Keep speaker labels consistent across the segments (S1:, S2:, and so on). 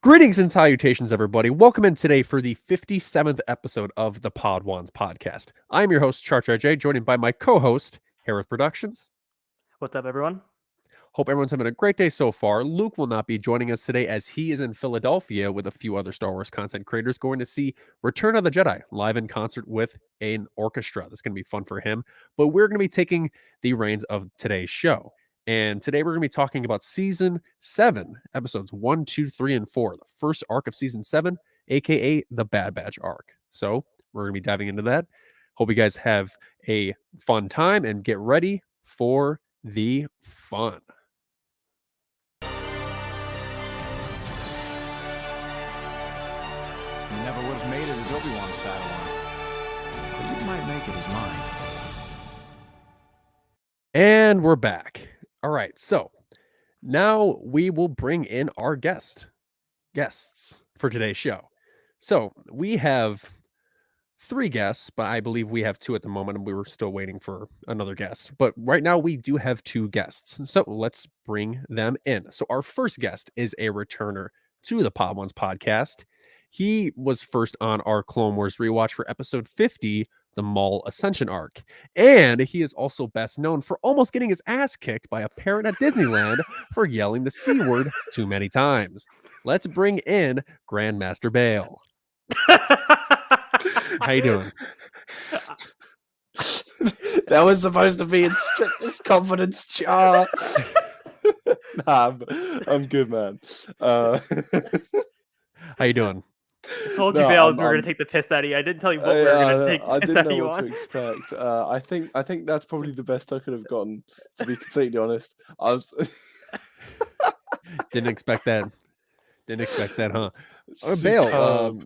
S1: Greetings and salutations, everybody. Welcome in today for the 57th episode of the Pod Wands podcast. I'm your host, Charger J, joined by my co-host, Hereth Productions.
S2: What's up, everyone?
S1: Hope everyone's having a great day so far. Luke will not be joining us today as he is in Philadelphia with a few other Star Wars content creators going to see Return of the Jedi live in concert with an orchestra. That's going to be fun for him. But we're going to be taking the reins of today's show. And today we're going to be talking about Season 7, Episodes 1, 2, 3, and 4. The first arc of Season 7, a.k.a. the Bad Batch arc. So we're going to be diving into that. Hope you guys have a fun time and get ready for the fun.
S3: You never would have made it as Obi-Wan's Padawan, but you might make it as mine.
S1: And we're back. All right, so now we will bring in our guests for today's show. So we have 3 guests, but I believe we have 2 at the moment, and we were still waiting for another guest. But right now we do have 2 guests, so let's bring them in. So our first guest is a returner to the Pod Ones podcast. He was first on our Clone Wars rewatch for episode 50, the Maul Ascension arc. And he is also best known for almost getting his ass kicked by a parent at Disneyland for yelling the C word too many times. Let's bring in Grandmasterbale. How you doing?
S4: That was supposed to be in strictest confidence, Char. I'm good, man.
S1: How you doing?
S2: I told you, Bale, we were going to take the piss out of you. I didn't tell you what we were going to take the piss out of you on.
S4: I didn't know what to expect. I think that's probably the best I could have gotten, to be completely honest. I was
S1: Didn't expect that, huh? Bale,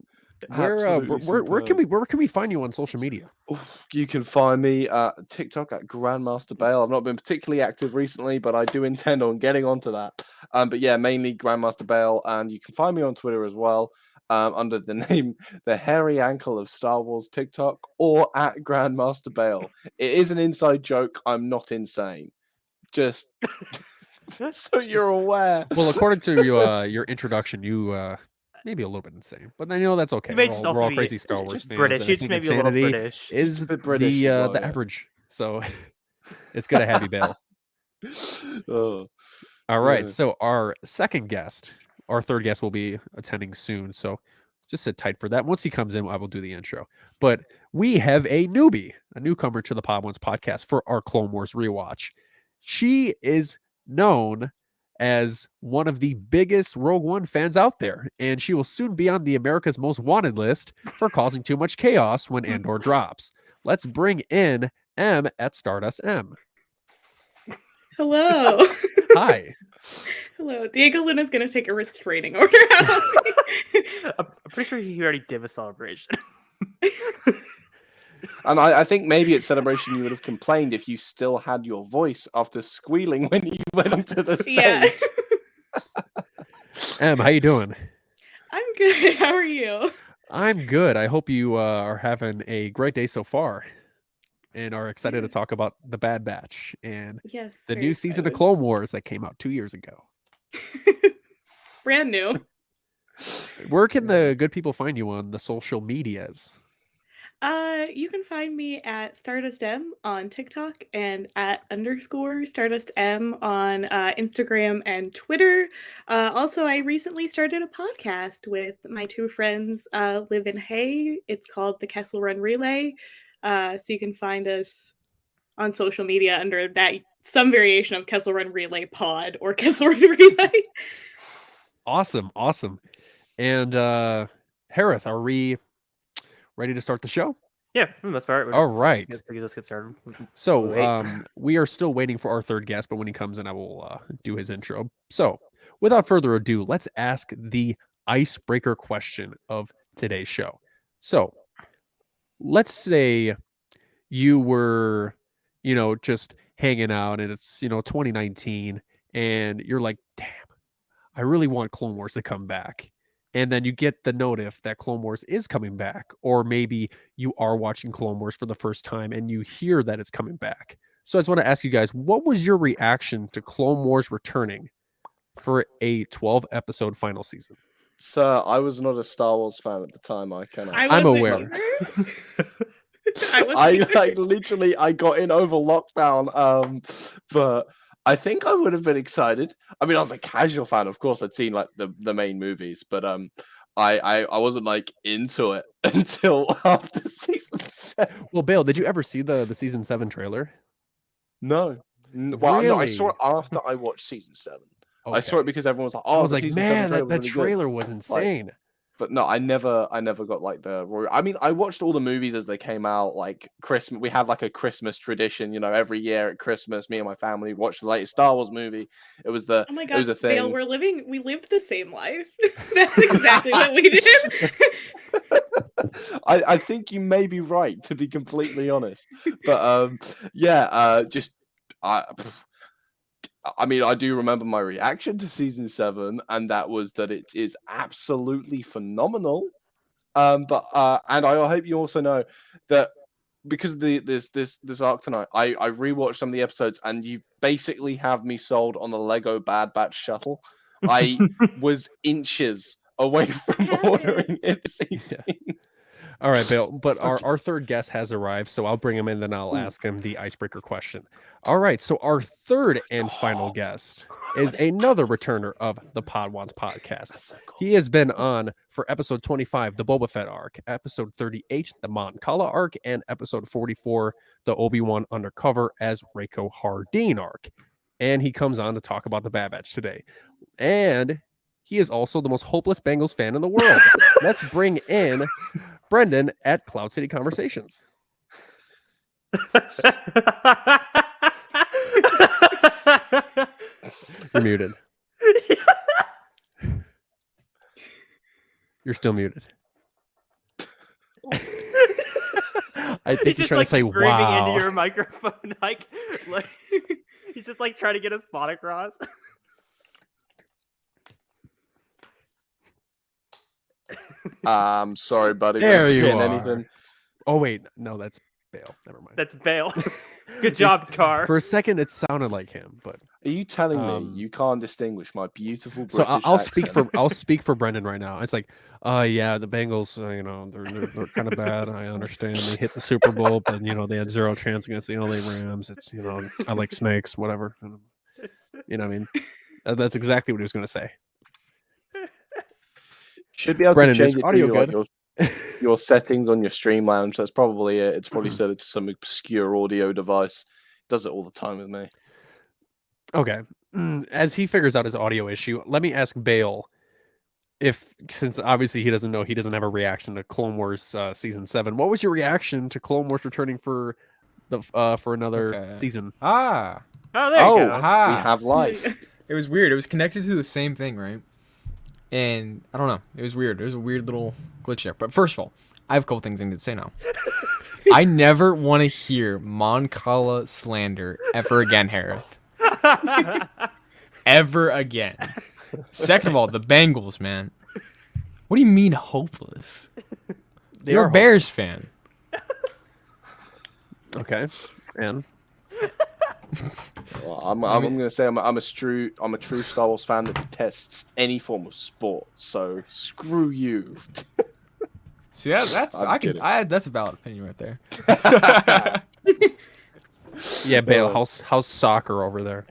S1: where can we find you on social media?
S4: You can find me at TikTok at grandmasterbale. I've not been particularly active recently, but I do intend on getting onto that. But yeah, mainly grandmasterbale, and you can find me on Twitter as well. Under the name The Hairy Ankle of Star Wars TikTok, or at Grandmasterbale. It is an inside joke. I'm not insane. Just so you're aware.
S1: Well, according to your introduction, you maybe a little bit insane, but I know that's okay. We're all crazy Star Wars fans.
S2: British. It's maybe a little British.
S1: Is
S4: British
S1: the average. So it's good to have you, Bale. All right. Yeah. So our third guest will be attending soon. So just sit tight for that. Once he comes in, I will do the intro. But we have a newcomer to the Pod Ones podcast for our Clone Wars rewatch. She is known as one of the biggest Rogue One fans out there, and she will soon be on the America's Most Wanted list for causing too much chaos when Andor drops. Let's bring in M at stardustem.
S5: Hello.
S1: Hi.
S5: Hello. Diego Luna's going to take a restraining order out of me.
S2: I'm pretty sure he already did a celebration.
S4: And I think maybe at Celebration you would have complained if you still had your voice after squealing when you went onto the stage.
S5: Yeah.
S1: Em, how you doing?
S5: I'm good. How are you?
S1: I'm good. I hope you are having a great day so far and are excited to talk about the Bad Batch and the new season of Clone Wars that came out 2 years ago.
S5: Brand new.
S1: Where can the good people find you on the social medias?
S5: You can find me at stardustem on TikTok and at _stardustem on Instagram and Twitter. Also, I recently started a podcast with my 2 friends, Liv and Hay. It's called the Kessel Run Relay. So you can find us on social media under that, some variation of Kessel Run Relay Pod or Kessel Run Relay.
S1: Awesome. And Hereth, are we ready to start the show?
S2: Yeah, let's start.
S1: All right.
S2: Let's get started.
S1: So we are still waiting for our third guest, but when he comes in, I will do his intro. So without further ado, let's ask the icebreaker question of today's show. So let's say you were, just hanging out and it's, 2019 and you're like, damn, I really want Clone Wars to come back. And then you get the notif that Clone Wars is coming back, or maybe you are watching Clone Wars for the first time and you hear that it's coming back. So I just want to ask you guys, what was your reaction to Clone Wars returning for a 12-episode final season?
S4: Sir, I was not a Star Wars fan at the time. I cannot.
S1: I'm aware.
S4: I literally I got in over lockdown. But I think I would have been excited. I mean, I was a casual fan, of course. I'd seen like the main movies, but I wasn't like into it until after season 7.
S1: Well, Bale, did you ever see the season 7 trailer?
S4: No. Well, no, I
S1: Really?
S4: saw it after I watched season 7.
S1: Okay.
S4: I saw it because everyone was like, "Oh,
S1: I was
S4: the
S1: like,
S4: season
S1: man,
S4: 7
S1: that
S4: trailer was really good."
S1: trailer was insane.
S4: But no, I never got like the. I mean, I watched all the movies as they came out. Like Christmas, we had like a Christmas tradition. You know, every year at Christmas, me and my family watched the latest Star Wars movie. It was the.
S5: Oh my
S4: It
S5: god,
S4: was a thing.
S5: Bale, we lived the same life. That's exactly what we did.
S4: I think you may be right, to be completely honest. But I mean, I do remember my reaction to season 7, and that was that it is absolutely phenomenal. And I hope you also know that because of this arc tonight, I rewatched some of the episodes, and you basically have me sold on the Lego Bad Batch shuttle. I was inches away from ordering it this evening.
S1: All right, Bale, but our third guest has arrived, so I'll bring him in, then I'll ask him the icebreaker question. All right, so our third and final guest is another returner of the Podwans podcast.
S4: So cool.
S1: He has been on for episode 25, the Boba Fett arc, episode 38, the Mon Cala arc, and episode 44, the Obi-Wan Undercover as Reiko Hardeen arc. And he comes on to talk about the Bad Batch today. And he is also the most hopeless Bengals fan in the world. Let's bring in Brendan at Cloud City Conversations. You're muted. You're still muted. I think he's trying to say
S2: screaming
S1: wow
S2: into your microphone, like he's just like trying to get his thought across.
S4: Sorry, buddy.
S1: There you
S4: Getting
S1: are.
S4: anything.
S1: Oh wait, no, that's Bale. Never mind.
S2: That's Bale. Good job, Car.
S1: For a second, it sounded like him, but
S4: Are you telling me you can't distinguish my beautiful
S1: so
S4: British
S1: I'll
S4: accent?
S1: speak for Brendan right now. It's like, yeah, the Bengals, you know, they're kind of bad. I understand they hit the Super Bowl, but you know they had zero chance against the LA Rams. It's you know I like snakes, whatever. You know what I mean? That's exactly what he was going to say.
S4: Should be able
S1: Brendan,
S4: to
S1: is
S4: change it
S1: audio
S4: to your,
S1: good?
S4: your settings on your stream lounge. That's probably it. It's probably set it to some obscure audio device. Does it all the time with me.
S1: Okay. As he figures out his audio issue, let me ask Bale if, since obviously he doesn't have a reaction to Clone Wars season 7. What was your reaction to Clone Wars returning for another season?
S2: Oh, there you go.
S4: We have life.
S6: It was weird. It was connected to the same thing, right? And I don't know. It was weird. It was a weird little glitch there. But first of all, I have a couple things I need to say now. I never want to hear Mon Cala slander ever again, Hereth. Ever again. Second of all, the Bengals, man. What do you mean hopeless? You're a Bears fan.
S1: Okay. And
S4: Well, I'm going to say I'm a true Star Wars fan that detests any form of sport. So screw you.
S6: See, that's
S4: kidding.
S6: that's a valid opinion right there.
S1: yeah, Bale, how's soccer over there?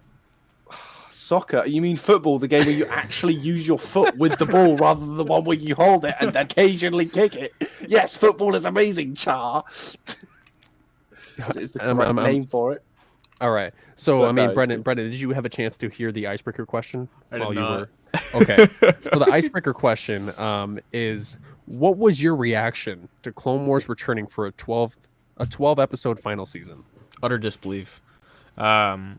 S4: Soccer? You mean football? The game where you actually use your foot with the ball rather than the one where you hold it and occasionally kick it? Yes, football is amazing, Char. It's the correct name for it.
S1: All right. So,
S4: But
S1: I mean,
S4: no,
S1: Brendan, did you have a chance to hear the icebreaker question?
S6: I did not.
S1: Okay. So the icebreaker question is, what was your reaction to Clone Wars returning for a 12 episode final season?
S6: Utter disbelief. I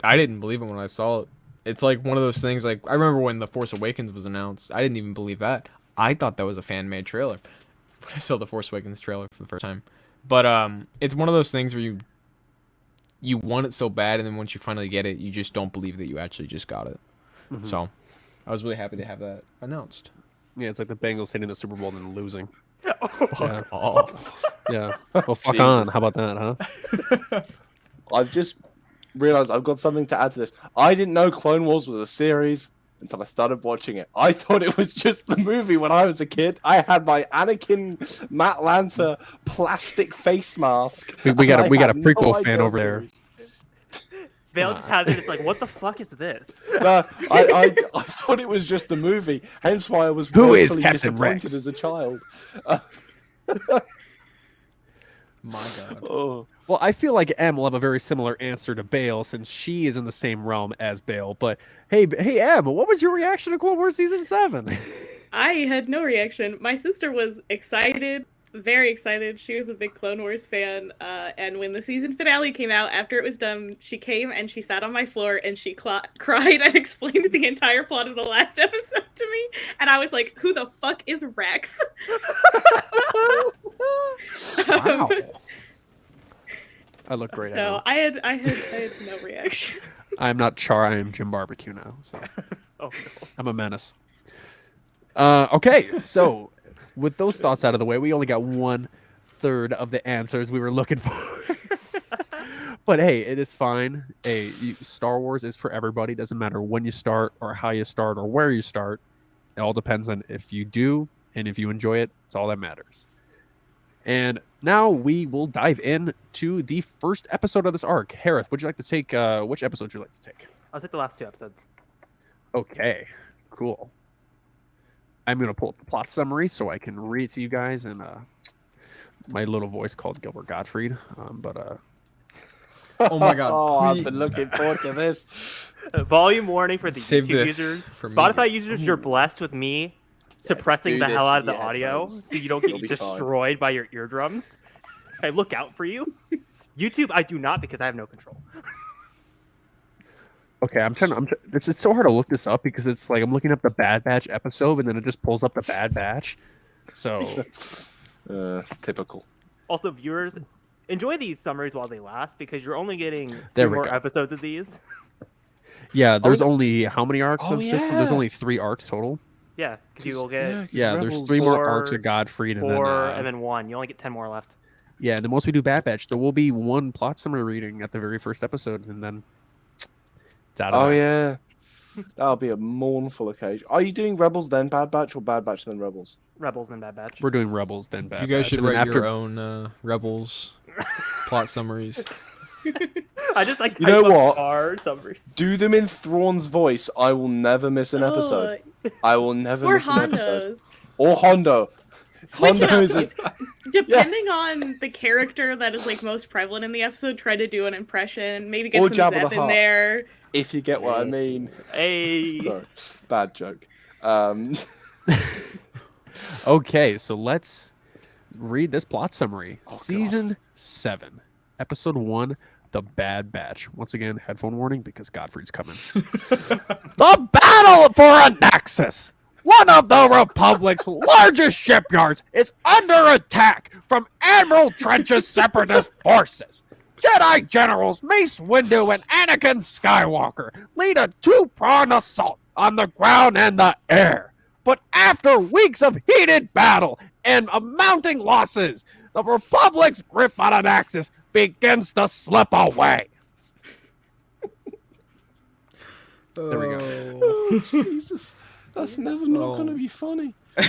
S6: didn't believe it when I saw it. It's like one of those things, like, I remember when The Force Awakens was announced, I didn't even believe that. I thought that was a fan-made trailer. I saw The Force Awakens trailer for the first time. But it's one of those things where you want it so bad, and then once you finally get it, you just don't believe that you actually just got it. Mm-hmm. So I was really happy to have that announced.
S1: Yeah, it's like the Bengals hitting the Super Bowl and then losing.
S6: Fuck off.
S1: Yeah. Well, fuck on. How about that, huh?
S4: I've just realized I've got something to add to this. I didn't know Clone Wars was a series. until I started watching it. I thought it was just the movie when I was a kid. I had my Anakin Matt Lancer plastic face mask.
S1: We got a
S4: had
S1: prequel
S4: no
S1: fan
S4: idea
S1: over
S4: what it
S1: there.
S4: was.
S2: Bale just has it. It's like, what the fuck is this?
S4: No, I thought it was just the movie. Hence why I was
S1: Who is
S4: woefully
S1: Captain
S4: disappointed
S1: Rex?
S4: as a child.
S6: My God.
S4: Oh.
S1: Well, I feel like Em will have a very similar answer to Bale since she is in the same realm as Bale. But hey, Em, what was your reaction to Clone Wars Season 7?
S5: I had no reaction. My sister was excited, very excited. She was a big Clone Wars fan. And when the season finale came out, after it was done, she came and she sat on my floor and she cried and explained the entire plot of the last episode to me. And I was like, who the fuck is Rex?
S1: Wow. I look great.
S5: So I had no reaction.
S1: I'm not Char. I am Jim Barbecue now. So
S2: Oh, no.
S1: I'm a menace. Okay, so with those thoughts out of the way, we only got 1/3 of the answers we were looking for. But hey, it is fine. Hey, Star Wars is for everybody. Doesn't matter when you start or how you start or where you start. It all depends on if you do and if you enjoy it. It's all that matters. And now we will dive in to the first episode of this arc. Hereth, would you like to take which episode would you like to take?
S2: I'll take the last 2 episodes.
S1: Okay, cool. I'm gonna pull up the plot summary so I can read it to you guys in my little voice called Gilbert Gottfried.
S6: Oh my God.
S4: Oh, I've
S6: please.
S4: been looking forward to this.
S2: Volume warning for the
S6: Save
S2: YouTube
S6: this
S2: users.
S6: for me.
S2: Spotify users, you're blessed with me suppressing
S4: do
S2: the
S4: this
S2: hell out of
S4: with
S2: the
S4: your
S2: audio
S4: headphones.
S2: so you don't
S4: You'll
S2: get
S4: be fine.
S2: destroyed by your eardrums. I look out for you. YouTube, I do not because I have no control.
S1: Okay, it's so hard to look this up because it's like I'm looking up the Bad Batch episode and then it just pulls up the Bad Batch. So
S4: It's typical.
S2: Also, viewers, enjoy these summaries while they last because you're only getting 3
S1: There we
S2: more
S1: go.
S2: episodes of these.
S1: yeah, there's only how many arcs
S4: Oh,
S1: of this one? There's
S4: yeah.
S1: only 3 arcs total.
S2: Yeah, because you will get
S1: Yeah, there's
S4: Rebels
S1: 3 more
S2: four-
S1: arcs of Godfried and
S2: 4
S1: then
S2: and then 1. You only get 10 more left.
S1: yeah, and then once we do Bad Batch, there will be 1 plot summary reading at the very first episode, and then it's out of
S4: Oh
S1: there.
S4: yeah, that'll be a mournful occasion. Are you doing Rebels then Bad Batch or Bad Batch then Rebels?
S2: Rebels and Bad Batch.
S1: We're doing Rebels, then Bad
S6: You guys
S1: Batch,
S6: should
S1: and then
S6: write
S1: after
S6: your own Rebels plot summaries.
S2: I just like
S4: You know
S2: type up
S4: what?
S2: our summaries.
S4: Do them in Thrawn's voice. I will never miss an episode. I will never
S5: Or
S4: miss an episode.
S5: Hondo's.
S4: Or Hondo.
S5: Switch it
S4: Hondo is
S5: up.
S4: a-
S5: Depending on the character that is like most prevalent in the episode, try to do an impression. Maybe get
S4: Or
S5: some
S4: Jabba the
S5: Zep in
S4: Hutt.
S5: there.
S4: if you get what I mean.
S2: Hey.
S4: Sorry, bad joke.
S1: Okay, so let's read this plot summary.
S4: Oh, God.
S1: Season 7, Episode 1, The Bad Batch. Once again, headphone warning because Godfrey's coming. The battle for a Nexus! One of the Republic's largest shipyards is under attack from Admiral Trench's separatist forces. Jedi generals Mace Windu and Anakin Skywalker lead a 2-pronged assault on the ground and the air. But after weeks of heated battle and mounting losses, the Republic's grip on an axis begins to slip away. There we go.
S4: Oh, Jesus. That's never not
S6: Oh.
S4: going to be funny.
S1: I'm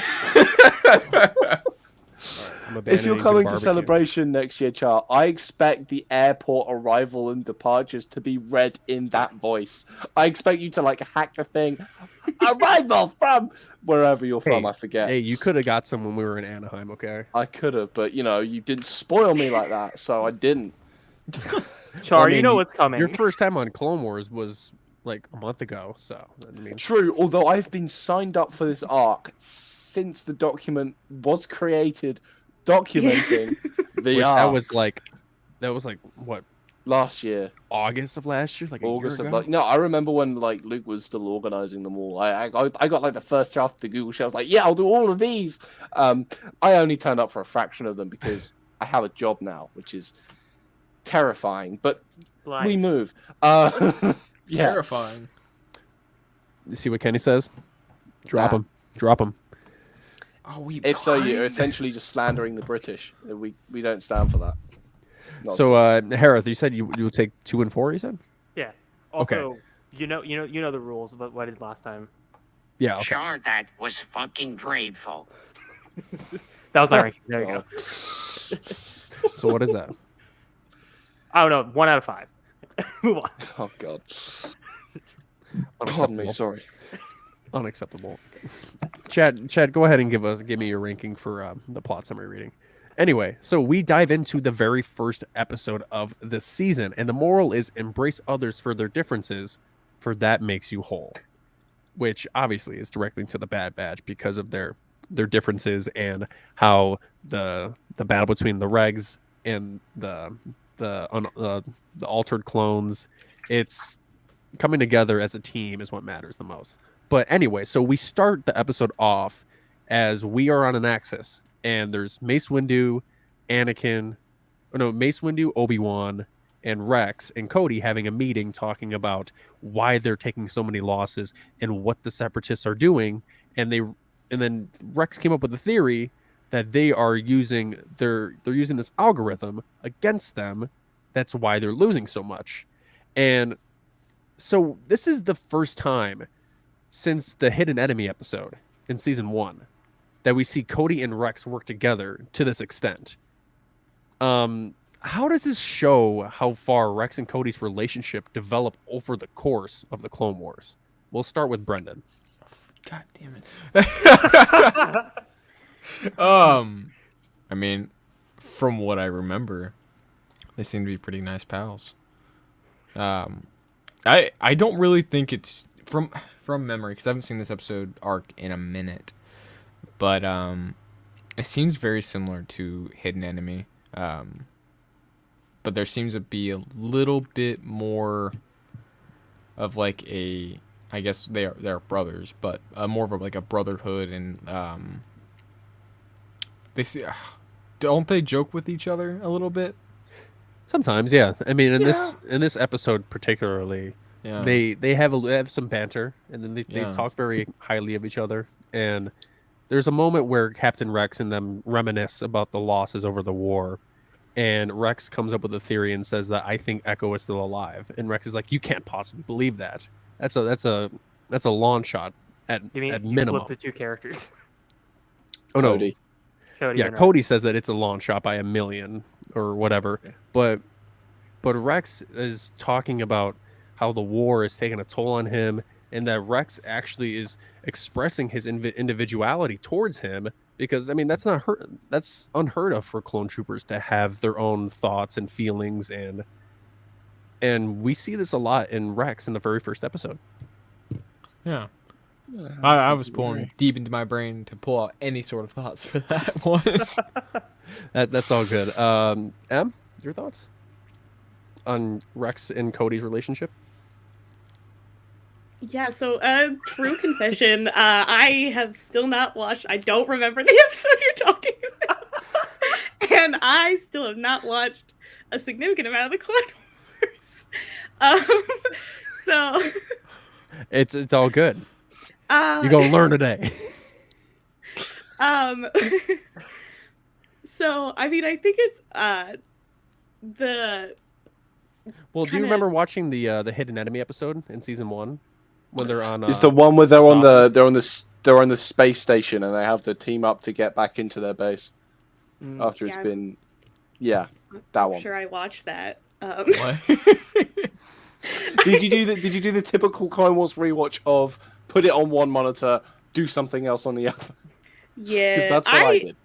S4: If
S1: abandoning
S4: you're
S1: Jim
S4: coming to
S1: Barbecue.
S4: Celebration next year, Char, I expect the airport arrival and departures to be read in that voice. I expect you to like hack the thing. Arrival from wherever you're from,
S1: Hey,
S4: I forget.
S1: Hey, you could have got some when we were in Anaheim, okay?
S4: I could have, but you know, you didn't spoil me like that, so I didn't.
S2: Char,
S1: I mean,
S2: you know what's coming.
S1: Your first time on Clone Wars was like a month ago, so I mean,
S4: True, although I've been signed up for this arc since the document was created documenting the
S1: which
S4: arc.
S1: that was like what,
S4: last year.
S1: August of last year, like
S4: August
S1: a
S4: of
S1: year ago?
S4: like no, I remember when like Luke was still organizing them all. I got like the first draft of the Google show. I was like, yeah, I'll do all of these. I only turned up for a fraction of them because I have a job now, which is terrifying. But
S2: Like,
S4: we move. Yeah.
S6: Terrifying.
S1: You see what Kenny says? Drop
S4: Nah.
S1: him. Drop him.
S6: Oh, we.
S4: If so, you're essentially just slandering the British. We don't stand for that. Not
S1: So,
S4: at all.
S1: Hereth, you said you would take 2 and 4. You said
S2: yeah.
S1: Okay.
S2: Also, you know the rules. But what I did last time.
S1: Yeah. Okay.
S7: Sure, that was fucking dreadful.
S2: That was my ranking. There you go.
S1: So what is that?
S2: I don't know. 1 out of 5. Move on.
S4: Oh God. Pardon
S1: Unacceptable.
S4: me. Sorry.
S1: Unacceptable. Chad, go ahead and give me your ranking for the plot summary reading. Anyway, so we dive into the very first episode of the season, and the moral is embrace others for their differences, for that makes you whole. Which obviously is directly to the Bad Batch because of their differences and how the battle between the regs and the altered clones, it's coming together as a team is what matters the most. But anyway, so we start the episode off as we are on an axis, and there's Mace Windu, Mace Windu, Obi-Wan, and Rex and Cody having a meeting talking about why they're taking so many losses and what the Separatists are doing. And then Rex came up with a theory that they're using this algorithm against them. That's why they're losing so much. And so this is the first time since the Hidden Enemy episode in season 1 that we see Cody and Rex work together to this extent. How does this show how far Rex and Cody's relationship develop over the course of the Clone Wars? We'll start with Brendan.
S6: God damn it. I mean, from what I remember, they seem to be pretty nice pals. I don't really think it's from memory, because I haven't seen this episode arc in a minute, but it seems very similar to Hidden Enemy. But there seems to be a little bit more of like a, I guess they're brothers, but more of like a brotherhood, and don't they joke with each other a little bit?
S1: Sometimes, yeah. I mean, in this episode particularly,
S6: Yeah.
S1: they have some banter, and then they talk very highly of each other. And there's a moment where Captain Rex and them reminisce about the losses over the war. And Rex comes up with a theory and says that I think Echo is still alive. And Rex is like, you can't possibly believe that. That's a long shot at minimum.
S2: Flip the two characters.
S1: Oh no.
S4: Cody.
S2: Cody
S1: Yeah,
S2: and
S1: Cody says that it's a long shot by a million or whatever.
S4: Yeah.
S1: But Rex is talking about how the war is taking a toll on him, and that Rex actually is expressing his individuality towards him, because I mean that's unheard of for clone troopers to have their own thoughts and feelings, and we see this a lot in Rex in the very first episode.
S6: Yeah. I was pulling deep into my brain to pull out any sort of thoughts for that one.
S1: That's all good. Em, your thoughts on Rex and Cody's relationship?
S5: Yeah, so true confession, I have still not watched, I don't remember the episode you're talking about. And I still have not watched a significant amount of the Clone Wars. So
S1: It's all good. You're gonna learn today.
S5: So I mean I think it's the
S1: Well, do you remember watching the Hidden Enemy episode in season 1 when they're on?
S4: It's the one where they're on the space station and they have to team up to get back into their base after it's been. Yeah, that one.
S5: I'm sure I watched that.
S6: What?
S4: Did you do the typical Clone Wars rewatch of put it on one monitor, do something else on the other?
S5: Yeah,
S4: Because that's what I did.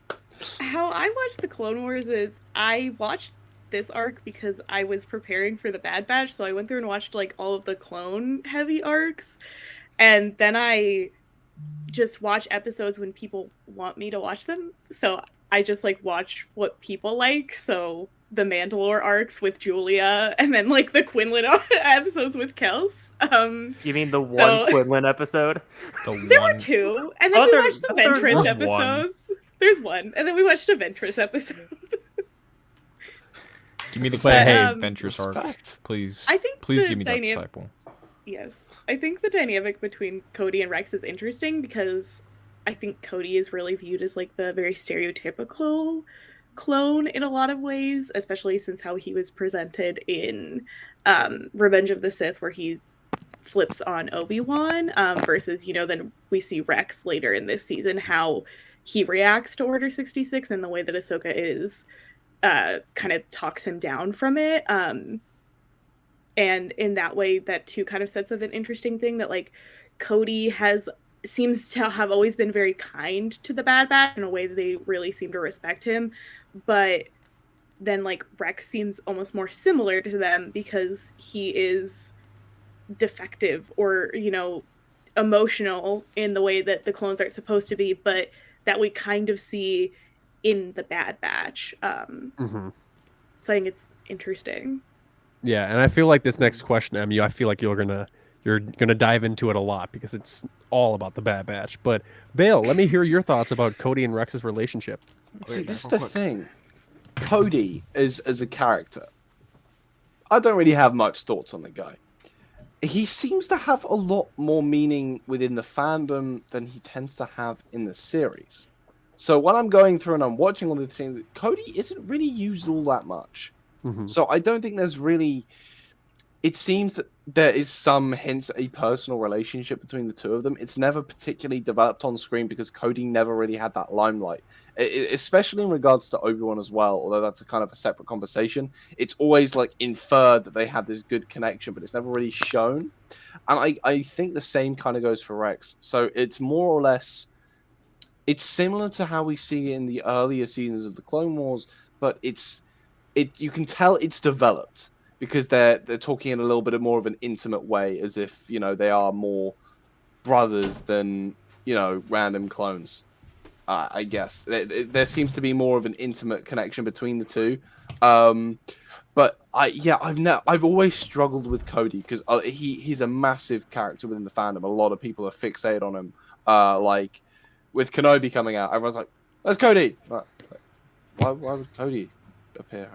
S5: How I watched the Clone Wars is I watched this arc because I was preparing for the Bad Batch, so I went through and watched like all of the clone heavy arcs, and then I just watch episodes when people want me to watch them. So I just like watch what people like. So the Mandalore arcs with Julia, and then like the Quinlan episodes with Kels.
S2: You mean the one Quinlan episode?
S5: There were 2, and then we watched the Ventress
S6: there's
S5: episodes. There's one, and then we watched a Ventress episode.
S6: Give me the
S5: But,
S6: Ventress arc, please.
S5: I think
S6: Please
S5: the
S6: give me that
S5: dynamic-
S6: disciple.
S5: Yes. I think the dynamic between Cody and Rex is interesting because I think Cody is really viewed as like the very stereotypical clone in a lot of ways, especially since how he was presented in Revenge of the Sith, where he flips on Obi-Wan versus, then we see Rex later in this season, how he reacts to Order 66 and the way that Ahsoka is kind of talks him down from it. And in that way, that too kind of sets up an interesting thing that like Cody seems to have always been very kind to the Bad Batch in a way that they really seem to respect him. But then like Rex seems almost more similar to them because he is defective or, emotional in the way that the clones aren't supposed to be, but that we kind of see in the Bad Batch. So I think it's interesting.
S1: Yeah, and I feel like this next question, Emu, I feel like you're gonna dive into it a lot because it's all about the Bad Batch. But Bale, let me hear your thoughts about Cody and Rex's relationship.
S4: See, this is the thing. Cody is as a character. I don't really have much thoughts on the guy. He seems to have a lot more meaning within the fandom than he tends to have in the series. So when I'm going through and I'm watching all the things, Cody isn't really used all that much. So I don't think there's really... It seems that there is some hints at a personal relationship between the two of them. It's never particularly developed on screen because Cody never really had that limelight, especially in regards to Obi-Wan as well, although that's a kind of a separate conversation. It's always like inferred that they have this good connection, but it's never really shown. And I think the same kind of goes for Rex. So it's more or less... It's similar to how we see it in the earlier seasons of the Clone Wars, but you can tell it's developed because they're talking in a little bit more of an intimate way, as if they are more brothers than random clones. I guess there seems to be more of an intimate connection between the two. But I've always struggled with Cody because he's a massive character within the fandom. A lot of people are fixated on him. Like with Kenobi coming out, everyone's like, "That's Cody." Why would Cody appear?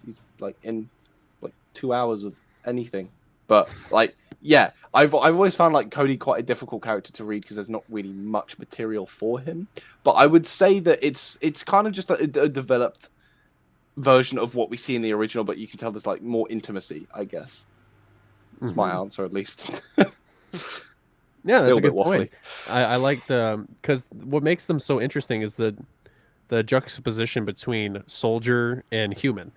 S4: He's like in 2 hours of anything. But I've always found like Cody quite a difficult character to read because there's not really much material for him. But I would say that it's kind of just a developed version of what we see in the original, but you can tell there's like more intimacy, I guess. That's my answer, at least.
S1: Yeah, that's a good point. I like because what makes them so interesting is the juxtaposition between soldier and human,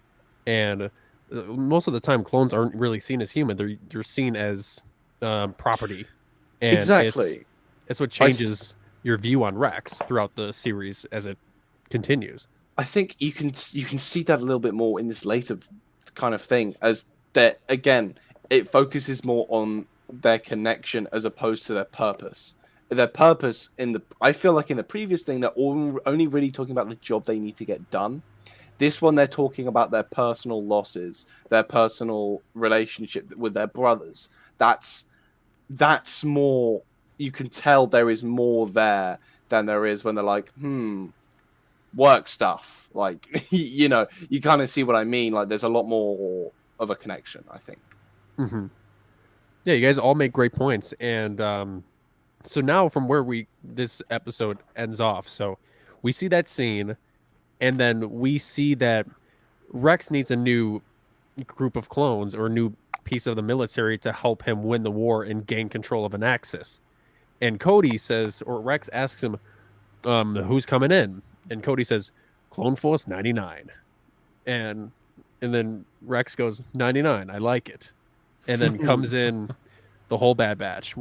S1: and most of the time clones aren't really seen as human; they're seen as property, and
S4: exactly.
S1: It's what changes your view on Rex throughout the series as it continues.
S4: I think you can see that a little bit more in this later kind of thing, as that again, it focuses more on their connection as opposed to their purpose. Their purpose I feel like in the previous thing, they're only really talking about the job they need to get done. This one, they're talking about their personal losses, their personal relationship with their brothers. That's more. You can tell there is more there than there is when they're like, work stuff. Like, you kind of see what I mean. Like, there's a lot more of a connection, I think.
S1: Yeah, you guys all make great points, and so now from where this episode ends off, so we see that scene, and then we see that Rex needs a new group of clones or a new piece of the military to help him win the war and gain control of an axis. And Cody says, or Rex asks him, who's coming in? And Cody says, Clone Force 99. And then Rex goes, 99, I like it. And then comes in the whole Bad Batch,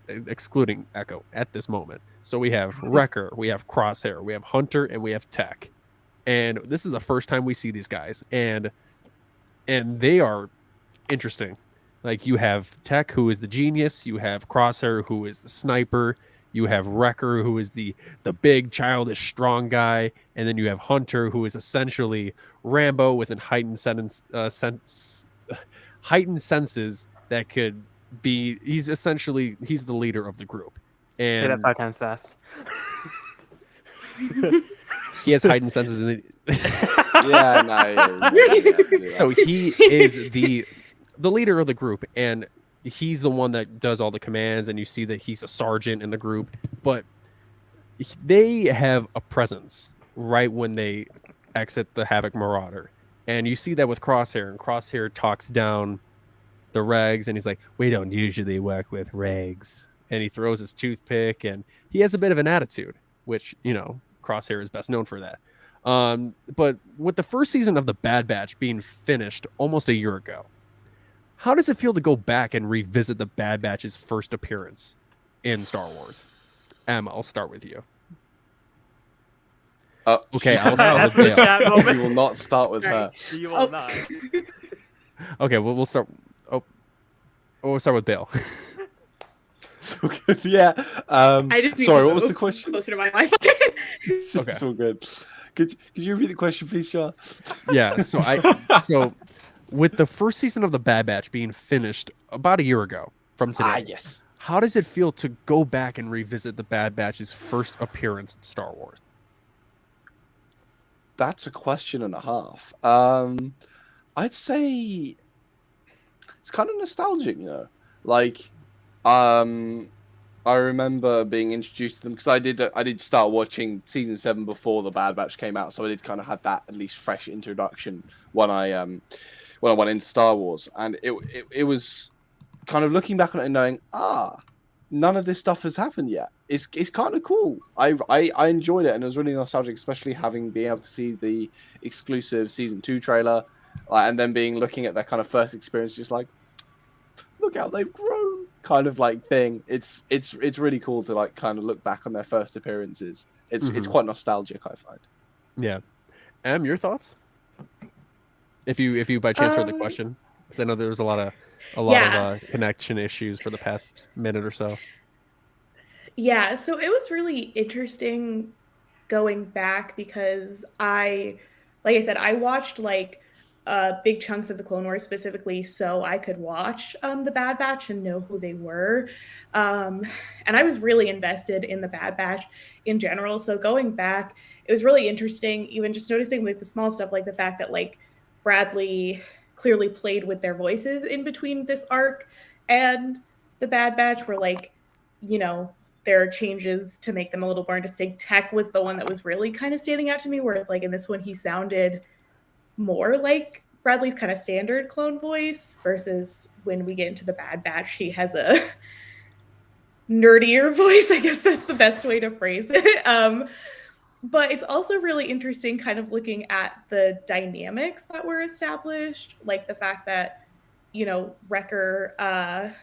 S1: excluding Echo at this moment. So we have Wrecker, we have Crosshair, we have Hunter, and we have Tech. And this is the first time we see these guys. And they are interesting. Like, you have Tech, who is the genius. You have Crosshair, who is the sniper. You have Wrecker, who is the big, childish, strong guy. And then you have Hunter, who is essentially Rambo with heightened senses that could be... He's the leader of the group. And
S2: Say that 5 times fast.
S1: he has heightened senses in the...
S4: Yeah.
S1: So he is the leader of the group, and he's the one that does all the commands, and you see that he's a sergeant in the group, but they have a presence right when they exit the Havoc Marauder, and you see that with Crosshair, and Crosshair talks down the regs, and he's like, we don't usually work with regs. And he throws his toothpick, and he has a bit of an attitude, which, Crosshair is best known for that. But with the first season of The Bad Batch being finished almost a year ago, how does it feel to go back and revisit The Bad Batch's first appearance in Star Wars? Em, I'll start with you. Okay, I'll start with
S2: That's the
S1: Bale.
S2: chat
S4: You
S2: moment.
S4: will not start with her.
S5: Right.
S2: You will
S5: Oh.
S2: not.
S1: Okay, we'll start. We'll start with Bale.
S4: Yeah.
S5: I just need
S4: Sorry,
S5: to
S4: what was the
S5: move
S4: question?
S5: closer to my Wi-Fi.
S1: Okay.
S4: It's all good. Could you repeat the question, please, Char?
S1: Yeah, so with the first season of The Bad Batch being finished about a year ago from today,
S4: Yes.
S1: how does it feel to go back and revisit The Bad Batch's first appearance in Star Wars?
S4: That's a question and a half. I'd say it's kind of nostalgic, Like, I remember being introduced to them because I did start watching season 7 before The Bad Batch came out, so I did kind of have that at least fresh introduction when I went into Star Wars, and it was kind of looking back on it and knowing, none of this stuff has happened yet. It's kind of cool. I enjoyed it, and it was really nostalgic, especially being able to see the exclusive season 2 trailer, and then looking at that kind of first experience, just like, look how they've grown, kind of like thing. It's really cool to like kind of look back on their first appearances. It's quite nostalgic, I find.
S1: Yeah. Em, your thoughts? If you by chance heard the question, because I know there was a lot of connection issues for the past minute or so.
S5: Yeah, so it was really interesting going back because like I said, I watched like big chunks of the Clone Wars specifically so I could watch the Bad Batch and know who they were. And I was really invested in the Bad Batch in general. So going back, it was really interesting, even just noticing like the small stuff, like the fact that like Bradley clearly played with their voices in between this arc and the Bad Batch, where like, there are changes to make them a little more distinct. Tech was the one that was really kind of standing out to me, where it's like in this one he sounded more like Bradley's kind of standard clone voice, versus when we get into the Bad Batch, he has a nerdier voice. I guess that's the best way to phrase it. But it's also really interesting kind of looking at the dynamics that were established, like the fact that, Wrecker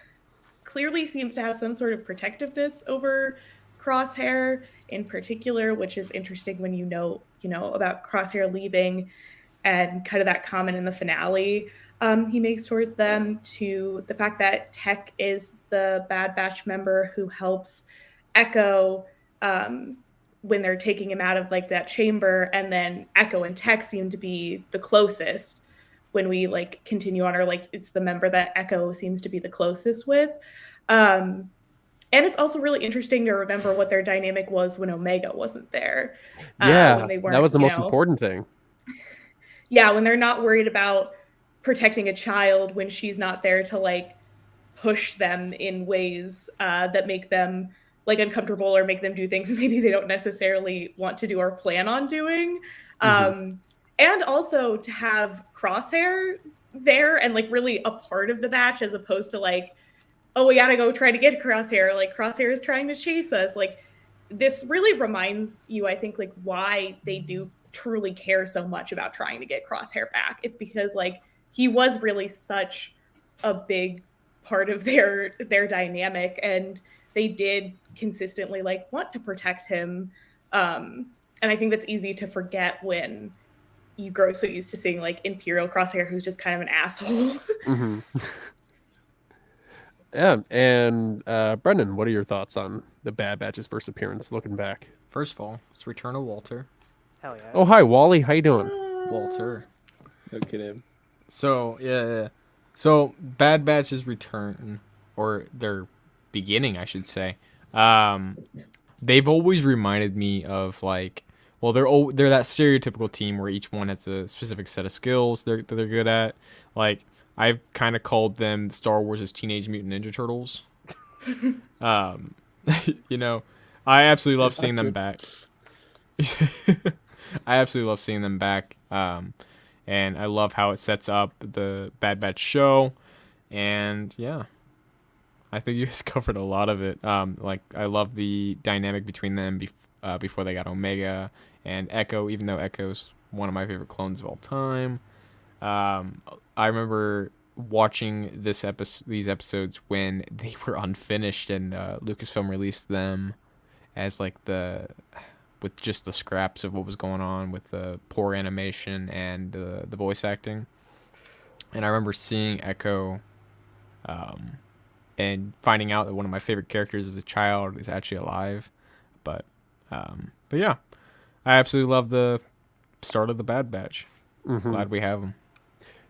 S5: clearly seems to have some sort of protectiveness over Crosshair in particular, which is interesting when you know about Crosshair leaving and kind of that comment in the finale he makes towards them, to the fact that Tech is the Bad Batch member who helps Echo when they're taking him out of like that chamber, and then Echo and Tech seem to be the closest when we like continue on, or like it's the member that Echo seems to be the closest with. And it's also really interesting to remember what their dynamic was when Omega wasn't there.
S1: Yeah,
S5: when they weren't,
S1: that was the most important thing.
S5: Yeah, when they're not worried about protecting a child, when she's not there to like push them in ways that make them like uncomfortable or make them do things maybe they don't necessarily want to do or plan on doing. And also to have Crosshair there and like really a part of the batch, as opposed to like, oh, we gotta go try to get Crosshair, like Crosshair is trying to chase us. Like, this really reminds you, I think, like why they do truly care so much about trying to get Crosshair back. It's because like he was really such a big part of their dynamic, and they did consistently like want to protect him. And I think that's easy to forget when you grow so used to seeing like Imperial Crosshair, who's just kind of an asshole.
S1: Yeah, and Brendan, what are your thoughts on the Bad Batch's first appearance looking back?
S6: First of all, it's Return of Walter.
S2: Hell yeah.
S1: Oh, hi, Wally. How you doing?
S6: Walter.
S4: Look at him.
S6: So, yeah. So, Bad Batch's return, or their beginning, I should say. They've always reminded me of like, well, they're that stereotypical team where each one has a specific set of skills that they're good at. Like, I've kind of called them Star Wars' Teenage Mutant Ninja Turtles. I absolutely love seeing them back. I absolutely love seeing them back. And I love how it sets up the Bad Batch show. And yeah, I think you guys covered a lot of it. Like I love the dynamic between them before they got Omega and Echo, even though Echo's one of my favorite clones of all time. I remember watching these episodes when they were unfinished and Lucasfilm released them as like with just the scraps of what was going on with the poor animation and the voice acting. And I remember seeing Echo and finding out that one of my favorite characters as a child is actually alive. But yeah, I absolutely love the start of the Bad Batch. Glad we have them.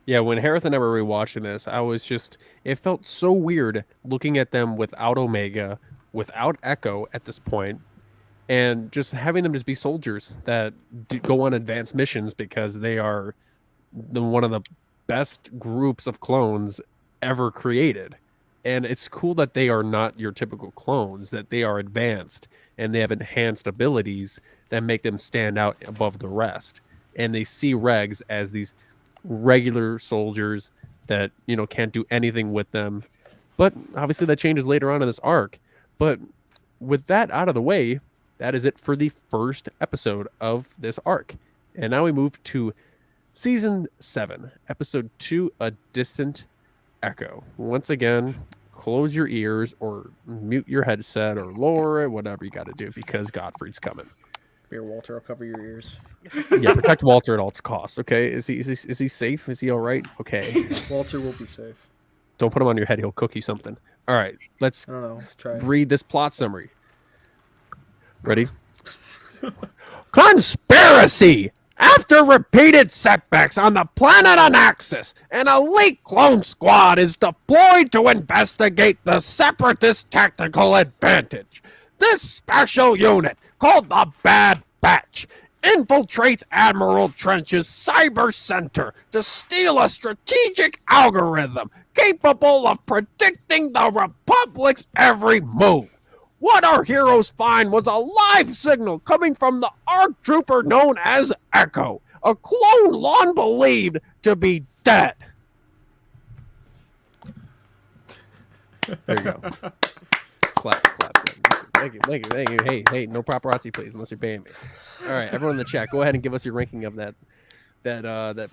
S1: Yeah, when Hereth and I were rewatching this, it felt so weird looking at them without Omega, without Echo at this point, and just having them just be soldiers that go on advanced missions because they are one of the best groups of clones ever created. And it's cool that they are not your typical clones, that they are advanced and they have enhanced abilities that make them stand out above the rest. And they see Regs as these regular soldiers that, can't do anything with them. But obviously that changes later on in this arc. But with that out of the way, that is it for the first episode of this arc. And now we move to Season 7, Episode 2, A Distant Echo. Once again, close your ears or mute your headset or lower it, whatever you got to do, because Godfrey's coming.
S6: Here, Walter, I'll cover your ears.
S1: Yeah, protect Walter at all costs, okay? Is he safe? Is he all right? Okay.
S6: Walter will be safe.
S1: Don't put him on your head. He'll cook you something. All right, let's
S6: I don't know. Let's try.
S1: read this plot summary. Ready? Conspiracy! After repeated setbacks on the planet Anaxis, an elite clone squad is deployed to investigate the Separatist tactical advantage. This special unit, called the Bad Batch, infiltrates Admiral Trench's cyber center to steal a strategic algorithm capable of predicting the Republic's every move. What our heroes find was a live signal coming from the ARC trooper known as Echo, a clone long believed to be dead. There you go. Clap. Thank you. Hey, no paparazzi, please, unless you're paying me. All right, everyone in the chat, go ahead and give us your ranking of that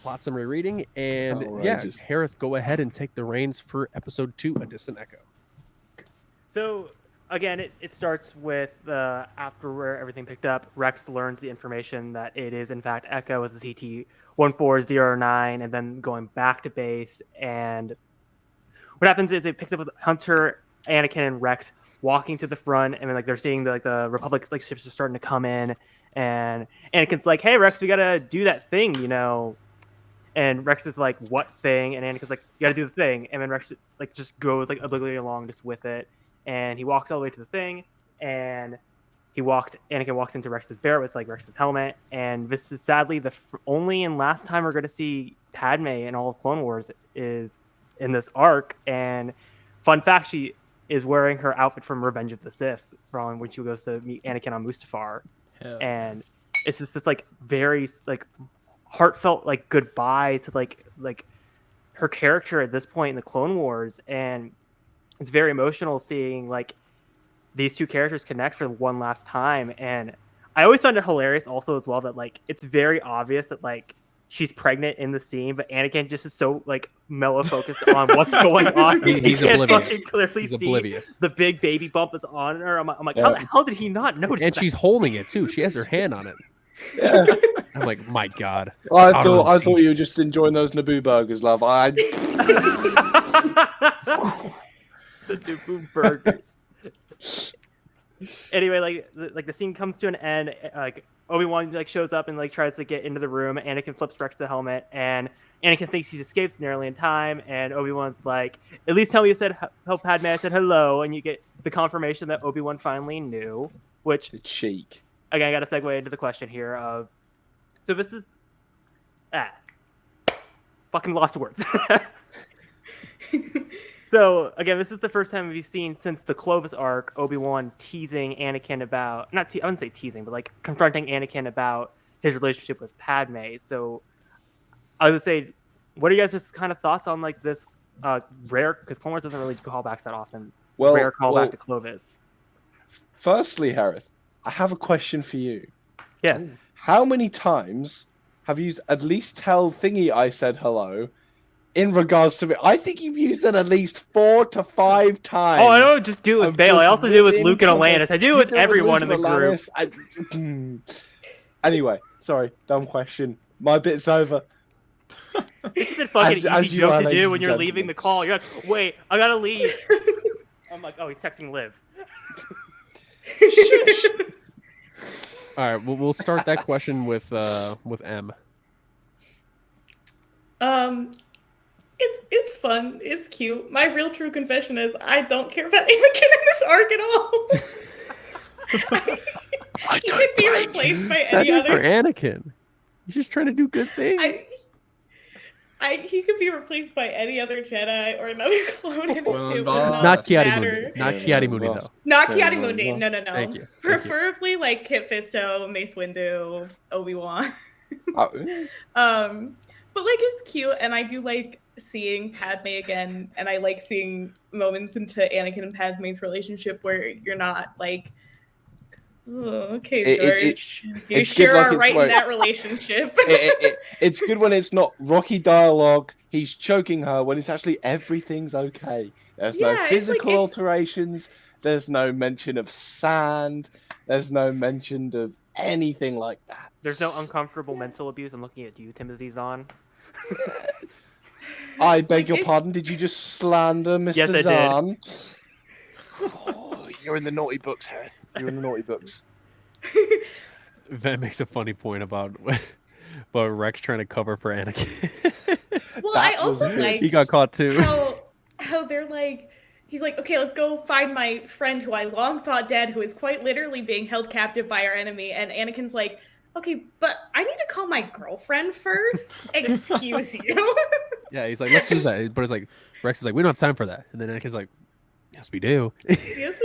S1: plot summary reading. And
S4: Outrageous.
S1: Hereth, go ahead and take the reins for episode 2, A Distant Echo.
S2: So again, it starts with after where everything picked up. Rex learns the information that it is in fact Echo with the CT-1409, and then going back to base. And what happens is it picks up with Hunter, Anakin, and Rex walking to the front, and then they're seeing the Republic's ships are starting to come in, and Anakin's like, "Hey Rex, we gotta do that thing, And Rex is like, "What thing?" And Anakin's like, "You gotta do the thing." And then Rex just goes obliquely along just with it, and he walks all the way to the thing, and Anakin walks into Rex's bear with Rex's helmet, and this is sadly the only and last time we're gonna see Padme in all of Clone Wars is in this arc. And fun fact, she is wearing her outfit from Revenge of the Sith from when she goes to meet Anakin on Mustafar.
S6: Hell.
S2: And it's just this very heartfelt goodbye to her character at this point in the Clone Wars. And it's very emotional seeing these two characters connect for one last time. And I always found it hilarious also as well that it's very obvious that she's pregnant in the scene, but Anakin just is so mellow focused on what's going on.
S1: He's
S2: can't
S1: oblivious.
S2: fucking clearly
S1: He's
S2: see
S1: oblivious.
S2: the big baby bump is on her. I'm like,
S4: Yeah.
S2: how the hell did he not notice
S1: And
S2: that?
S1: she's holding it too. She has her hand on it.
S4: Yeah.
S1: I'm like, my God.
S4: I
S1: Honorable
S4: thought you were
S1: sieges.
S4: just enjoying those Naboo burgers, love.
S2: The Naboo burgers. Anyway, the scene comes to an end. Obi-Wan shows up and tries to get into the room. Anakin flips Rex the helmet, and Anakin thinks he escapes nearly in time. And Obi-Wan's like, "At least tell me you said help, Padme." I said hello, and you get the confirmation that Obi-Wan finally knew. Which
S4: The cheek.
S2: again, I got to segue into the question here of, so this is fucking lost words. So again, this is the first time we've seen since the Clovis arc Obi-Wan teasing Anakin about I wouldn't say teasing, but confronting Anakin about his relationship with Padme. So I would say, what are you guys' just kind of thoughts on this Rare, because Clone Wars doesn't really do callbacks that often.
S4: Well,
S2: Rare callback
S4: well,
S2: to Clovis.
S4: firstly, Hereth, I have a question for you.
S2: Yes.
S4: How many times have you at least tell Thingy I said hello in regards to it? I think you've used it at least 4 to 5 times.
S2: Oh, I don't just do it with
S4: of
S2: Bale. I
S4: just
S2: also do it with
S4: within
S2: Luke and
S4: conver-
S2: Alanis. I do it
S4: You
S2: with
S4: do it
S2: everyone in
S4: Luke
S2: the
S4: and
S2: group.
S4: Alanis. Anyway, sorry, dumb question. My bit's over.
S2: It's just a fucking
S4: As
S2: easy
S4: you
S2: joke
S4: are,
S2: to
S4: ladies
S2: do
S4: and
S2: when you're leaving
S4: gentlemen.
S2: the call. You're like, wait, I gotta leave. I'm like, oh, he's texting Liv.
S4: Shush.
S1: All right, we'll start that question with M.
S5: It's fun. It's cute. My real true confession is I don't care about Anakin in this arc at all.
S4: I
S5: He could be replaced by any
S1: Excited for
S5: other.
S1: Anakin. He's just trying to do good things.
S5: He could be replaced by any other Jedi or another clone, and
S6: Well,
S5: it will
S6: not
S1: Not
S5: not
S1: Kiadi
S5: matter.
S1: Mundi. Not Kiadi Mundi though.
S5: Not
S4: Yeah,
S5: Kiadi
S4: no,
S5: Mundi.
S4: no.
S5: No.
S1: Thank you.
S5: Preferably like Kit Fisto, Mace Windu, Obi-Wan.
S4: Oh,
S5: But like it's cute, and I do like seeing Padme again, and I like seeing moments into Anakin and Padme's relationship where you're not like, oh, okay, George, you
S4: it's good,
S5: sure
S4: like,
S5: are
S4: it's
S5: right in
S4: like-
S5: that relationship.
S4: it's good when it's not rocky dialogue. He's choking her when it's actually everything's okay. There's no
S5: Yeah, it's like-
S4: physical
S5: it's-
S4: alterations. There's no mention of sand. There's no mention of anything like that.
S2: There's no uncomfortable mental abuse. I'm looking at you, Timothy Zahn.
S4: I beg
S5: Like,
S4: your
S5: it-
S4: pardon. Did you just slander Mr.
S2: Yes, I did.
S4: Zahn? Oh, you're in the naughty books, Hereth. You're in the naughty books.
S1: That makes a funny point about Rex trying to cover for Anakin.
S5: Well, I
S4: That was
S5: also
S4: good.
S5: like
S1: He got caught too.
S5: how they're like, he's like, okay, let's go find my friend who I long thought dead, who is quite literally being held captive by our enemy. And Anakin's like, okay, but I need to call my girlfriend first. Excuse you.
S1: Yeah, he's like, let's use that. But it's like Rex is like, we don't have time for that. And then Anakin's like, yes, we do.
S5: Yes.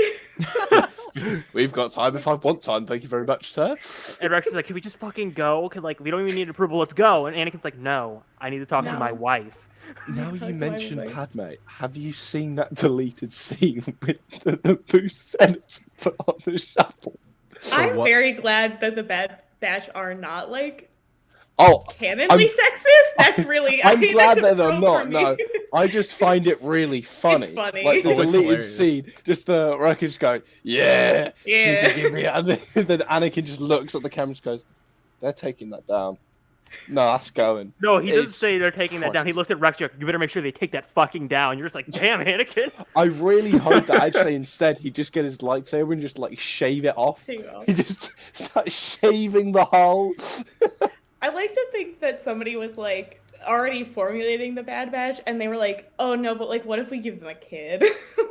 S4: We've got time if I want time. Thank you very much, sir.
S2: And Rex is like, can we just fucking go? Cause like we don't even need approval. Let's go. And Anakin's like, no, I need to talk to
S5: No.
S2: my wife.
S4: Now
S5: That's
S4: you
S5: why
S4: mentioned
S5: I was
S4: Padme. Have you seen that deleted scene with the boost energy put on the shuttle?
S5: I'm
S1: what?
S5: very glad that the Bad Batch are not like
S4: Oh,
S5: canonly
S4: I'm-
S5: sexist. That's really.
S4: I'm
S5: that's
S4: glad
S5: a
S4: that they're
S5: pro
S4: not.
S5: for me.
S4: No, I just find it really funny.
S5: It's funny.
S4: Like the
S6: Oh, it's
S4: deleted
S6: hilarious.
S4: scene, just the wreckage going, yeah,
S5: Yeah.
S4: she can give me. And then Anakin just looks at the camera and goes, they're taking that down. No, that's going.
S2: No, he doesn't
S4: It's
S2: say they're taking that down. He looks at Rex. Like, you better make sure they take that fucking down. You're just like, damn, Anakin.
S4: I really hope that actually instead he'd just get his lightsaber and just like shave it off.
S5: There you go.
S4: He just starts shaving the hole.
S5: I like to think that somebody was like already formulating the Bad Batch, and they were like, "Oh no, but like, what if we give them a kid?"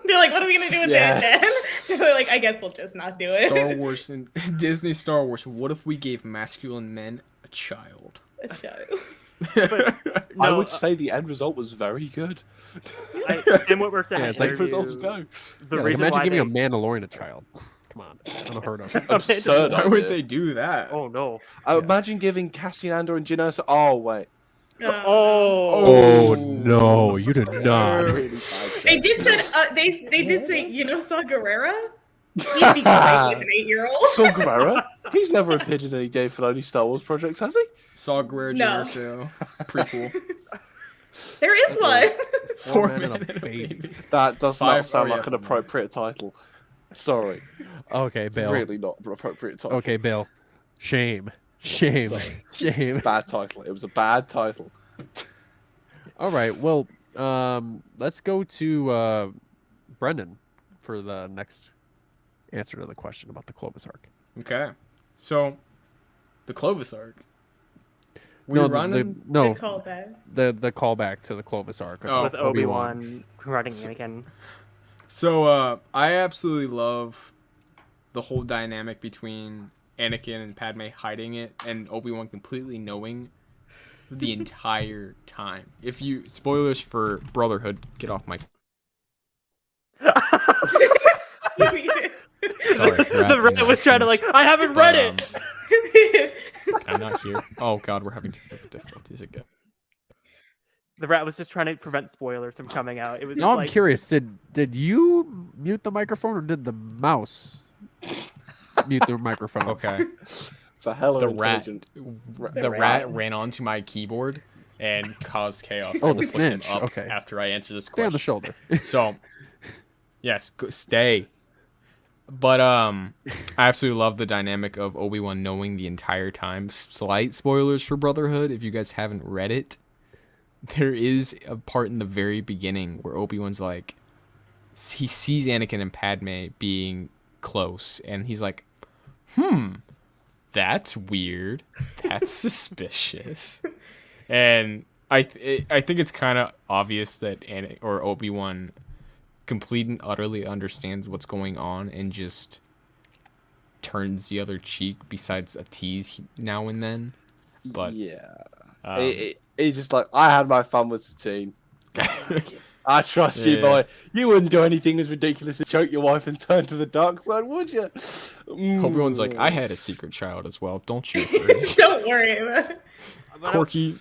S5: They're like, "What are we gonna do with
S4: Yeah.
S5: that then?" So they're like, "I guess we'll just not do it."
S6: Star Wars and Disney Star Wars. What if we gave masculine men a child?
S5: A child.
S4: I
S2: No,
S4: would say the end result was very good.
S2: and what we're saying.
S1: Yeah, it's
S4: Like
S1: like
S4: results go.
S2: The
S1: Yeah, like,
S2: reason
S1: imagine
S2: why
S1: giving
S2: they...
S1: a Mandalorian a child. Come on, unheard of.
S4: Absurd.
S6: Why would
S4: idea.
S6: they do that?
S2: Oh no.
S4: Imagine giving Cassian Andor and Jyn Erso. Oh wait.
S1: Oh no, you did not.
S4: Really bad
S5: They
S4: joke.
S5: did that. They did say, Saw Gerrera. He'd be great with an 8-year-old.
S4: Saw Gerrera? He's never appeared in any Dave Filoni Star Wars projects, has he?
S6: Saw Gerrera
S5: No.
S6: Jyn Erso prequel.
S5: There is one.
S6: 4
S1: man and a
S6: men and a
S1: baby.
S6: baby.
S4: That does not
S6: Five-
S4: sound
S6: oh,
S4: like
S6: yeah,
S4: an appropriate title. Sorry.
S1: Okay, Bale.
S4: Really not an appropriate title.
S1: Okay, Bale. Shame. Shame.
S4: Sorry.
S1: Shame.
S4: Bad title. It was a bad title.
S1: All right. Well, let's go to Brendan for the next answer to the question about the Clovis arc.
S6: Okay, so the Clovis arc. We
S1: No,
S6: were
S1: the,
S6: running.
S1: no,
S5: Good callback.
S1: the callback to the Clovis arc.
S6: Oh,
S2: With Obi-Wan confronting
S6: So-
S2: Anakin.
S6: So I absolutely love the whole dynamic between Anakin and Padme hiding it, and Obi-Wan completely knowing the entire time. If you spoilers for Brotherhood, get off my. Sorry,
S2: The Reddit was trying to like, I haven't read it.
S6: I'm not here. Oh God, we're having technical difficulties again.
S2: The rat was just trying to prevent spoilers from coming out. It was
S1: Now I'm
S2: like,
S1: curious. Did you mute the microphone or did the mouse mute the microphone?
S6: Okay.
S4: It's a hell of
S6: The rat,
S4: intelligent.
S6: the rat ran onto my keyboard and caused chaos.
S1: Oh,
S6: I
S1: the
S6: was looking
S1: snitch.
S6: up
S1: Okay.
S6: after I answered this
S1: Stay on the
S6: question.
S1: shoulder.
S6: So, yes, stay. But I absolutely love the dynamic of Obi-Wan knowing the entire time. Slight spoilers for Brotherhood if you guys haven't read it. There is a part in the very beginning where Obi-Wan's like, he sees Anakin and Padme being close, and he's like, that's weird. That's suspicious. And I think it's kind of obvious that Obi-Wan completely and utterly understands what's going on and just turns the other cheek besides a tease now and then. But
S4: yeah, it's just like, I had my fun with Satine. I trust you,
S6: Yeah.
S4: boy. You wouldn't do anything as ridiculous as choke your wife and turn to the dark side, would you?
S6: Obi-Wan's like, I had a secret child as well. Don't you worry.
S5: Don't worry about it.
S2: but
S6: Corky.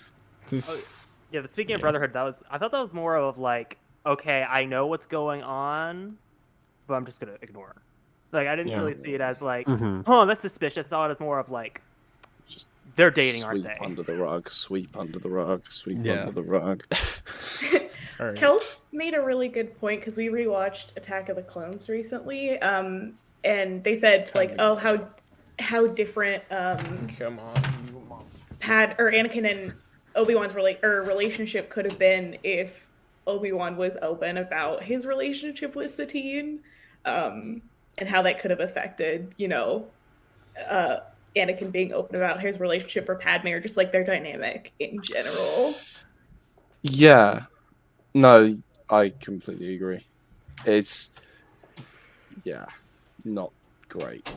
S6: This,
S2: yeah. But speaking of
S6: Yeah.
S2: Brotherhood, I thought that was more of like, okay, I know what's going on, but I'm just gonna ignore it. Like, I didn't
S6: Yeah.
S2: really see it as like,
S1: Mhm.
S2: oh, that's suspicious. I saw it as more of like,
S4: Just
S2: they're dating, aren't
S4: sweep
S2: they?
S4: under the rug, sweep under the rug, sweep
S1: Yeah.
S4: under the rug.
S6: all right.
S5: Kels made a really good point because we rewatched Attack of the Clones recently, and they said like, oh, how different
S6: Come on, you monster.
S5: Anakin and Obi-Wan's relationship could have been if Obi-Wan was open about his relationship with Satine, and how that could have affected, Anakin being open about his relationship or Padme, or just like their dynamic in general.
S4: Yeah. No, I completely agree. It's, yeah, not great.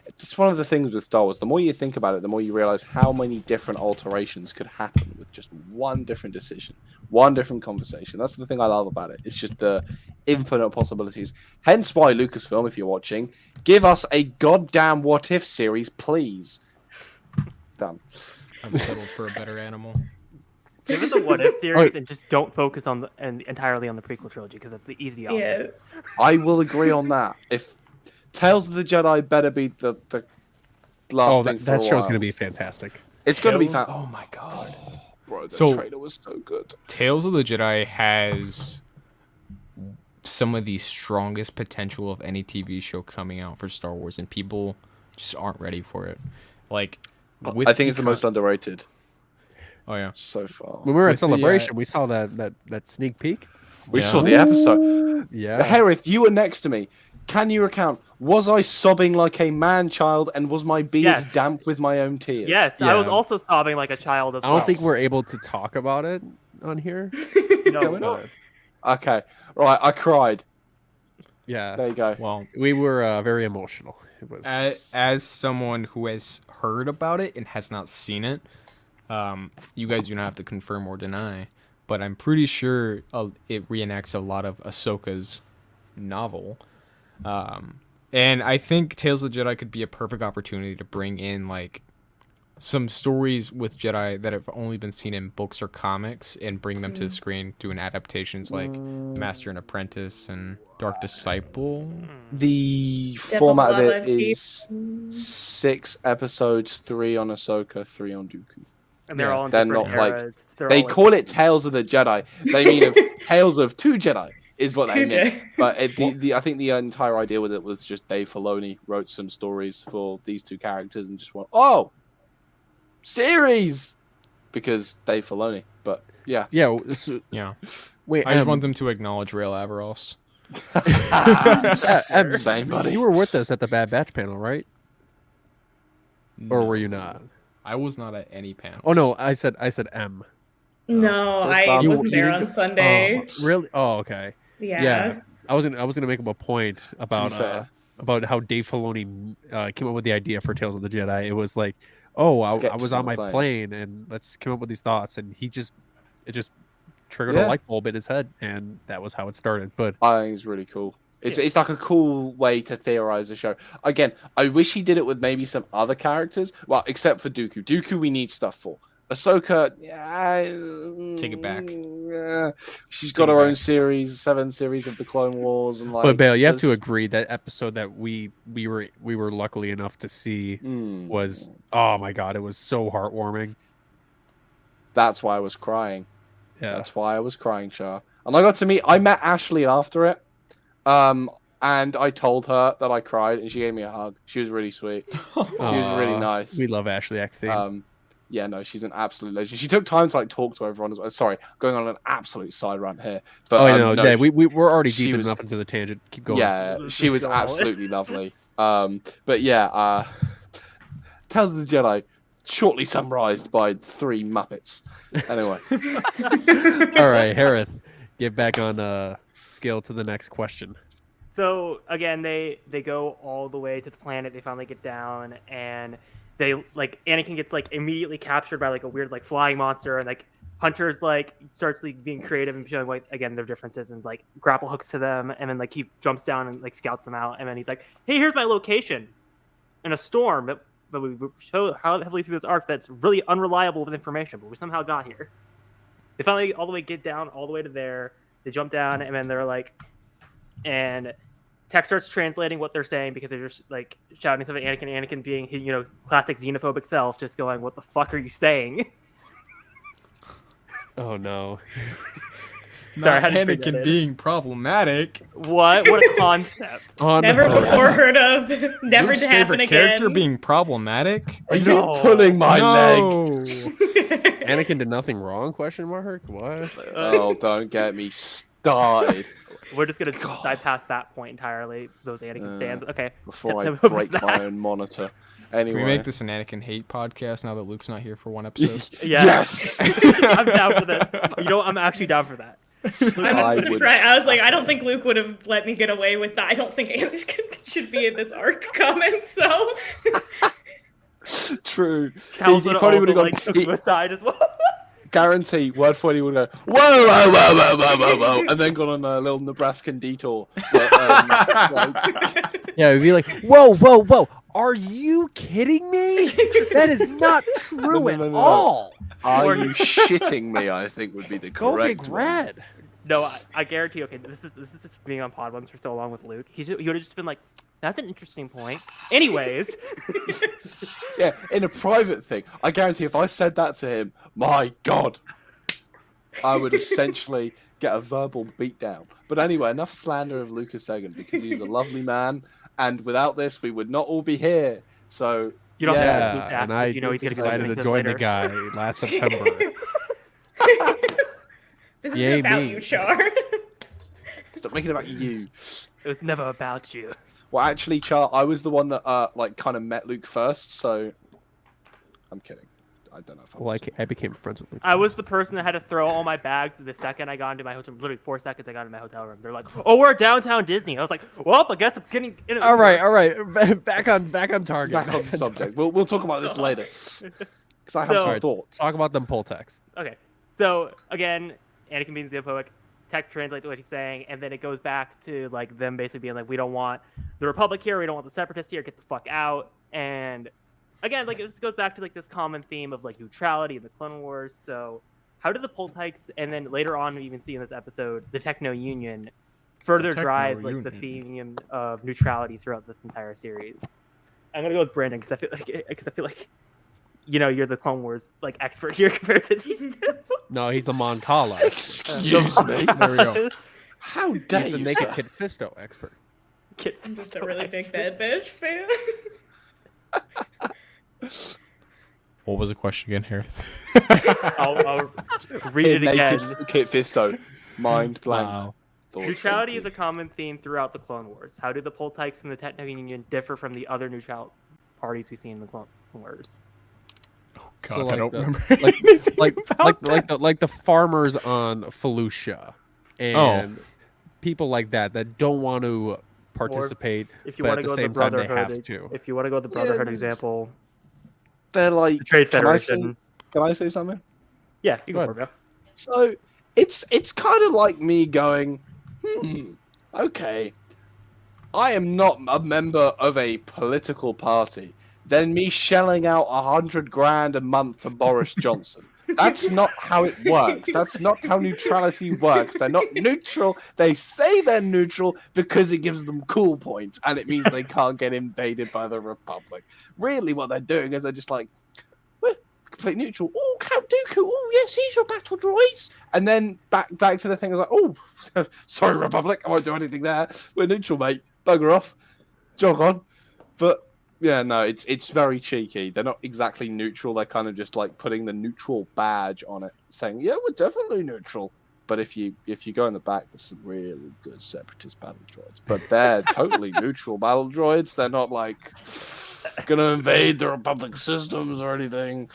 S4: It's one of the things with Star Wars. The more you think about it, the more you realize how many different alterations could happen with just one different decision, one different conversation. That's the thing I love about it. It's just the infinite possibilities. Hence why Lucasfilm, if you're watching, give us a goddamn What If series, please. Done.
S6: I'm settled for a better animal.
S2: Give us a What If series and just don't focus on entirely on the prequel trilogy because that's the easy option.
S5: Yeah.
S4: I will agree on that. If Tales of the Jedi better be the last
S1: Oh,
S4: thing for
S1: that
S4: a
S1: show's
S4: while.
S1: going to be fantastic.
S4: It's going to be
S6: Tales-
S4: fan.
S6: Oh my god.
S4: Bro, the
S6: So-
S4: trailer was so good.
S6: Tales of the Jedi has some of the strongest potential of any TV show coming out for Star Wars, and people just aren't ready for it. Like, with
S4: I think it's the most underrated
S6: Oh yeah.
S4: so far.
S1: When we were at
S6: With the,
S1: Celebration, we saw that sneak peek.
S4: We
S6: Yeah.
S4: saw the episode.
S1: Yeah.
S4: Hereth, you were next to me. Can you recount? Was I sobbing like a man-child, and was my beard
S2: Yes.
S4: damp with my own tears?
S2: Yes, I was
S1: Yeah.
S2: also sobbing like a child as
S1: I
S2: well.
S1: don't think we're able to talk about it on here.
S2: No,
S4: Can we not? Okay, right. I cried.
S1: Yeah.
S4: There you go.
S6: Well,
S1: We were very emotional. It was
S6: as someone who has heard about it and has not seen it, you guys do not have to confirm or deny, but I'm pretty sure it reenacts a lot of Ahsoka's novel. And I think Tales of the Jedi could be a perfect opportunity to bring in like some stories with Jedi that have only been seen in books or comics and bring them to the screen, doing adaptations like Master and Apprentice and Dark Disciple.
S4: The
S5: Death
S4: format of
S5: of
S4: it
S5: Lava
S4: is 6 episodes, 3 on Ahsoka, 3 on Dooku.
S2: and they're
S1: Yeah,
S2: all in
S4: they're
S2: different
S4: not, like-
S2: eras. They're
S4: They
S2: all,
S4: call it Tales of the Jedi. They mean of Tales of 2 Jedi is what they
S5: Two
S4: mean.
S5: Jedi.
S4: But I think the entire idea with it was just Dave Filoni wrote some stories for these 2 characters and just went, oh, series, because Dave Filoni. But yeah,
S1: yeah. So,
S6: Yeah,
S1: wait,
S6: I just want them to acknowledge Rail Averos.
S4: Same, buddy.
S1: You were with us at the Bad Batch panel, right? Or were you not?
S6: I was not at any panel.
S1: Oh no, I said M.
S5: No,
S4: First
S5: I
S4: Bob.
S5: wasn't
S1: You
S5: there
S1: didn't
S5: on Sunday.
S1: Really? Oh, okay.
S5: Yeah.
S1: I was gonna make him a point about
S4: fair.
S1: how Dave Filoni came up with the idea for Tales of the Jedi. It was like, oh, I
S4: Sketches
S1: was
S4: on
S1: on
S4: the
S1: my
S4: plane.
S1: plane and let's come up with these thoughts, and it just triggered
S4: Yeah.
S1: a light bulb in his head, and that was how it started. But
S4: I think it's really cool. It's like a cool way to theorize a show. Again, I wish he did it with maybe some other characters. Well, except for Dooku. Dooku we need stuff for. Ahsoka,
S6: Take it back.
S4: She's
S6: Take
S4: got
S6: it
S4: her own
S6: back.
S4: series, 7 series of the Clone Wars, and like.
S1: But Bale, you have to
S4: there's-
S1: agree that episode that we were luckily enough to see
S4: Hmm.
S1: was, oh my god, it was so heartwarming.
S4: That's why I was crying.
S1: Yeah.
S4: That's why I was crying, Char. And I met Ashley after it. And I told her that I cried, and she gave me a hug. She was really sweet. She was really
S1: Aw,
S4: nice.
S1: We love Ashley Eckstein.
S4: Yeah, no, she's an absolute legend. She took time to like talk to everyone as well. Sorry, going on an absolute side rant here. But
S1: I know.
S4: no,
S1: Yeah, we're already
S4: she
S1: deep
S4: was-
S1: enough into the tangent. Keep going.
S4: Yeah,
S2: Let's
S4: she was
S2: go on.
S4: absolutely lovely. But yeah, Tales of the Jedi, shortly summarized by 3 Muppets. Anyway,
S1: All right, Hereth, get back on scale to the next question.
S2: So again, they go all the way to the planet. They finally get down, and they like Anakin gets like immediately captured by like a weird like flying monster, and like Hunter's like starts like being creative and showing like again their differences and like grapple hooks to them, and then like he jumps down and like scouts them out, and then he's like, "Hey, here's my location in a storm." But we show how heavily through this arc that's really unreliable with information, but we somehow got here. They finally all the way get down all the way to there. They jump down, and then they're like, and Tech starts translating what they're saying because they're just like shouting something at Anakin being his, classic xenophobic self, just going, "What the fuck are you saying?"
S1: Oh no.
S2: Sorry, I
S6: Not
S2: had to bring that
S6: Anakin
S2: in.
S6: being problematic.
S2: What a concept.
S5: Never before heard of. Never
S6: Luke's
S5: to happen
S6: favorite
S5: again.
S6: character being problematic.
S4: are you
S2: No.
S4: pulling my leg?
S6: No.
S1: Anakin did nothing wrong? Question mark. What?
S4: Oh, don't get me started.
S2: We're just gonna
S4: God.
S2: dive past that point entirely. Those Anakin stands. Okay.
S4: Before I
S2: What was
S4: break my
S2: that?
S4: own monitor.
S6: Can
S4: Anyway.
S6: we make this an Anakin hate podcast now that Luke's not here for one episode?
S2: Yeah.
S4: Yes.
S2: I'm down for this. I'm actually down for that.
S4: I
S5: I'm
S4: would-
S5: surprised. I was like, I don't think Luke would have let me get away with that. I don't think Anakin should be in this arc comment. So
S4: True.
S2: Cal's
S4: He probably would have gone.
S2: like took him aside as well.
S4: Guarantee, word for it, he would go, whoa, whoa, whoa, whoa, whoa, whoa, whoa, and then gone on a little Nebraskan detour. But, like,
S1: Yeah, it'd be like, whoa. Are you kidding me? That is not true
S4: No.
S1: at all.
S4: are you shitting me? I think would be the
S1: Go
S4: correct
S1: big
S4: one.
S1: red.
S2: No, I guarantee. Okay, this is just being on pod ones for so long with Luke. He would have just been like, "That's an interesting point." Anyways,
S4: Yeah, in a private thing. I guarantee if I said that to him, my God, I would essentially get a verbal beatdown. But anyway, enough slander of Lucas Sagan because he's a lovely man, and without this, we would not all be here. So
S2: you don't
S4: Yeah,
S2: have to Luke's ass
S1: and I
S2: because you know he's gonna go
S1: decided
S2: listening
S1: to
S2: this
S1: join the
S2: later.
S1: guy last September.
S5: this
S1: Yay,
S5: is about
S1: me.
S5: you, Char.
S4: stop making it about you.
S2: It was never about you.
S4: Well, actually, Char, I was the one that like kind of met Luke first, so I'm kidding. I don't know if I
S1: Well,
S4: was.
S1: I became friends with Luke.
S2: I was the person that had to throw all my bags the second I got into my hotel. Literally 4 seconds I got into my hotel room. They're like, "Oh, we're at downtown Disney." I was like, "Well, I guess I'm getting."
S1: All right. Back on target.
S4: Back on the subject. We'll talk about this later. Because I have
S2: So-
S4: some thoughts.
S1: Talk about them poll texts.
S2: Okay, so again, Anakin being xenophobic, Tech translates what he's saying, and then it goes back to like them basically being like, "We don't want the Republic here. We don't want the Separatists here. Get the fuck out." And again, like it just goes back to like this common theme of like neutrality in the Clone Wars. So how did the Poltykes, and then later on we even see in this episode the Techno Union, further
S6: Techno
S2: drive like the
S6: Union.
S2: theme of neutrality throughout this entire series? I'm gonna go with Brandon because I feel like you're the Clone Wars like expert here compared to these two.
S1: No, he's the Mon Cala.
S4: Excuse me.
S6: There we go.
S4: How dare
S1: He's the
S4: you,
S1: Naked
S4: sir?
S1: Kid Fisto expert.
S5: I'm just a really big Bad Batch fan.
S6: What was the question again, here?
S2: I'll read it again.
S4: Naked Kit Fisto. Mind blank.
S1: Wow.
S4: Thoughts
S2: Neutrality is
S4: empty.
S2: a common theme throughout the Clone Wars. How do the Poltykes and the Techno Union differ from the other neutral parties we see in the Clone Wars?
S6: God,
S1: So,
S6: I don't
S1: the-
S6: remember.
S1: like
S6: anything
S1: like
S6: about that.
S1: like the farmers on Felucia and people like that don't want to participate,
S2: If you
S1: but
S2: want
S1: at
S2: to
S1: the
S2: go
S1: same
S2: the
S1: time they
S2: Brotherhood,
S1: have to.
S2: if you want to go the Brotherhood example,
S4: They're like.
S2: the Trade
S4: Can I say-
S2: Federation.
S4: Can I say something?
S2: Yeah, you
S1: Go
S2: go for it, bro.
S4: So it's kind of like me going, okay, I am not a member of a political party, than me shelling out $100,000 a month to Boris Johnson. That's not how it works. That's not how neutrality works. They're not neutral. They say they're neutral because it gives them cool points, and it means they can't get invaded by the Republic. Really, what they're doing is they're just like, we're complete neutral. Oh, Count Dooku. Oh, yes, he's your battle droids. And then back to the thing of like, oh, sorry, Republic. I won't do anything there. We're neutral, mate. Bugger off. Jog on. But yeah, no, it's very cheeky. They're not exactly neutral. They're kind of just like putting the neutral badge on it, saying, "Yeah, we're definitely neutral." But if you go in the back, there's some really good separatist battle droids. But they're totally neutral battle droids. They're not like gonna invade the Republic systems or anything.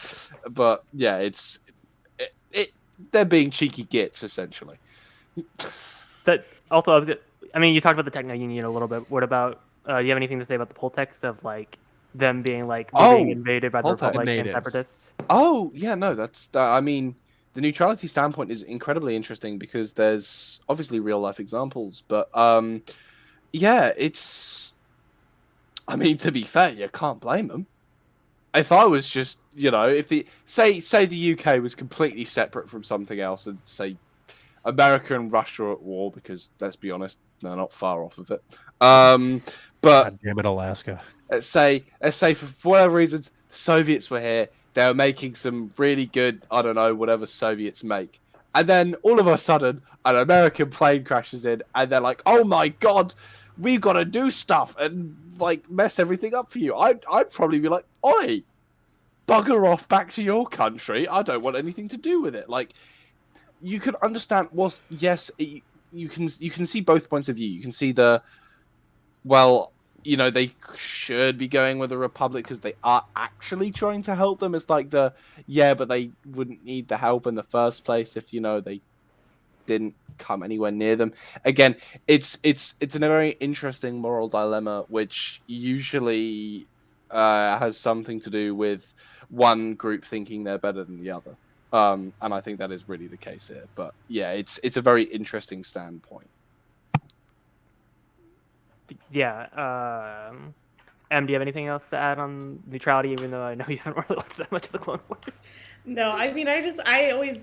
S4: But yeah, they're being cheeky gits essentially.
S2: That also, I mean, you talked about the Techno Union a little bit. What about? Do you have anything to say about the poll text of like them being like being invaded by the Republic and separatists?
S4: Oh yeah, no, that's I mean, the neutrality standpoint is incredibly interesting because there's obviously real life examples, but yeah, it's. I mean, to be fair, you can't blame them. If I was just, if the say the UK was completely separate from something else, and say America and Russia are at war, because let's be honest, they're not far off of it. But
S1: God damn it, Alaska.
S4: let's say for whatever reasons, Soviets were here. They were making some really good, I don't know, whatever Soviets make. And then all of a sudden, an American plane crashes in, and they're like, "Oh my God, we've got to do stuff and like mess everything up for you." I'd probably be like, "Oi, bugger off back to your country. I don't want anything to do with it." Like, you can understand. Well, yes, you can see both points of view. You can see they should be going with the Republic because they are actually trying to help them. It's like but they wouldn't need the help in the first place if they didn't come anywhere near them. Again, it's a very interesting moral dilemma, which usually has something to do with one group thinking they're better than the other. And I think that is really the case here. But yeah, it's a very interesting standpoint.
S2: Yeah. Em, do you have anything else to add on neutrality? Even though I know you haven't really watched that much of the Clone Wars.
S5: No, I mean, I always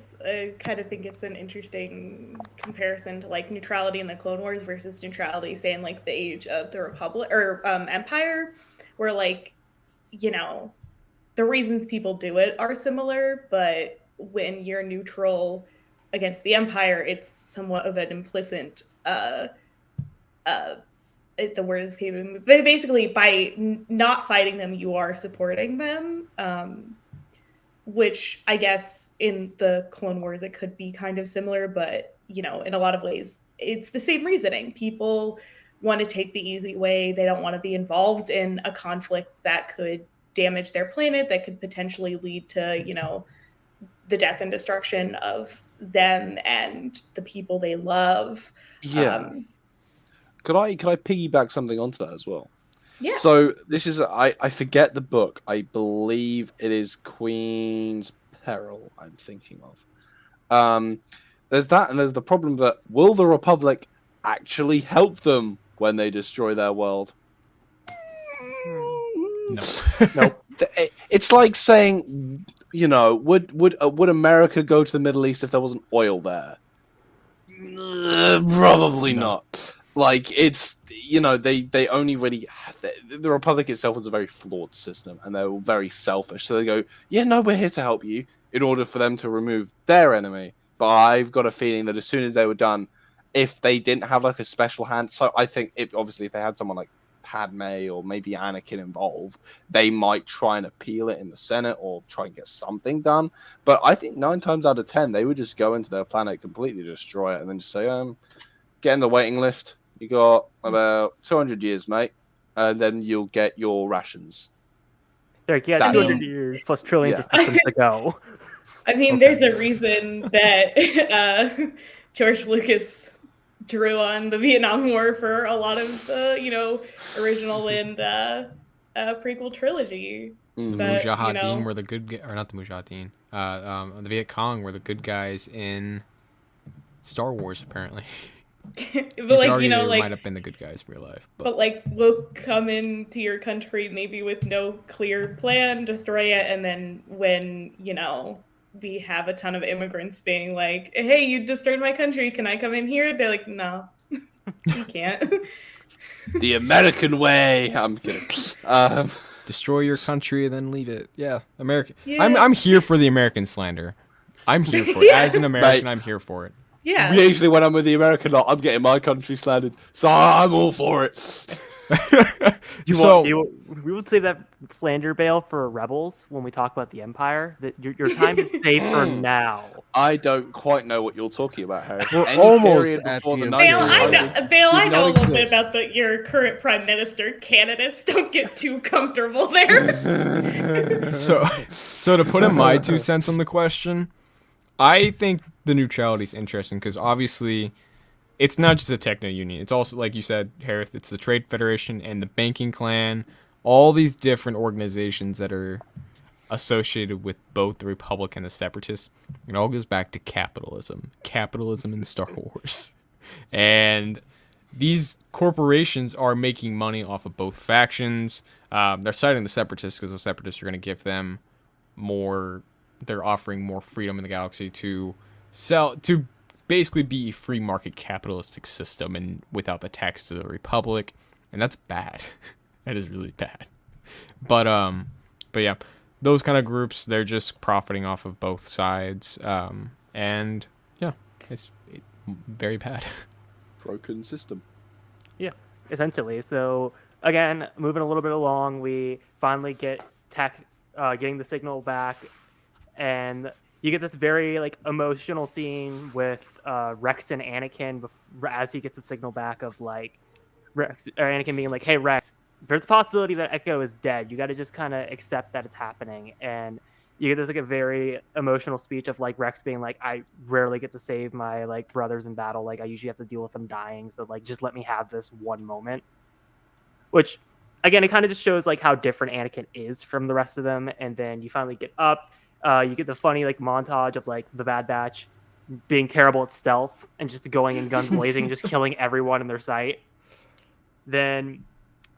S5: kind of think it's an interesting comparison to like neutrality in the Clone Wars versus neutrality, say, in like the age of the Republic or Empire, where like, the reasons people do it are similar, but when you're neutral against the Empire, it's somewhat of an implicit the word escaping me, but basically by not fighting them, you are supporting them, which I guess in the Clone Wars it could be kind of similar, but in a lot of ways it's the same reasoning. People want to take the easy way. They don't want to be involved in a conflict that could damage their planet, that could potentially lead to the death and destruction of them and the people they love.
S4: Yeah. Could I piggyback something onto that as well?
S5: Yeah.
S4: So this is I forget the book. I believe it is Queen's Peril. I'm thinking of. There's that, and there's the problem that will the Republic actually help them when they destroy their world?
S6: No.
S4: No. It's like saying, would America go to the Middle East if there wasn't oil there? Probably not. Like, it's, they only really... The Republic itself is a very flawed system, and they're very selfish. So they go, yeah, no, we're here to help you, in order for them to remove their enemy. But I've got a feeling that as soon as they were done, if they didn't have, like, a special hand... So I think, if they had someone like Padme or maybe Anakin involved, they might try and appeal it in the Senate or try and get something done. But I think 9 times out of 10, they would just go into their planet, completely destroy it, and then just say, get in the waiting list. You got about 200 years, mate, and then you'll get your rations.
S2: There, 200 years plus trillions of systems to go.
S5: I mean, there's a reason that George Lucas drew on the Vietnam War for a lot of the, original and prequel trilogy.
S6: The Mujahideen were the good, or not the Mujahideen. The Viet Cong were the good guys in Star Wars, apparently.
S5: but
S6: You could
S5: like,
S6: argue
S5: you know,
S6: they
S5: like,
S6: might have been the good guys in real life, but
S5: but like, we'll come into your country maybe with no clear plan, destroy it, and then when, you know, we have a ton of immigrants being like, hey, you destroyed my country, can I come in here? They're like, no, you can't.
S4: The American way. I'm kidding.
S6: destroy your country and then leave it. Yeah, American.
S5: Yeah.
S6: I'm here for the American slander. I'm here for it.
S5: Yeah.
S6: As an American,
S4: Mate.
S6: I'm here for it.
S5: Yeah.
S4: Usually when I'm with the American lot, I'm getting my country slandered, so I'm all for it.
S2: We would say that slander Bale for rebels when we talk about the Empire. That your time is safe for now.
S4: I don't quite know what you're talking about, Harry.
S1: We're
S4: Any
S1: almost
S4: period
S1: at
S4: before
S1: the
S4: the
S5: Bale,
S1: Imperial
S4: 1900s
S5: Bale, I
S4: did
S5: know a
S4: not
S5: little bit
S4: exist.
S5: about your current prime minister candidates. Don't get too comfortable there.
S6: So to put in my 2 cents on the question, I think the neutrality is interesting because obviously it's not just a techno union. It's also, like you said, Hereth, it's the Trade Federation and the Banking Clan, all these different organizations that are associated with both the Republic and the Separatists. It all goes back to capitalism. Capitalism in Star Wars. And these corporations are making money off of both factions. They're citing the Separatists because the Separatists are going to give them more. They're offering more freedom in the galaxy to basically be a free market capitalistic system and without the tax to the Republic, and that's bad. That is really bad. But yeah, those kind of groups, they're just profiting off of both sides, and yeah, it's very bad.
S4: Broken system.
S2: Yeah, essentially. So again, moving a little bit along, we finally get getting the signal back, and you get this very like emotional scene with Rex and Anakin as he gets the signal back of like Anakin being like, "Hey Rex, there's a possibility that Echo is dead. You got to just kind of accept that it's happening." And you get this like a very emotional speech of like Rex being like, "I rarely get to save my like brothers in battle. Like I usually have to deal with them dying. So like just let me have this one moment." Which again, it kind of just shows like how different Anakin is from the rest of them. And then you finally get up. You get the funny like montage of like the Bad Batch being terrible at stealth and just going in guns blazing and just killing everyone in their sight. Then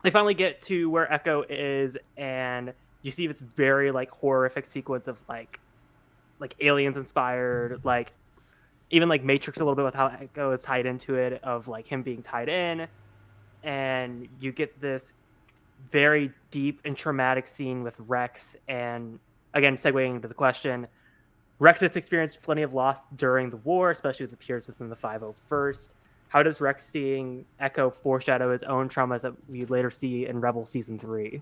S2: they finally get to where Echo is, and you see this very like horrific sequence of like aliens inspired, like even like Matrix a little bit with how Echo is tied into it, of like him being tied in, and you get this very deep and traumatic scene with Rex. And again, segueing into the question, Rex has experienced plenty of loss during the war, especially as it appears within the 501st. How does Rex seeing Echo foreshadow his own traumas that we later see in Rebel Season 3?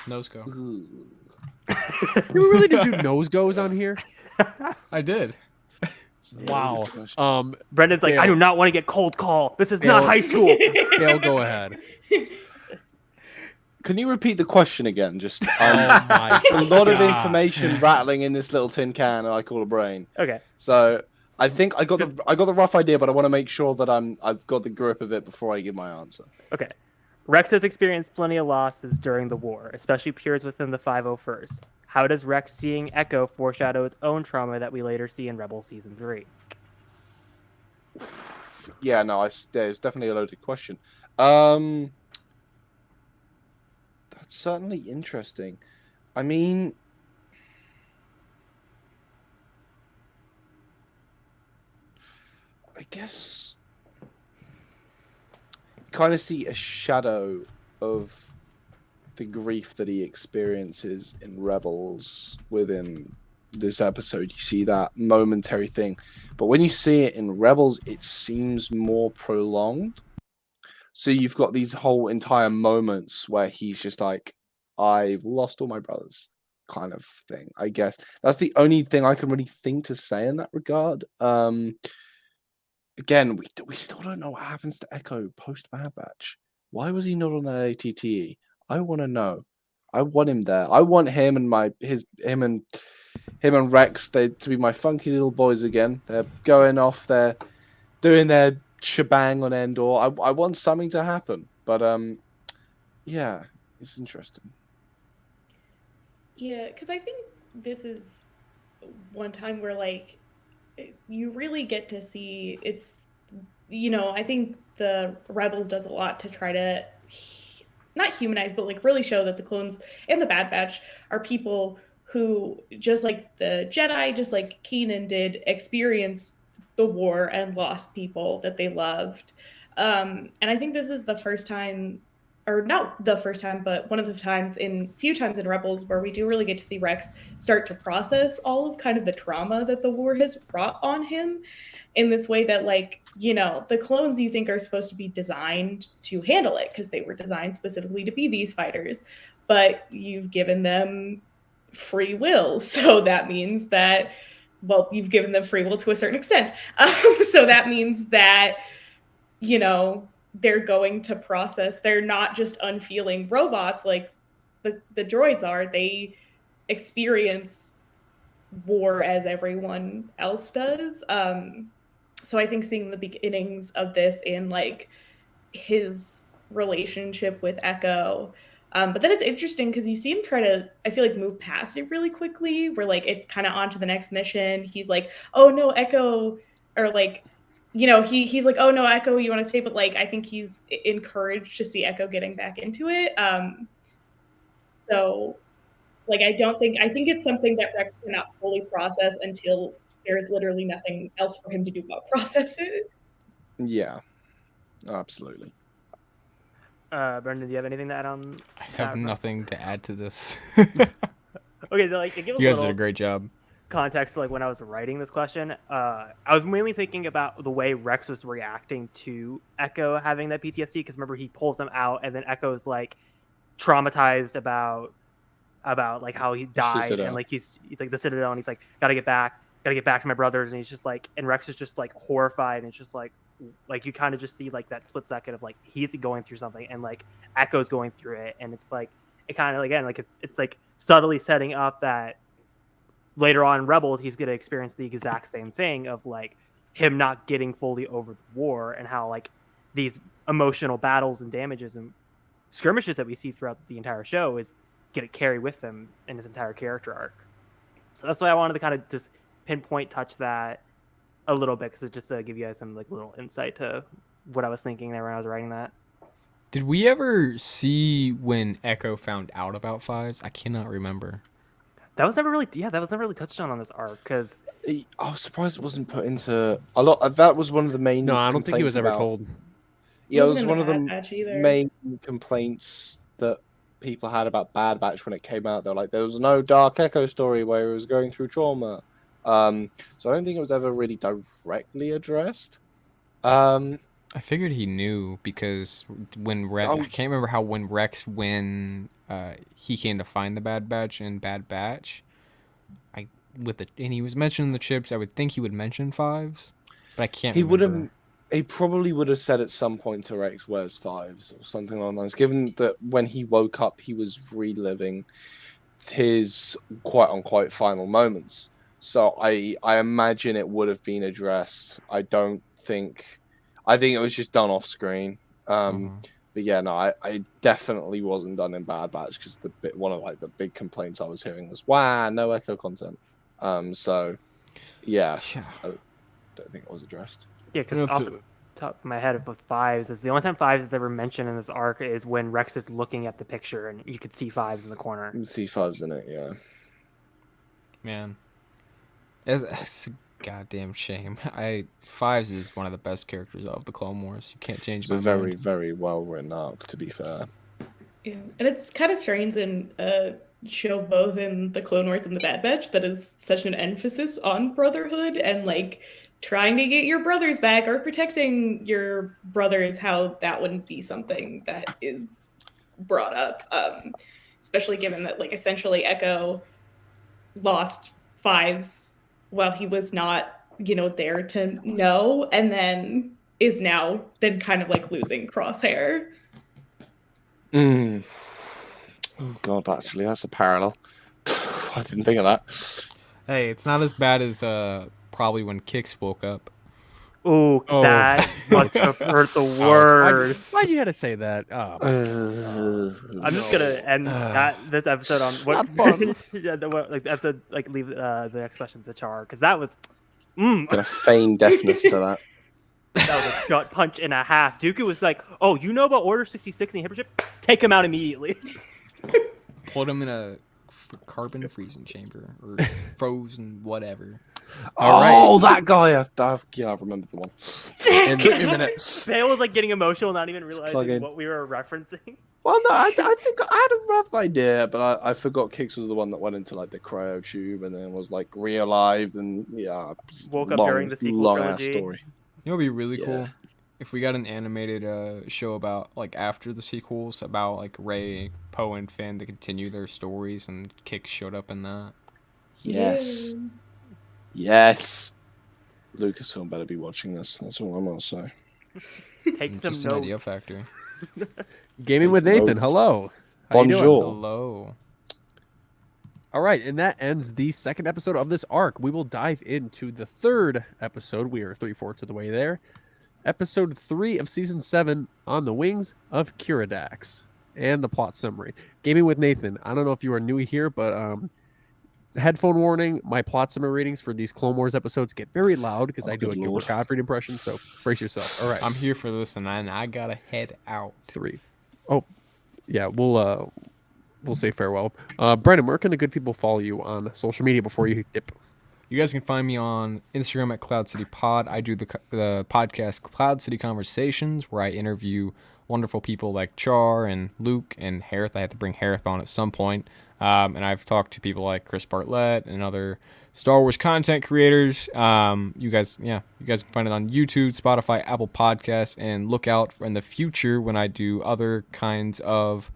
S6: Nose go.
S4: Ooh.
S1: You really did do nose goes on here?
S6: I did.
S1: Wow.
S2: Brendan's like,
S1: Bale.
S2: I do not want to get cold call. This is
S1: Bale.
S2: not high school.
S1: Bale, go ahead.
S4: Can you repeat the question again? Just
S1: Oh my
S4: a lot of
S1: God.
S4: information rattling in this little tin can I call a brain.
S2: Okay.
S4: So I think I got the rough idea, but I want to make sure that I've got the grip of it before I give my answer.
S2: Okay. Rex has experienced plenty of losses during the war, especially peers within the 501st. How does Rex seeing Echo foreshadow its own trauma that we later see in Rebel Season 3?
S4: Yeah, no, it's definitely a loaded question. That's certainly interesting. I mean, I guess you kind of see a shadow of the grief that he experiences in Rebels within this episode. You see that momentary thing, but when you see it in Rebels, it seems more prolonged. So you've got these whole entire moments where he's just like, I've lost all my brothers, kind of thing. I guess that's the only thing I can really think to say in that regard. Again, we still don't know what happens to Echo post Bad Batch. Why was he not on that ATTE? I want to know. I want him there. I want him and him and Rex to be my funky little boys again. They're going off. They're doing their shebang on Endor. I want something to happen. But yeah, it's interesting.
S5: Yeah, because I think this is one time where like you really get to see it's, I think the Rebels does a lot to try to not humanize, but like really show that the clones and the Bad Batch are people who, just like the Jedi, just like Kanan did, experience the war and lost people that they loved. And I think this is the first time, or not the first time, but one of the few times in Rebels where we do really get to see Rex start to process all of kind of the trauma that the war has brought on him in this way that, like, the clones you think are supposed to be designed to handle it because they were designed specifically to be these fighters, but you've given them free will. So that means that, well, you've given them free will to a certain extent. So that means that, they're going to process, they're not just unfeeling robots like the droids are. They experience war as everyone else does. So I think seeing the beginnings of this in like his relationship with Echo, but then it's interesting because you see him try to, I feel like, move past it really quickly, where like it's kind of on to the next mission. He's like, oh no, Echo, or like, he's like, oh no, Echo, you want to stay, but like I think he's encouraged to see Echo getting back into it. So like I think it's something that Rex cannot fully process until there's literally nothing else for him to do but process it.
S4: Yeah, absolutely.
S2: Brendan, do you have anything to add on?
S6: I have nothing to add to this.
S2: Okay, so, like, to give
S6: You
S2: a
S6: guys did a
S2: little
S6: great job.
S2: context, like when I was writing this question, I was mainly thinking about the way Rex was reacting to Echo having that PTSD, because remember he pulls them out and then Echo's like traumatized about like how he died, and like he's like the Citadel, and he's like, gotta get back to my brothers, and he's just like, and Rex is just like horrified, and it's just like you kind of just see like that split second of like he's going through something and like Echo's going through it, and it's like it kind of, again, like it's like subtly setting up that later on in Rebels he's gonna experience the exact same thing of like him not getting fully over the war, and how like these emotional battles and damages and skirmishes that we see throughout the entire show is gonna carry with him in his entire character arc. So that's why I wanted to kind of just pinpoint touch that a little bit, because it's just to give you guys some like little insight to what I was thinking there when I was writing that.
S6: Did we ever see when Echo found out about Fives? I cannot remember.
S2: That was never really touched on this arc, because
S4: I was surprised it wasn't put into a lot. That was one of the main.
S1: No, I don't think he was ever told.
S4: Yeah, it was
S5: Wasn't in
S4: one
S5: the
S4: of the
S5: Bad Batch either.
S4: main complaints that people had about Bad Batch when it came out. They're like, there was no Dark Echo story where he was going through trauma. So I don't think it was ever really directly addressed.
S6: I figured he knew, because when I can't remember how when he came to find the Bad Batch in Bad Batch, and he was mentioning the chips. I would think he would mention Fives, but I can't.
S4: He
S6: remember.
S4: wouldn't. He probably would have said at some point to Rex, "Where's Fives?" or something along those lines. Given that when he woke up, he was reliving his quote unquote final moments. So I imagine it would have been addressed. I think it was just done off screen. But yeah, no, I definitely wasn't done in Bad Batch, because one of like the big complaints I was hearing was, "Wow, no Echo content." So yeah, I don't think it was addressed.
S2: yeah, because off the top of my head with Fives, is the only time Fives is ever mentioned in this arc is when Rex is looking at the picture and you could see Fives in the corner.
S4: You can see Fives in it, yeah.
S6: Man, it's a goddamn shame. Fives is one of the best characters of the Clone Wars. You can't change my mind.
S4: It's a very, very well written arc, to be fair.
S5: Yeah, and it's kind of strange in a show both in the Clone Wars and the Bad Batch that is such an emphasis on brotherhood and like trying to get your brothers back or protecting your brothers, how that wouldn't be something that is brought up, especially given that like essentially Echo lost Fives while he was not, there to know, and then is now then kind of like losing Crosshair.
S4: Oh God, actually, that's a parallel. I didn't think of that.
S6: Hey, it's not as bad as probably when Kix woke up.
S2: Ooh,
S1: Oh.
S2: that must have hurt the
S1: Ouch.
S2: worst.
S1: Why'd you gotta say that? Oh,
S2: I'm just gonna end this episode on what
S1: not fun.
S2: like episode leave the next question to Char because that was
S4: Gonna feign deafness to that.
S2: that was a gut punch and a half. Dooku was like, "Oh, you know about Order 66 in the Hipper ship? Take him out immediately."
S6: Put him in a carbon freezing chamber or frozen whatever.
S4: Oh, that guy! I remember the one.
S1: And
S6: Took me a minute.
S2: Bale was like getting emotional, not even
S4: Plug
S2: realizing
S4: in.
S2: what we were referencing.
S4: Well, no, I think I had a rough idea, but I forgot Kix was the one that went into like the cryo tube and then was like realized and
S2: Woke up during the sequel
S4: long ass
S2: trilogy.
S4: story.
S6: You know, what'd be really
S4: Yeah.
S6: cool if we got an animated show about like after the sequels about like Rey, Poe, and Finn to continue their stories, and Kix showed up in that.
S4: Yes, yes. Lucasfilm better be watching this. That's all I'm gonna say.
S2: Take some
S6: Just an idea
S2: notes.
S6: factory.
S1: Gaming with Nathan.
S4: Notes.
S1: Hello. How you doing?
S4: Bonjour.
S6: Hello.
S1: All right, and that ends the second episode of this arc. We will dive into the third episode. We are 3/4 of the way there. Episode 3 of season 7, On the Wings of Kiradax, and the plot summary. Gaming with Nathan. I don't know if you are new here, but headphone warning: my plot summary readings for these Clone Wars episodes get very loud because I do a
S4: good
S1: Gilbert
S4: lord.
S1: Gottfried impression. So brace yourself. All right,
S6: I'm here for this, and I gotta head out.
S1: 3. Oh, yeah, we'll say farewell. Brendan, where can the good people follow you on social media before you dip?
S6: You guys can find me on Instagram at Cloud City Pod. I do the podcast Cloud City Conversations, where I interview wonderful people like Char and Luke and Hereth. I have to bring Hereth on at some point. And I've talked to people like Chris Bartlett and other Star Wars content creators. You guys can find it on YouTube, Spotify, Apple Podcasts, and look out in the future when I do other kinds of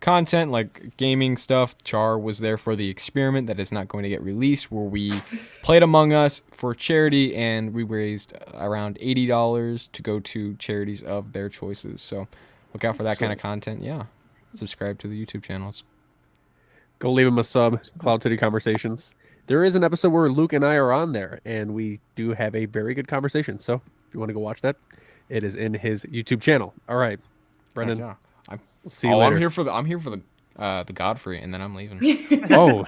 S6: content like gaming stuff. Char was there for the experiment that is not going to get released, where we played Among Us for charity, and we raised around $80 to go to charities of their choices. So look out for that kind of content. Yeah, subscribe to the YouTube channels.
S1: Go leave him a sub. Cloud City Conversations. There is an episode where Luke and I are on there, and we do have a very good conversation. So if you want to go watch that, it is in his YouTube channel. All right, Brendan.
S6: Yeah.
S1: We'll see you later.
S6: I'm here for the Godfrey, and then I'm leaving.
S1: Oh,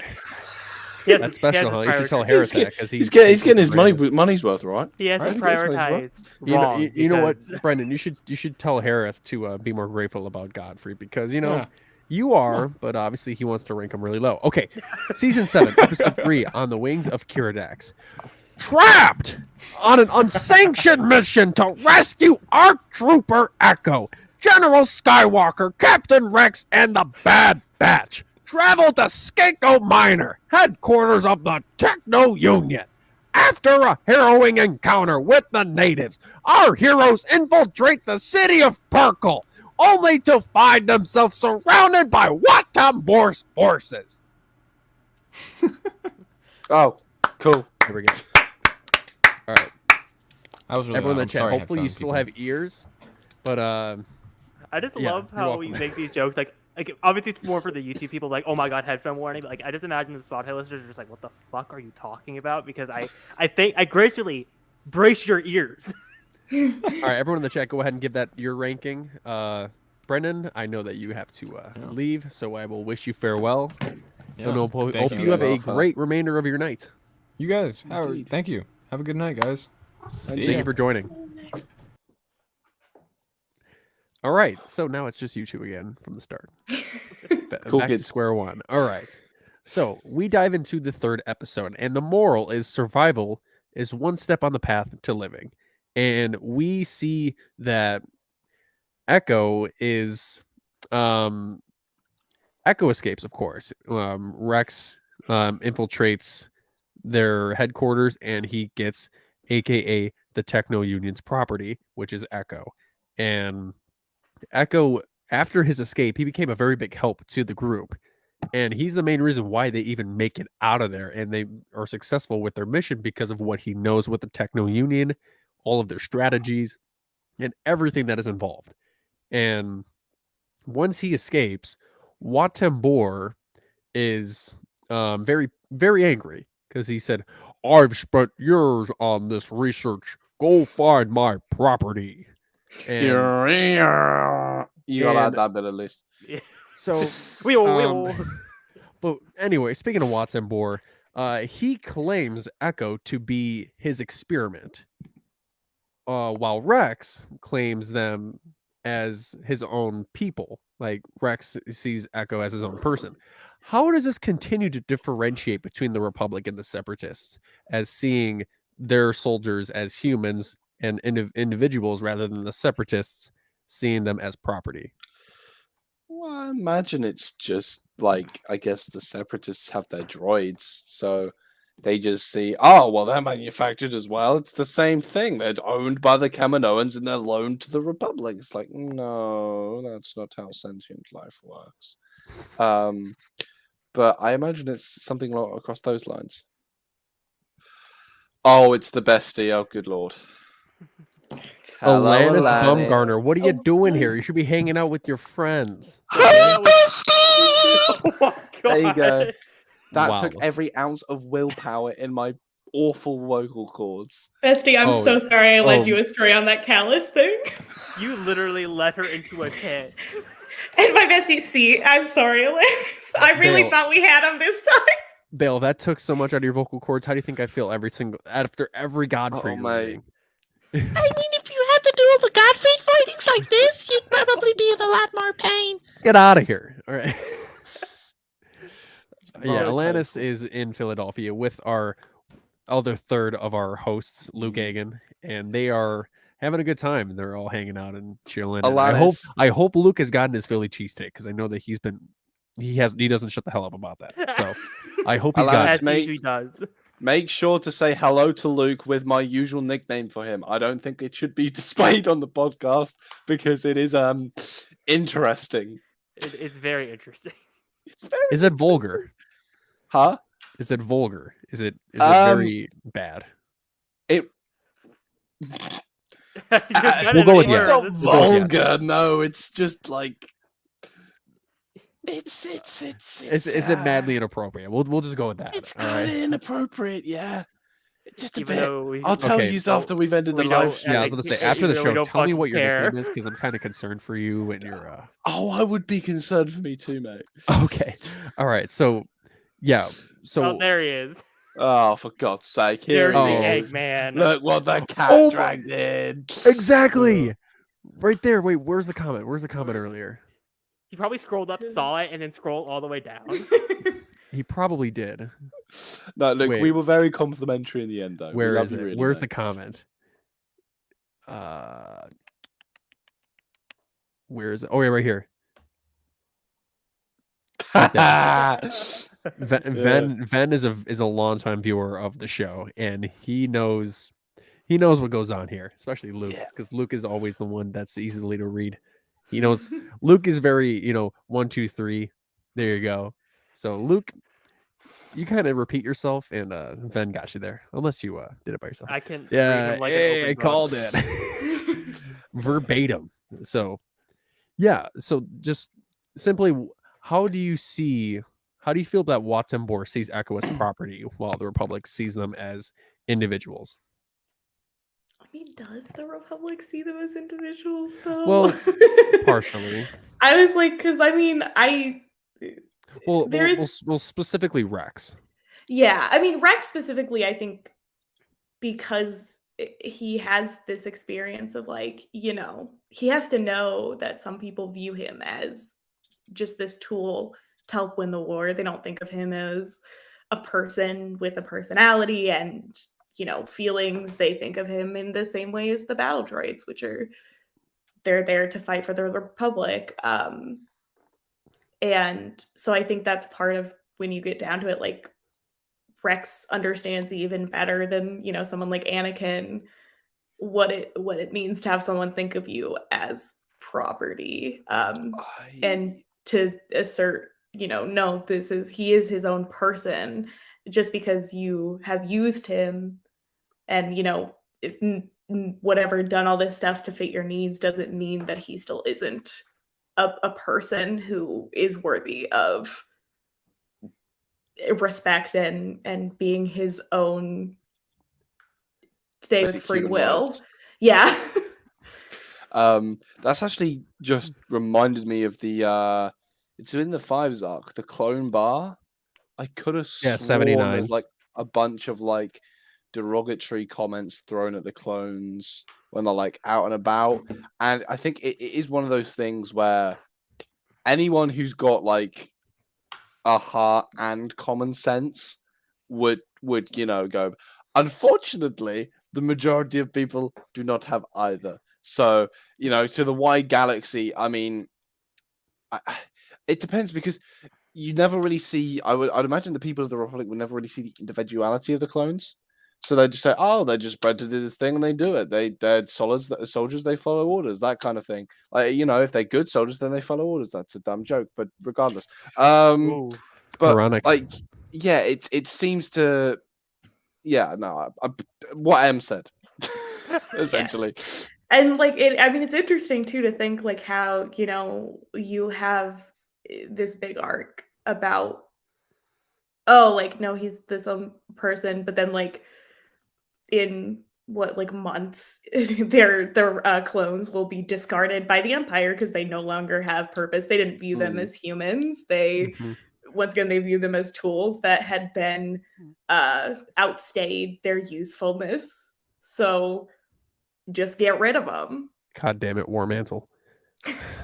S2: He has-
S1: that's
S2: he has
S1: special,
S2: his
S1: huh? You should tell
S2: priorities-
S1: Hereth that because
S4: He's getting his money's worth, right?
S2: He has
S4: Right?
S2: it
S4: He gets what he's
S2: prioritized
S1: You know,
S2: wrong.
S1: you know what,
S2: because-
S1: Brendan? You should tell Hereth to be more grateful about Godfrey because
S6: Yeah.
S1: you are, but obviously he wants to rank him really low. Okay, season 7, episode 3, On the Wings of Kiradax. Trapped on an unsanctioned mission to rescue ARC Trooper Echo, General Skywalker, Captain Rex, and the Bad Batch travel to Skinko Minor, headquarters of the Techno Union. After a harrowing encounter with the natives, our heroes infiltrate the city of Perkle, only to find themselves surrounded by Watambor's forces.
S4: Oh, cool.
S1: Here we go. All right,
S6: I was really
S1: everyone in
S6: loud.
S1: the
S6: I'm sorry,
S1: chat. Hopefully, you
S6: headphone
S1: still
S6: people.
S1: have ears, but
S2: I just
S1: Yeah,
S2: love
S1: you're
S2: how we
S1: welcome.
S2: make these jokes. Like obviously it's more for the YouTube people. Like, oh my god, headphone warning. But like, I just imagine the Spotify listeners are just like, what the fuck are you talking about? Because I think I graciously brace your ears.
S1: all right, everyone in the chat, go ahead and give that your ranking. Brendan, I know that you have to leave, so I will wish you farewell.
S6: Yeah.
S1: And hope
S6: Thank
S1: you have a
S4: very much.
S1: great remainder of your night.
S6: You guys,
S4: Indeed.
S6: thank you. Have a good night, guys. See
S1: Thank
S6: ya.
S1: you for joining. All right, so now it's just you two again from the start.
S4: Cool
S1: Back to
S4: kids.
S1: square one. All right. So we dive into the third episode, and the moral is survival is one step on the path to living. And we see that Echo is Echo escapes, of course. Rex infiltrates their headquarters, and he gets AKA the Techno Union's property, which is Echo. And Echo, after his escape, he became a very big help to the group. And he's the main reason why they even make it out of there. And they are successful with their mission because of what he knows with the Techno Union, all of their strategies, and everything that is involved. And once he escapes, Watambor is very, very angry because he said, I've spent years on this research Go find my property. And
S4: You gotta
S1: and-
S4: add that bit at least.
S1: so,
S2: Wheel.
S1: but anyway, speaking of Watson Bohr, he claims Echo to be his experiment, while Rex claims them as his own people. Like Rex sees Echo as his own person. How does this continue to differentiate between the Republic and the Separatists, as seeing their soldiers as humans and individuals rather than the Separatists seeing them as property?
S4: Well, I imagine it's just like, I guess the Separatists have their droids, so they just see, oh, well, they're manufactured as well. It's the same thing. They're owned by the Kaminoans and they're loaned to the Republic. It's like, no, that's not how sentient life works. But I imagine it's something across those lines. Oh, it's the bestie. Oh, good lord. Hello,
S1: Alanis
S4: Alanis.
S1: Bumgarner, what are you doing here? You should be hanging out with your friends.
S2: Oh my
S4: There you go.
S2: God.
S4: That
S1: Wow.
S4: took every ounce of willpower in my awful vocal cords.
S5: Bestie, I'm
S1: Oh,
S5: so sorry I led
S1: oh.
S5: you astray on that callus thing.
S2: You literally led her into a pit.
S5: And my bestie, see, I'm sorry, Alex. I really
S1: Bale.
S5: thought we had him this time.
S1: Bale, that took so much out of your vocal cords. How do you think I feel after every Godfrey
S4: Oh, mate.
S1: reading?
S8: I mean, if you had to do all the Godfrey fightings like this, you'd probably be in a lot more pain.
S1: Get out of here. All right. Yeah,
S4: very
S1: Alanis
S4: painful.
S1: is in Philadelphia with our other third of our hosts, Luke
S4: Mm-hmm.
S1: Hagen, and they are having a good time. They're all hanging out and chilling. And I
S4: Alanis.
S1: hope Luke has gotten his Philly cheesesteak, because I know that he doesn't shut the hell up about that. So I hope he's got
S4: Alanis,
S1: it.
S2: As he
S4: mate.
S2: usually does.
S4: Make sure to say hello to Luke with my usual nickname for him. I don't think it should be displayed on the podcast because it is interesting.
S2: It's very interesting.
S4: It's very
S1: Is it vulgar?
S4: huh?
S1: Is it vulgar? Is it very bad?
S4: It
S2: You're gonna
S1: We'll go with
S2: make
S1: yeah.
S2: her
S4: not
S2: this-
S1: We'll go with yeah.
S4: vulgar. No, it's just like it's
S1: Is it madly inappropriate? We'll just go with that.
S4: It's
S1: all
S4: kind of
S1: right?
S4: inappropriate, yeah. Just a
S2: Even
S4: bit.
S2: though we,
S4: I'll tell
S1: Okay.
S4: you after we've ended the
S2: We
S4: live
S2: don't-
S4: stream.
S1: Yeah, I
S2: like,
S1: was gonna say
S2: we
S1: after the
S2: really
S1: show,
S2: don't
S1: tell me
S2: fucking
S1: what your
S2: care.
S1: nickname is, because I'm kind of concerned for you and your.
S4: Oh, I would be concerned for me too, mate.
S1: Okay, all right. So, yeah. So
S2: Oh, there he is.
S4: Oh, for God's sake! Here
S2: There's
S4: he
S2: the
S1: Oh.
S4: is.
S2: Eggman.
S4: Look what the cat
S1: Oh my-
S4: dragged in.
S1: exactly right there. Wait, where's the comment? Where's the comment earlier?
S2: He probably scrolled up, saw it, and then scrolled all the way down.
S1: He probably did.
S4: No, look, we
S1: Wait.
S4: were very complimentary in the end, though.
S1: Where
S4: we love
S1: is
S4: you
S1: it?
S4: really,
S1: Where's the
S4: mate.
S1: comment? Where is it? Oh yeah, right here. Ven is a longtime viewer of the show, and he knows what goes on here, especially Luke,
S4: Yeah.
S1: because Luke is always the one that's easily to read. He knows Luke is very 1, 2, 3. There you go. So Luke, you kind of repeat yourself, and Ven got you there, unless you did it by yourself.
S2: I can read
S1: Yeah,
S2: him like an
S1: hey,
S2: open
S1: I
S2: book.
S1: called it verbatim. So, yeah. So just simply, how do you feel that Watson Bohr sees Echo as property while the Republic sees them as individuals?
S5: I mean, does the Republic see them as individuals, though?
S1: Well, partially.
S5: I was like, because I mean,
S1: Well,
S5: There's-
S1: we'll specifically Rex.
S5: yeah, I mean, Rex specifically, I think, because he has this experience of like, he has to know that some people view him as just this tool to help win the war. They don't think of him as a person with a personality and feelings. They think of him in the same way as the battle droids, which are they're there to fight for the Republic. And so I think that's part of when you get down to it, like Rex understands even better than someone like Anakin what it means to have someone think of you as property, and to assert no, he is his own person. Just because you have used him and if whatever done all this stuff to fit your needs doesn't mean that he still isn't a person who is worthy of respect and being his own stay
S4: Basic
S5: with free
S4: human
S5: will.
S4: rights.
S5: Yeah.
S4: That's actually just reminded me of the it's in the Fives arc, the clone bar. I could have
S1: Yeah,
S4: sworn there's
S1: 79s.
S4: like a bunch of like derogatory comments thrown at the clones when they're like out and about. And I think it is one of those things where anyone who's got like a heart and common sense would go. Unfortunately, the majority of people do not have either. So, to the wide galaxy, I mean, it depends because you never really see. I'd imagine the people of the Republic would never really see the individuality of the clones. So they just say, "Oh, they're just bred to do this thing, and they do it. They're soldiers. They follow orders. That kind of thing. Like if they're good soldiers, then they follow orders. That's a dumb joke, but regardless,
S2: Ooh.
S4: but
S1: Ironic.
S4: like, yeah, it seems to, yeah, no, what M said, essentially.
S5: And like it's interesting too to think like how, you have this big arc about, oh, like no, he's this person, but then like in what, like months, their clones will be discarded by the Empire because they no longer have purpose. They didn't view them as humans. They
S1: Mhm.
S5: once again they view them as tools that had been outstayed their usefulness. So just get rid of them.
S1: God damn it, War Mantle.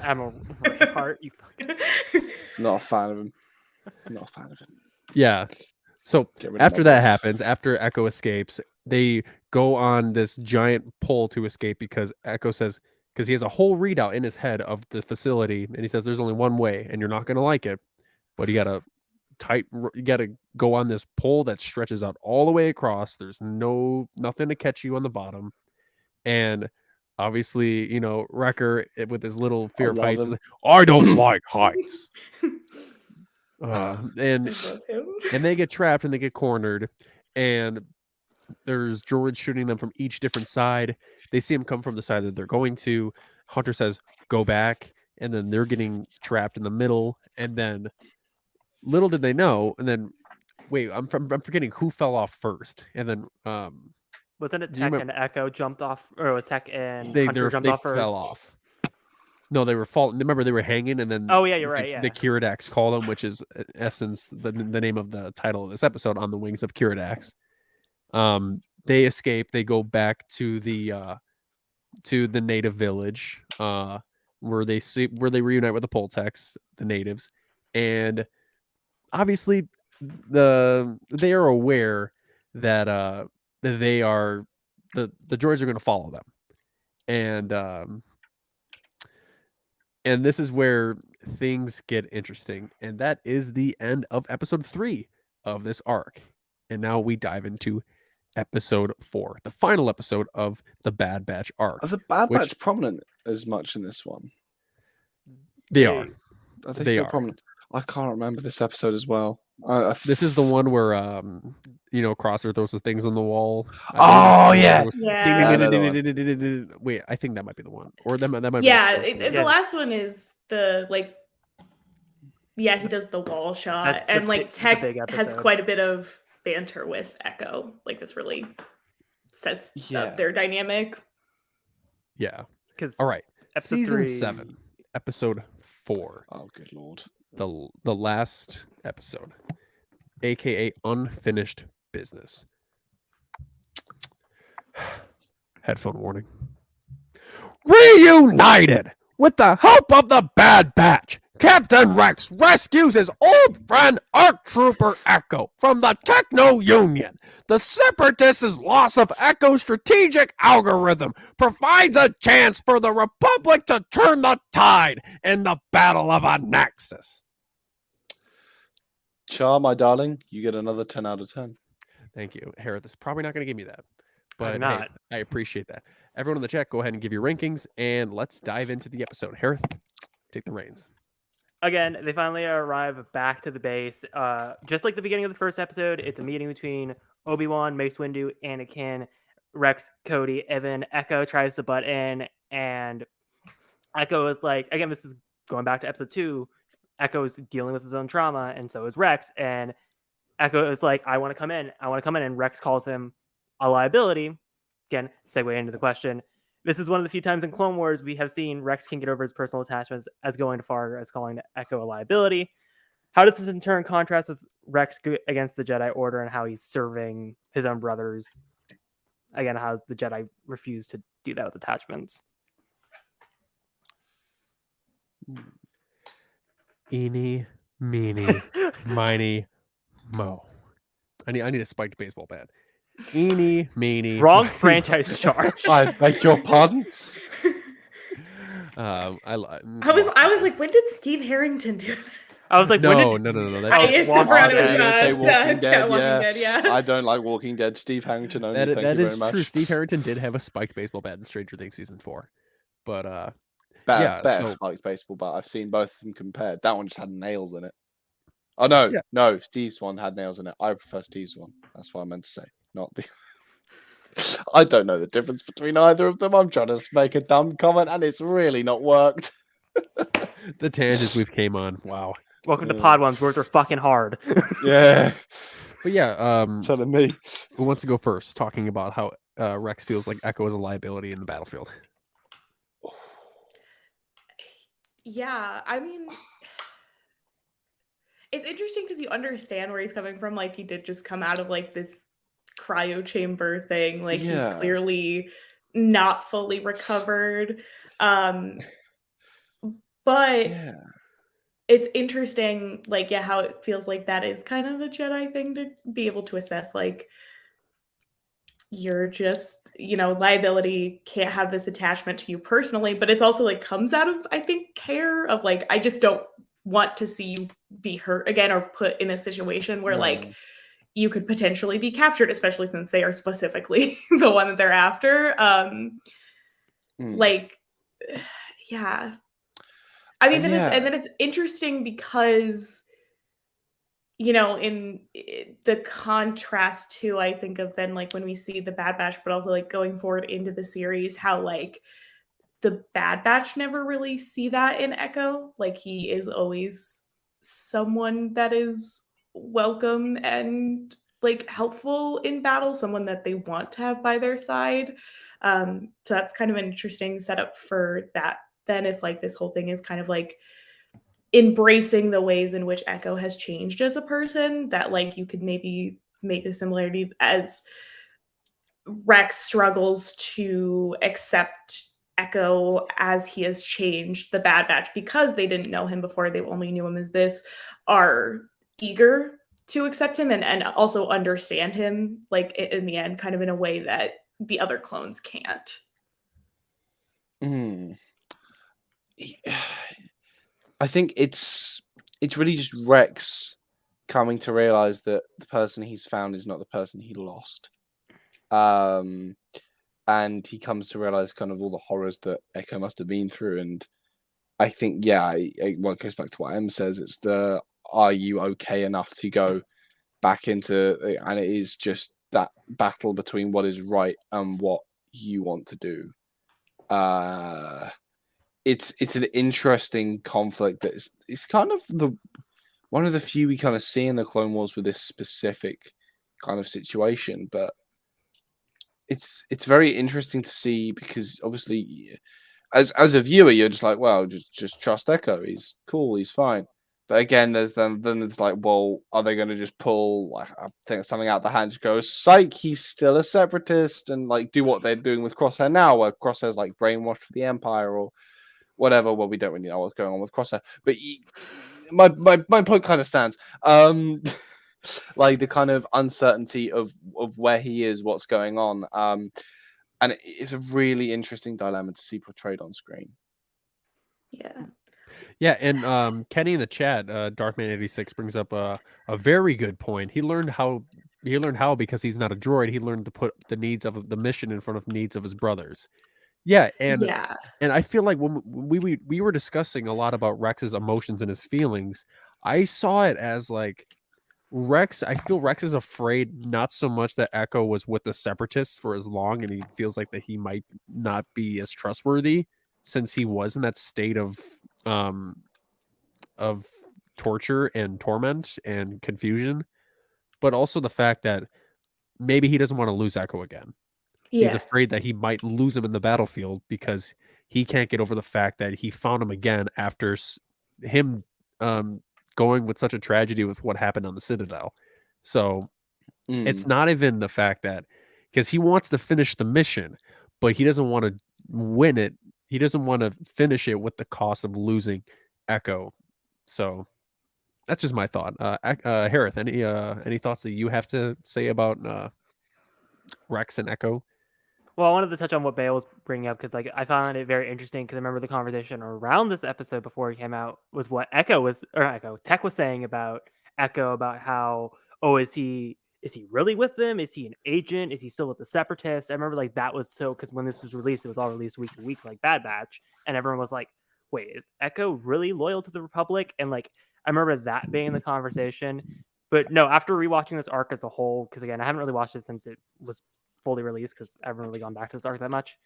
S2: Admiral Reinhardt, you fucking...
S4: Not a fan of him. Not a fan of him.
S1: Yeah. So
S4: Get rid of
S1: after
S4: my
S1: that
S4: boss.
S1: happens, after Echo escapes, they go on this giant pole to escape because Echo says, because he has a whole readout in his head of the facility, and he says there's only one way, and you're not gonna like it, but you gotta go on this pole that stretches out all the way across. There's nothing to catch you on the bottom, and obviously, Wrecker with his little fear of
S4: love
S1: heights is
S4: him.
S1: like, I don't like heights. And
S5: I love him.
S1: and they get trapped and they get cornered, and there's George shooting them from each different side. They see him come from the side that they're going to. Hunter says, go back, and then they're getting trapped in the middle, and then little did they know, and then wait, I'm forgetting who fell off first, and then
S2: Wasn't it
S1: Do you
S2: Tech
S1: remember-
S2: and Echo jumped off, or it was Tech and
S1: they
S2: Hunter jumped
S1: they
S2: off first?
S1: fell off. No, they were falling. Remember, they were hanging, and then
S2: Oh yeah, you're right. Yeah.
S1: the Kiridax called them, which is in essence the name of the title of this episode, On the Wings of Kiridax. They escape. They go back to the native village, where they reunite with the Poltex, the natives, and obviously they are aware that they are the droids are going to follow them, and this is where things get interesting, and that is the end of episode 3 of this arc. And now we dive into episode 4, the final episode of the Bad Batch arc.
S4: Are the Bad
S1: which-
S4: Batch prominent as much in this one?
S1: They are.
S4: Are they
S1: They
S4: still
S1: are.
S4: prominent? I can't remember this episode as well.
S1: This is the one where Crosser throws the things on the wall.
S4: Oh, yeah.
S5: Yeah.
S1: Wait, I think that might be the one, or that might be
S5: Yeah,
S1: episode 4.
S5: the last one is the he does the wall shot,
S2: That's the
S5: and
S2: big- the
S5: Tech
S2: big
S5: has
S2: episode.
S5: quite a bit of banter with Echo. Like this really sets
S4: Yeah.
S5: up their dynamic.
S1: Yeah.
S2: Because
S1: All right.
S2: Episode
S1: Season
S2: 3
S1: 7, episode 4,
S4: Oh, good lord.
S1: the last episode, aka Unfinished Business. Headphone warning. Reunited with the help of the Bad Batch, Captain Rex rescues his old friend ARC Trooper Echo from the Techno Union. The Separatists' loss of Echo's strategic algorithm provides a chance for the Republic to turn the tide in the Battle of Anaxis.
S4: Char, my darling, you get another 10 out of 10.
S1: Thank you. Hereth is probably not going to give me that, but hey,
S2: not.
S1: I appreciate that. Everyone in the chat, go ahead and give your rankings, and let's dive into the episode. Hereth, take the reins.
S2: Again, they finally arrive back to the base. Just like the beginning of the first episode, it's a meeting between Obi-Wan, Mace Windu, Anakin, Rex, Cody, Evan. Echo tries to butt in, and Echo is like, again, this is going back to episode 2. Echo is dealing with his own trauma, and so is Rex. And Echo is like, I want to come in. And Rex calls him a liability, again, segue into the question. This is one of the few times in Clone Wars we have seen Rex can get over his personal attachments as going to far as calling Echo a liability. How does this in turn contrast with Rex against the Jedi Order and how he's serving his own brothers? Again, how the Jedi refuse to do that with attachments.
S1: Eeny, meeny, miny, mo. I need a spiked baseball bat. Eeny, meeny.
S2: Wrong
S1: miny,
S2: franchise charge.
S4: I beg your pardon.
S5: I was like, when did Steve Harrington do that?
S2: I was like, when
S1: no.
S2: did...
S5: I
S2: Oh,
S5: forgot
S2: Walking
S5: it was
S2: Dead.
S4: Say Walking Dead,
S5: Walking
S4: yeah.
S5: Dead, yeah.
S4: I don't like Walking Dead. Steve Harrington only.
S1: that
S4: Thank you
S1: is
S4: very much.
S1: true. Steve Harrington did have a spiked baseball bat in Stranger Things season 4, but
S4: better
S1: so-
S4: spiked baseball bat. I've seen both of them compared. That one just had nails in it. Oh no,
S1: Yeah.
S4: no, Steve's one had nails in it. I prefer Steve's one. That's what I meant to say, not the. I don't know the difference between either of them. I'm trying to make a dumb comment, and it's really not worked.
S1: the tangents we've came on. Wow.
S2: Welcome to Pod Ones, words are fucking hard.
S4: Yeah,
S1: But yeah,
S4: telling me.
S1: who wants to go first? Talking about how Rex feels like Echo is a liability in the battlefield.
S5: Yeah, I mean, it's interesting because you understand where he's coming from. Like, he did just come out of like this cryo chamber thing. Like,
S4: Yeah.
S5: he's clearly not fully recovered. But
S4: Yeah,
S5: it's interesting, like, yeah, how it feels like that is kind of a Jedi thing to be able to assess. Like, you're just, liability, can't have this attachment to you personally, but it's also like comes out of, I think, care of like, I just don't want to see you be hurt again or put in a situation where like you could potentially be captured, especially since they are specifically the one that they're after. Like, yeah. I mean, and then it's interesting because, in the contrast to, I think of then like when we see the Bad Batch, but also like going forward into the series, how like the Bad Batch never really see that in Echo. Like, he is always someone that is welcome and like helpful in battle, someone that they want to have by their side. So that's kind of an interesting setup for that. Then if like this whole thing is kind of like embracing the ways in which Echo has changed as a person, that like you could maybe make a similarity as Rex struggles to accept Echo as he has changed. The Bad Batch, because they didn't know him before, they only knew him as this, are eager to accept him and also understand him, like in the end, kind of in a way that the other clones can't.
S4: I think it's really just Rex coming to realize that the person he's found is not the person he lost. And he comes to realize kind of all the horrors that Echo must have been through. And I think, it goes back to what Em says. It's are you okay enough to go back into, and it is just that battle between what is right and what you want to do. It's an interesting conflict that it's kind of one of the few we kind of see in the Clone Wars with this specific kind of situation, but it's very interesting to see because obviously as a viewer you're just like, well, just trust Echo, he's cool, he's fine. But again, then it's like, well, are they going to just pull like I think something out the hand, just go, psych, he's still a separatist, and like do what they're doing with Crosshair now, where Crosshair's like brainwashed for the Empire or whatever. Well, we don't really know what's going on with Crosshair, but my point kind of stands. Like the kind of uncertainty of where he is, what's going on, and it's a really interesting dilemma to see portrayed on screen.
S1: Yeah, and Kenny in the chat, Darkman86 brings up a very good point. He learned how because he's not a droid. He learned to put the needs of the mission in front of needs of his brothers. Yeah, and I feel like when we were discussing a lot about Rex's emotions and his feelings, I saw it as like Rex. I feel Rex is afraid not so much that Echo was with the Separatists for as long, and he feels like that he might not be as trustworthy since he was in that state of torture and torment and confusion, but also the fact that maybe he doesn't want to lose Echo again. He's
S5: Yeah.
S1: afraid that he might lose him in the battlefield because he can't get over the fact that he found him again after him going with such a tragedy with what happened on the Citadel. So it's not even the fact that, because he wants to finish the mission, but he doesn't want to win it. He doesn't want to finish it with the cost of losing Echo. So that's just my thought. Hereth, any thoughts that you have to say about Rex and Echo?
S2: Well, I wanted to touch on what Bale was bringing up because, like, I found it very interesting because I remember the conversation around this episode before it came out was what Tech was saying about Echo, about how, oh, is he really with them? Is he an agent? Is he still with the Separatists? I remember like that was so, because when this was released, it was all released week to week like Bad Batch, and everyone was like, wait, is Echo really loyal to the Republic? And like I remember that being the conversation. But no, after rewatching this arc as a whole, because again, I haven't really watched it since it was fully released because I haven't really gone back to this arc that much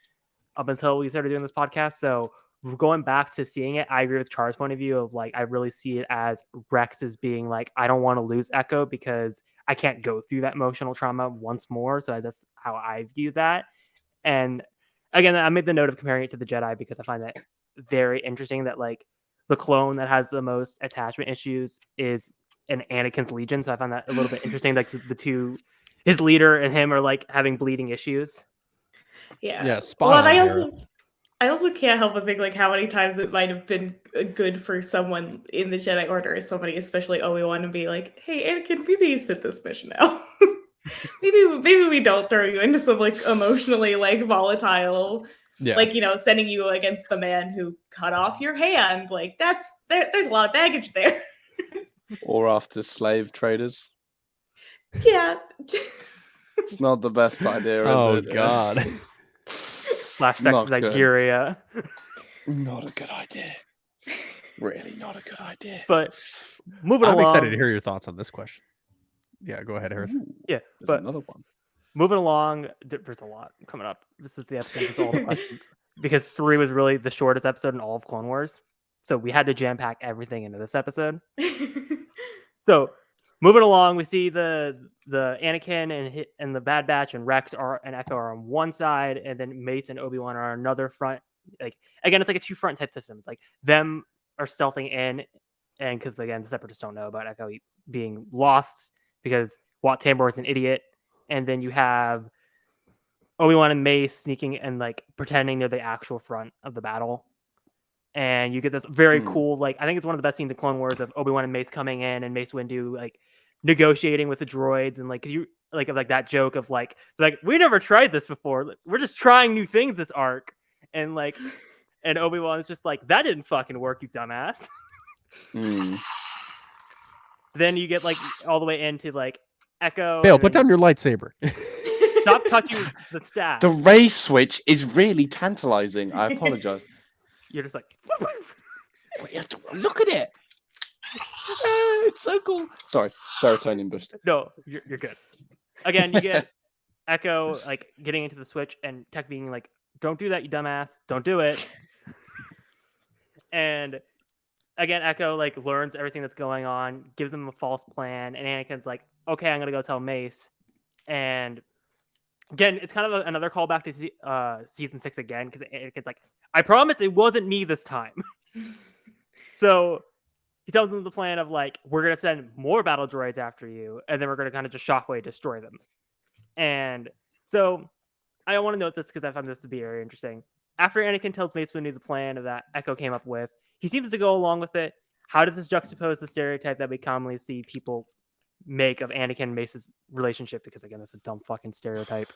S2: up until we started doing this podcast. So going back to seeing it, I agree with Char's point of view of like, I really see it as Rex as being like, I don't want to lose Echo because I can't go through that emotional trauma once more. So that's how I view that. And again, I made the note of comparing it to the Jedi because I find that very interesting that like the clone that has the most attachment issues is an Anakin's Legion. So I find that a little bit interesting. Like the two, his leader and him are like having bleeding issues.
S5: Yeah.
S1: Yeah, spot
S5: Well,
S1: on,
S5: and I also can't help but think like how many times it might have been good for someone in the Jedi Order, or somebody, especially Obi-Wan, to be like, "Hey, Anakin, maybe you sit this mission out. maybe we don't throw you into some like emotionally like volatile, like sending you against the man who cut off your hand. Like there's a lot of baggage there."
S4: Or after slave traders.
S5: Yeah.
S4: It's not the best idea, is
S1: Oh
S4: it?
S1: God.
S2: Flashbacks to Nigeria.
S4: Not a good idea. Really not a good idea.
S2: But moving
S1: I'm
S2: along.
S1: excited to hear your thoughts on this question. Yeah, go ahead, Hereth.
S2: Yeah,
S4: There's another one.
S2: Moving along, there's a lot coming up. This is the episode with all the questions. Because 3 was really the shortest episode in all of Clone Wars. So we had to jam pack everything into this episode. So moving along, we see the Anakin and the Bad Batch and Rex and Echo are on one side, and then Mace and Obi-Wan are on another front. Like again, it's like a 2-front type system. It's like them are stealthing in, and because again, the Separatists don't know about Echo being lost because Wat Tambor is an idiot, and then you have Obi-Wan and Mace sneaking and like pretending they're the actual front of the battle. And you get this very cool, like I think it's one of the best scenes in Clone Wars of Obi-Wan and Mace coming in and Mace Windu like negotiating with the droids, and like cause you like that joke of like we never tried this before. We're just trying new things this arc, and like and Obi-Wan is just like, that didn't fucking work, you dumbass. Then you get like all the way into like Echo.
S1: Bale, put down your lightsaber.
S2: Stop touching the staff.
S4: The ray switch is really tantalizing. I apologize.
S2: You're just like,
S4: look at it. It's so cool. Sorry, serotonin boost.
S2: No, you're good. Again, you get Echo like getting into the switch and Tech being like, don't do that, you dumbass. Don't do it. And again, Echo like learns everything that's going on, gives him a false plan, and Anakin's like, okay, I'm gonna go tell Mace. And again, it's kind of another callback to season 6 again, because Anakin's like, I promise it wasn't me this time. So he tells them the plan of like, we're gonna send more battle droids after you, and then we're gonna kind of just shockwave destroy them. And so I want to note this because I found this to be very interesting. After Anakin tells Mace Windu the plan that Echo came up with, he seems to go along with it. How does this juxtapose the stereotype that we commonly see people make of Anakin and Mace's relationship? Because again, it's a dumb fucking stereotype.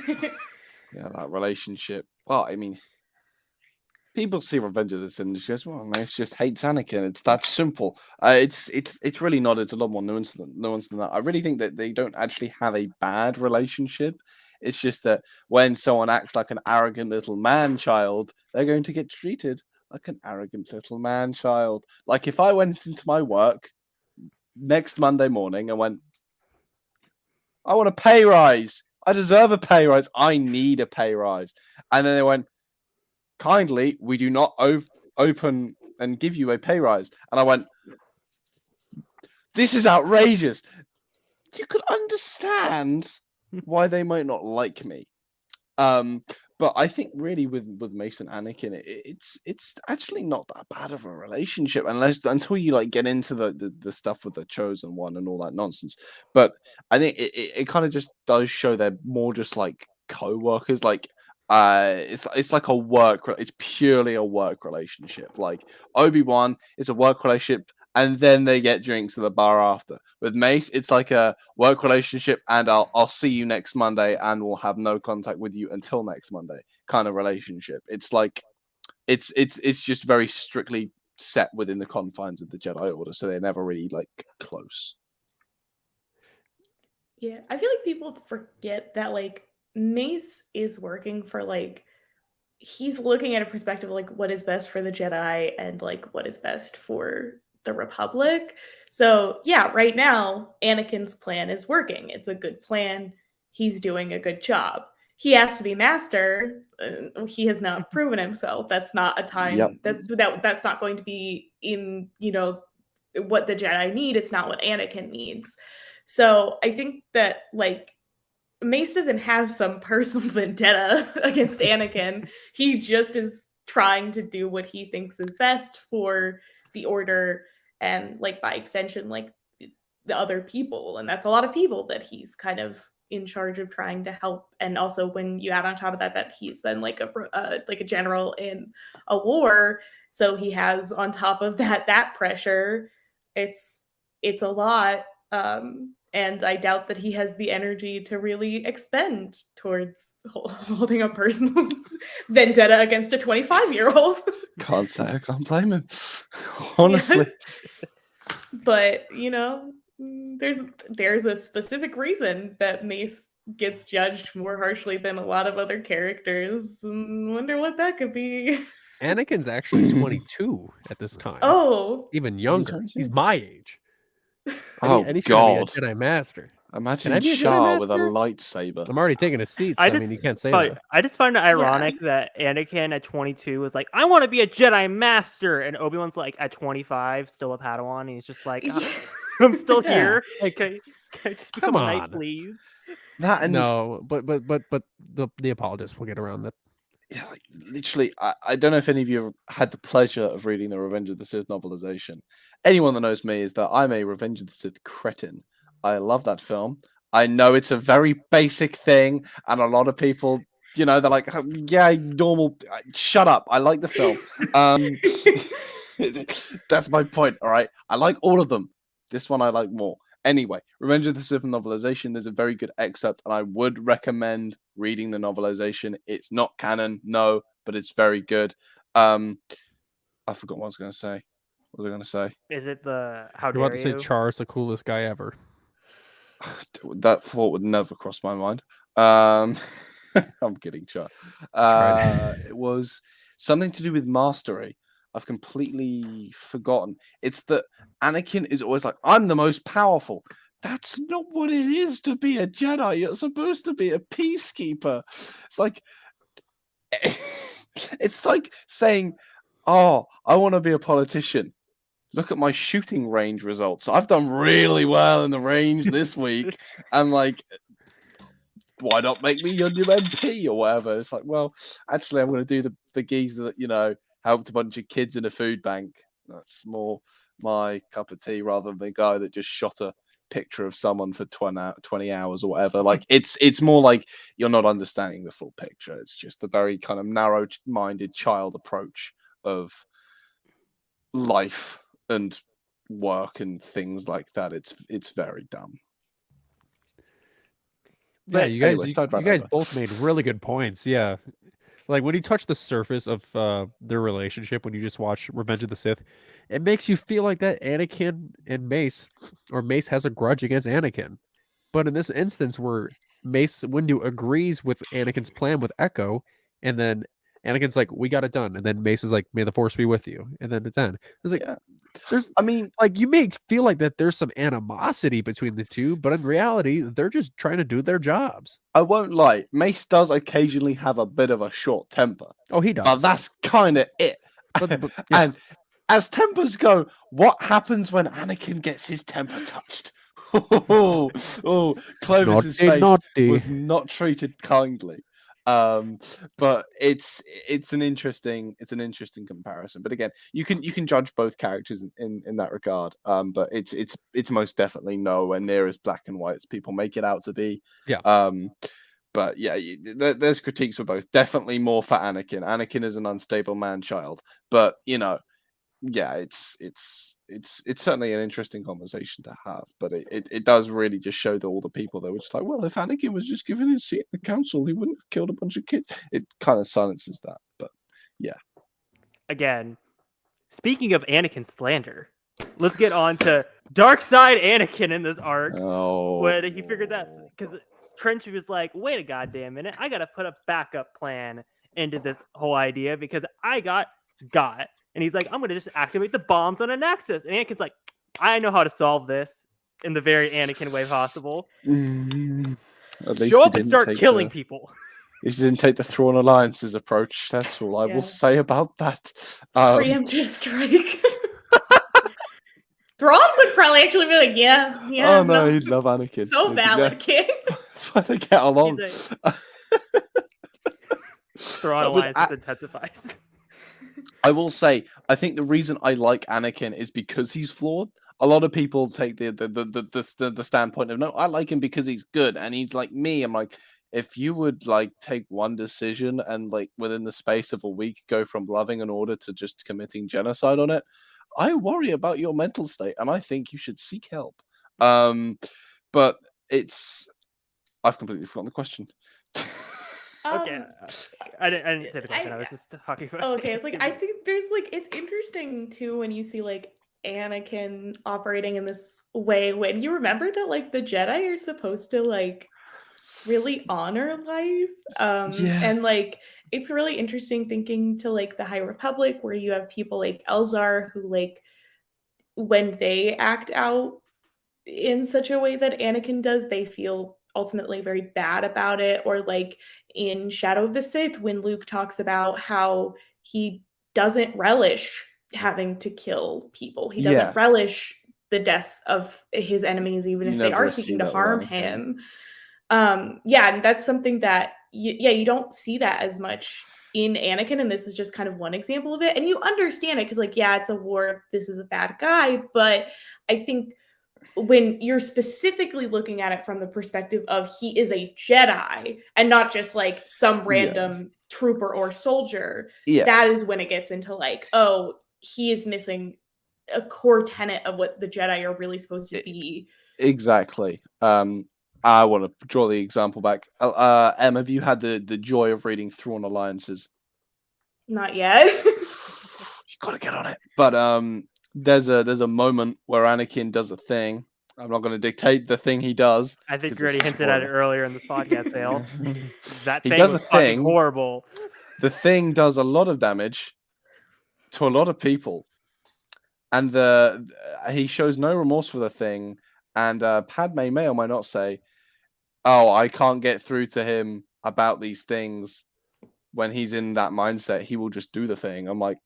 S4: Yeah, that relationship. Well, I mean, people see Revenge of the Sith and just goes, well, Mace just hates Anakin. It's that simple. It's really not. It's a lot more nuanced than that. I really think that they don't actually have a bad relationship. It's just that when someone acts like an arrogant little man-child, they're going to get treated like an arrogant little man-child. Like if I went into my work next Monday morning and went, I want a pay rise. I deserve a pay rise. I need a pay rise. And then they went, kindly, we do not open and give you a pay rise. And I went, this is outrageous. You could understand why they might not like me. But I think really with Mace and Anakin, it's actually not that bad of a relationship until you like get into the stuff with the Chosen One and all that nonsense. But I think it kind of just does show they're more just like co-workers. Like it's like a it's purely a work relationship. Like Obi-Wan is a work relationship, and then they get drinks at the bar after. With Mace, it's like a work relationship, and I'll see you next Monday, and we'll have no contact with you until next Monday kind of relationship. It's like it's just very strictly set within the confines of the Jedi Order, so they're never really like close.
S5: Yeah, I feel like people forget that like Mace is working for like he's looking at a perspective of like what is best for the Jedi and like what is best for the Republic. So, yeah, right now Anakin's plan is working. It's a good plan. He's doing a good job. He has to be master. He has not proven himself. That's not a time that's not going to be in, what the Jedi need. It's not what Anakin needs. So, I think that like Mace doesn't have some personal vendetta against Anakin. He just is trying to do what he thinks is best for the Order and, like, by extension, like, the other people. And that's a lot of people that he's kind of in charge of trying to help. And also when you add on top of that he's then like a general in a war, so he has on top of that pressure. It's a lot. And I doubt that he has the energy to really expend towards holding a personal vendetta against a 25-year-old.
S4: Can't say I can't blame him. Honestly.
S5: Yeah. But, there's a specific reason that Mace gets judged more harshly than a lot of other characters. Wonder what that could be.
S1: Anakin's actually 22 at this time.
S5: Oh.
S1: Even younger. He's my age.
S4: And
S1: he's
S4: God.
S1: Gonna be a Jedi Master.
S4: Imagine Shah with a lightsaber.
S1: I'm already taking his seats. I mean, you can't say that.
S2: I just find it ironic that Anakin at 22 was like, I want to be a Jedi Master. And Obi-Wan's like at 25, still a Padawan. And he's just like, I'm still here. Like, can I just become a knight, please?
S1: No, but the apologists will get around that.
S4: Yeah, like, literally, I don't know if any of you have had the pleasure of reading the Revenge of the Sith novelization. Anyone that knows me is that I'm a Revenge of the Sith cretin. I love that film. I know it's a very basic thing, and a lot of people, they're like, yeah, normal. Shut up. I like the film. That's my point, all right? I like all of them. This one I like more. Anyway, Revenge of the Sith novelization, there's a very good excerpt, and I would recommend reading the novelization. It's not canon, no, but it's very good. I forgot what I was going to say. What was I going to say?
S2: Is it the how
S1: You're about to say Char's the coolest guy ever?
S4: That thought would never cross my mind. I'm kidding, Char. It was something to do with mastery. I've completely forgotten. It's that Anakin is always like, I'm the most powerful. That's not what it is to be a Jedi. You're supposed to be a peacekeeper. It's like saying, oh, I want to be a politician. Look at my shooting range results. I've done really well in the range this week. And like, why not make me your new MP or whatever? It's like, well, actually, I'm going to do the geezer that, helped a bunch of kids in a food bank. That's more my cup of tea rather than the guy that just shot a picture of someone for 20 hours or whatever. Like, it's more like you're not understanding the full picture. It's just a very kind of narrow-minded child approach of life and work and things like that. It's very dumb.
S1: Yeah, you guys both made really good points. Yeah. Like when you touch the surface of their relationship, when you just watch Revenge of the Sith, it makes you feel like that Anakin and Mace, or Mace has a grudge against Anakin. But in this instance where Mace Windu agrees with Anakin's plan with Echo, and then Anakin's like, we got it done. And then Mace is like, may the force be with you. And then it's end. It's like, you may feel like that there's some animosity between the two, but in reality, they're just trying to do their jobs.
S4: I won't lie. Mace does occasionally have a bit of a short temper.
S1: Oh, he does.
S4: But that's kind of it.
S1: Yeah.
S4: And as tempers go, what happens when Anakin gets his temper touched? Clovis's face was not treated kindly. But it's an interesting comparison. But again, you can judge both characters in that regard. But it's most definitely nowhere near as black and white as people make it out to be.
S1: Yeah.
S4: But yeah, there's critiques for both. Definitely more for Anakin. Anakin is an unstable man-child, but yeah, it's certainly an interesting conversation to have. But it does really just show that all the people that were just like, well, if Anakin was just given his seat in the council, he wouldn't have killed a bunch of kids. It kind of silences that. But yeah.
S2: Again, speaking of Anakin slander, let's get on to dark side Anakin in this arc.
S4: Oh.
S2: When he figures out, because Trench was like, wait a goddamn minute, I gotta put a backup plan into this whole idea because I got. And he's like, I'm gonna just activate the bombs on a Nexus. And Anakin's like, I know how to solve this in the very Anakin way possible.
S4: At least
S2: Show
S4: he
S2: up and
S4: didn't
S2: start
S4: take
S2: killing people.
S4: He didn't take the Thrawn Alliance's approach. That's all I will say about that.
S5: Preemptive strike. Thrawn would probably actually be like, yeah.
S4: Oh no, he'd love Anakin.
S5: So valid, kid.
S4: That's why they get along.
S2: Thrawn Alliance intensifies.
S4: I will say, I think the reason I like Anakin is because he's flawed. A lot of people take the standpoint of, no, I like him because he's good and he's like me. I'm like, if you would like take one decision and like within the space of a week go from loving an order to just committing genocide on it, I worry about your mental state and I think you should seek help. But I've completely forgotten the question.
S2: Okay, I didn't say the question. I was just talking about.
S5: Okay, it's like I think there's like it's interesting too when you see like Anakin operating in this way. When you remember that like the Jedi are supposed to like really honor life, and like it's really interesting thinking to like the High Republic where you have people like Elzar who like when they act out in such a way that Anakin does, they feel ultimately very bad about it. Or like in Shadow of the Sith, when Luke talks about how he doesn't relish having to kill people. He doesn't relish the deaths of his enemies, even if they are seeking to harm him. And that's something that you don't see that as much in Anakin, and this is just kind of one example of it. And you understand it because like, yeah, it's a war, this is a bad guy, but I think when you're specifically looking at it from the perspective of he is a Jedi and not just like some random trooper or soldier, that is when it gets into like, oh, he is missing a core tenet of what the Jedi are really supposed to be.
S4: Exactly. I want to draw the example back. Em, have you had the joy of reading Thrawn Alliances?
S5: Not yet.
S4: You gotta get on it. But there's a moment where Anakin does a thing. I'm not going to dictate the thing he does.
S2: I think you already hinted at it earlier in this podcast, Bale. That
S4: he
S2: thing
S4: does
S2: was
S4: a thing.
S2: Horrible.
S4: The thing does a lot of damage to a lot of people, and he shows no remorse for the thing. And Padme may or may not say, "Oh, I can't get through to him about these things." When he's in that mindset, he will just do the thing. I'm like,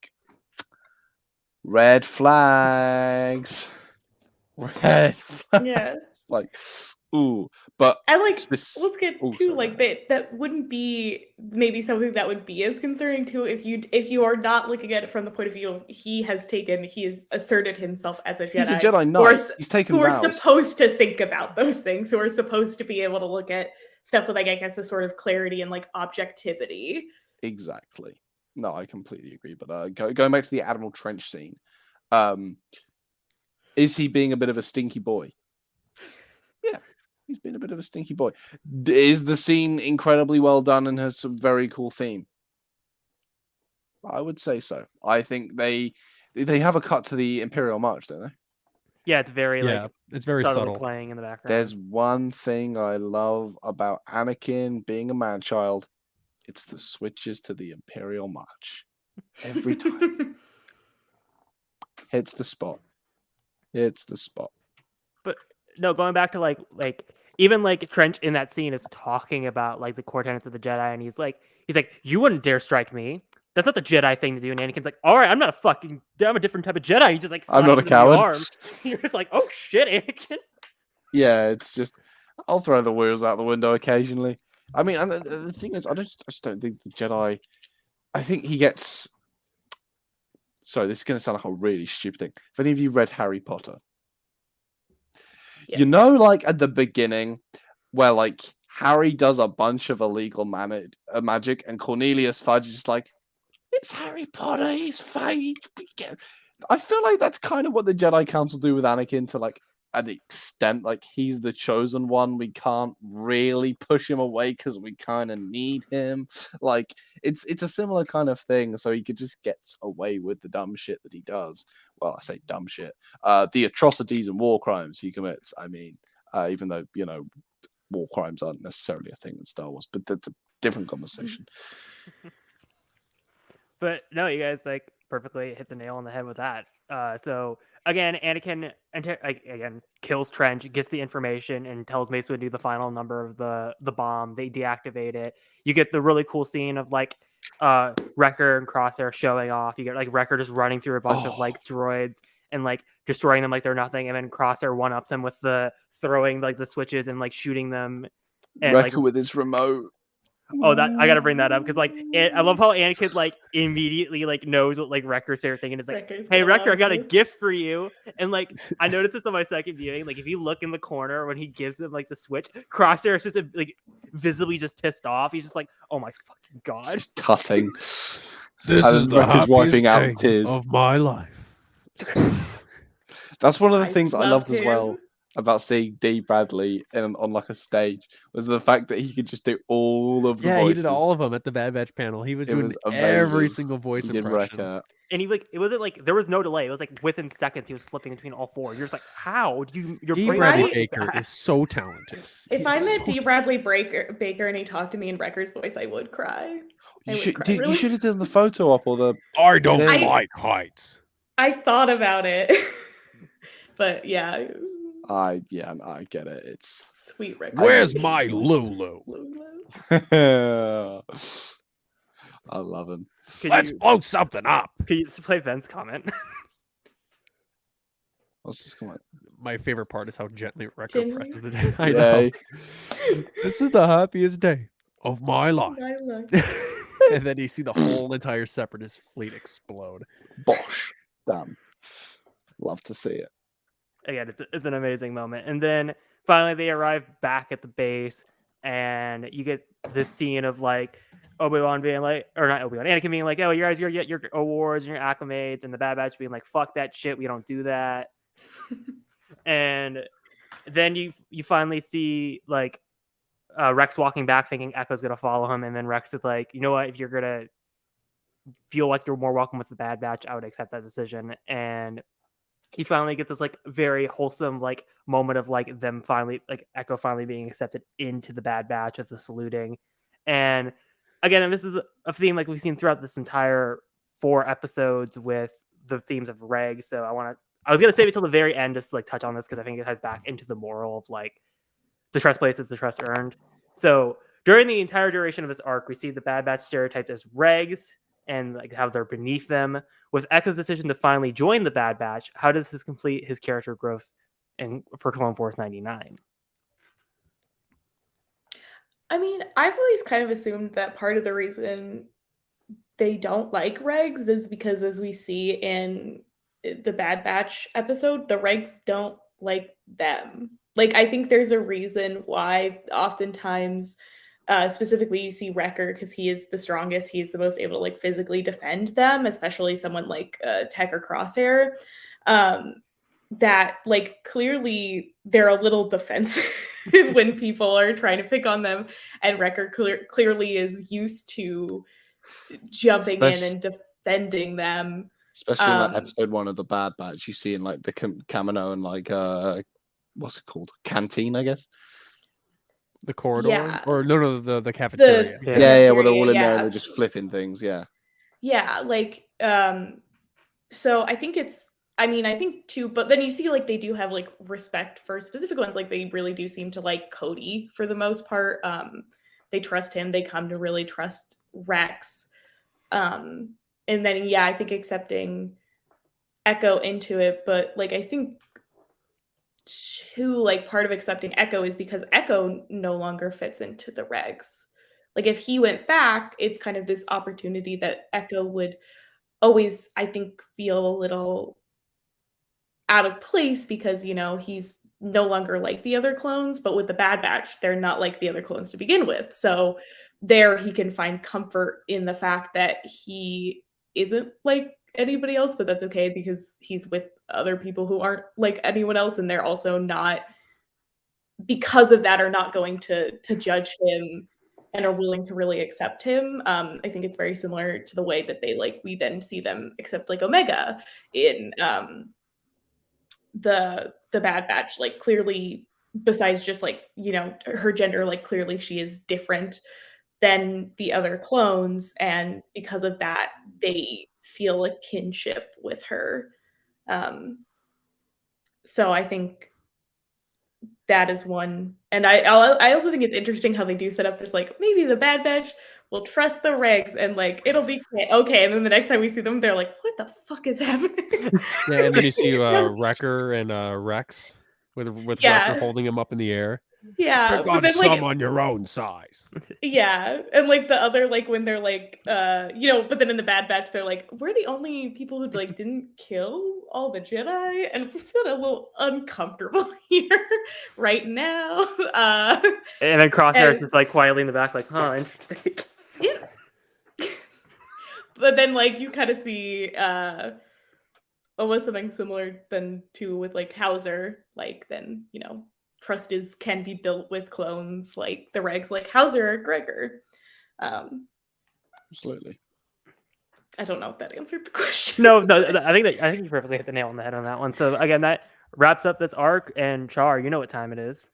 S4: red flags. Red flags.
S5: Yeah.
S4: Like, ooh. But
S5: I like let's get to like that wouldn't be maybe something that would be as concerning too if you are not looking at it from the point of view of he has asserted himself as a Jedi.
S4: He's a Jedi Knight. He's taken
S5: who
S4: vows.
S5: are supposed to think about those things, who are supposed to be able to look at stuff with like I guess a sort of clarity and like objectivity.
S4: Exactly. No, I completely agree. But going back to the Admiral Trench scene, is he being a bit of a stinky boy? Yeah, he's been a bit of a stinky boy. Is the scene incredibly well done and has some very cool theme? I would say so. I think they have a cut to the Imperial March, don't they?
S2: Yeah, it's very
S1: it's very subtle
S2: playing in the background.
S4: There's one thing I love about Anakin being a man-child. It's the switches to the Imperial March. Every time. Hits the spot. It's the spot.
S2: But no, going back to like even like Trench in that scene is talking about like the core tenets of the Jedi, and he's like, you wouldn't dare strike me. That's not the Jedi thing to do. And Anakin's like, all right, I'm a different type of Jedi. He just like,
S4: I'm not a coward.
S2: You're just like, oh shit, Anakin.
S4: Yeah, it's just I'll throw the wheels out the window occasionally. I mean, and the thing is, I just don't think the Jedi. I think he gets. Sorry, this is going to sound like a really stupid thing. If any of you read Harry Potter, you
S5: Yes.
S4: know, like at the beginning, where like Harry does a bunch of illegal magic, and Cornelius Fudge is just like, it's Harry Potter, he's fine. I feel like that's kind of what the Jedi Council do with Anakin to like an extent. Like he's the chosen one. We can't really push him away because we kind of need him. Like it's a similar kind of thing. So he could just get away with the dumb shit that he does. Well, I say dumb shit. The atrocities and war crimes he commits. I mean, even though war crimes aren't necessarily a thing in Star Wars, but that's a different conversation.
S2: But no, you guys like perfectly hit the nail on the head with that. So again, Anakin again kills Trench, gets the information, and tells Mace Windu the final number of the bomb. They deactivate it. You get the really cool scene of like Wrecker and Crosshair showing off. You get like Wrecker just running through a bunch of like droids and like destroying them like they're nothing, and then Crosshair one-ups him with the throwing like the switches and like shooting them. And
S4: Wrecker
S2: like
S4: with his remote.
S2: oh, that I gotta bring that up because like I love how Anakin like immediately like knows what like Wrecker's favorite thing and is like,
S5: Wrecker's
S2: "Hey,
S5: gonna
S2: Wrecker, I
S5: love
S2: got a
S5: this."
S2: gift for you." And like I noticed this on my second viewing. Like if you look in the corner when he gives him like the switch, Crosshair is just like visibly just pissed off. He's just like, "Oh my fucking god!"
S4: Just tutting.
S1: This
S4: And
S1: is
S4: then
S1: the
S4: Wrecker's
S1: happiest
S4: wiping out
S1: day
S4: tears.
S1: of my life.
S4: That's one of the
S5: I
S4: things I
S5: loved
S4: loved as well
S5: him.
S4: about seeing D. Bradley on like a stage was the fact that he could just do all of the
S1: Yeah,
S4: voices.
S1: he did all of them at the Bad Batch panel. He was
S4: It
S1: doing
S4: was
S1: every
S4: amazing.
S1: single voice
S4: He did
S1: impression.
S4: Wrecker.
S2: And he like it wasn't like there was no delay. It was like within seconds he was flipping between all four. You're just like, how do you? Your
S1: D.
S2: brain
S1: Bradley
S2: works
S1: Baker
S2: that?
S1: is so talented.
S5: If
S4: He's
S5: I met
S4: so
S5: D. Bradley Baker and he talked to me in Wrecker's voice, I would cry. I
S4: You
S5: would
S4: should,
S5: cry
S4: dude, you
S5: really.
S4: should have done the photo op or the.
S1: I don't
S4: I-
S1: like heights.
S5: I thought about it, but yeah,
S4: I get it. It's.
S5: sweet Wrecker.
S1: Where's my Lulu?
S4: I love him.
S1: Let's blow something up.
S2: Could you just play Ben's comment?
S4: What's this comment?
S1: My favorite part is how gently Wrecker
S5: Gently.
S1: presses the day. I know.
S4: Yay.
S1: This is the happiest day of my life.
S5: I love
S1: And then you see the whole entire Separatist fleet explode.
S4: Bosh. Damn. Love to see it.
S2: Again, it's an amazing moment. And then finally they arrive back at the base, and you get this scene of like Obi-Wan being like, or not Obi-Wan, Anakin being like, "Oh, you guys, you're get your awards and your acclimates," and the Bad Batch being like, "Fuck that shit, we don't do that." And then you finally see like Rex walking back, thinking Echo's gonna follow him, and then Rex is like, "You know what? If you're gonna feel like you're more welcome with the Bad Batch, I would accept that decision." And he finally gets this like very wholesome like moment of like them finally like Echo finally being accepted into the Bad Batch as the saluting. And again, and this is a theme like we've seen throughout this entire 4 episodes with the themes of Reg. So I was gonna save it till the very end just to like touch on this because I think it ties back into the moral of like the trust placed is the trust earned. So during the entire duration of this arc, we see the Bad Batch stereotyped as regs and like how they're beneath them. With Echo's decision to finally join the Bad Batch, how does this complete his character growth for Clone Force 99?
S5: I mean, I've always kind of assumed that part of the reason they don't like regs is because, as we see in the Bad Batch episode, the regs don't like them. Like, I think there's a reason why oftentimes, specifically, you see Wrecker because he is the strongest, he is the most able to like physically defend them, especially someone like Tech or Crosshair. That like clearly they're a little defensive when people are trying to pick on them, and Wrecker clearly is used to jumping in and defending them.
S4: Especially in like episode 1 of the Bad Batch, you see in like the Kamino and like what's it called? Canteen, I guess.
S1: The corridor?
S5: Yeah.
S1: Or no, the cafeteria.
S4: Yeah, well, they're all in there
S5: yeah.
S4: and they're just flipping things, yeah.
S5: Yeah, like, so I think I think too, but then you see like they do have like respect for specific ones, like they really do seem to like Cody for the most part. They trust him, they come to really trust Rex. And then, yeah, I think accepting Echo into it, but like I think to like part of accepting Echo is because Echo no longer fits into the regs. Like if he went back, it's kind of this opportunity that Echo would always, I think, feel a little out of place because, you know, he's no longer like the other clones, but with the Bad Batch, they're not like the other clones to begin with. So there he can find comfort in the fact that he isn't like anybody else, but that's okay because he's with other people who aren't like anyone else, and they're also not, because of that, are not going to judge him and are willing to really accept him. I think it's very similar to the way that they like we then see them accept like Omega in the Bad Batch. Like clearly, besides just like, you know, her gender, like clearly she is different than the other clones, and because of that they feel a kinship with her. So I think that is one, and I also think it's interesting how they do set up this like maybe the Bad Batch will trust the regs and like it'll be okay, and then the next time we see them they're like, what the fuck is happening?
S1: Yeah, and then you see Wrecker and Rex with Wrecker
S5: Yeah.
S1: holding him up in the air.
S5: Yeah,
S1: Pick
S5: but
S1: on
S5: then
S1: some
S5: like
S1: on your own size.
S5: yeah, and like the other like when they're like you know, but then in the Bad Batch they're like, we're the only people who like didn't kill all the Jedi, and we're feeling a little uncomfortable here right now.
S2: And then Crosshair's
S5: and-
S2: just like quietly in the back, like, huh, interesting.
S5: Yeah. But then like you kind of see almost something similar than to with like Hauser, like then, you know, trust can be built with clones like the regs like Hauser or Gregor.
S4: Absolutely.
S5: I don't know if that answered the question.
S2: No, I think you perfectly hit the nail on the head on that one. So again, that wraps up this arc. And Char, you know what time it is.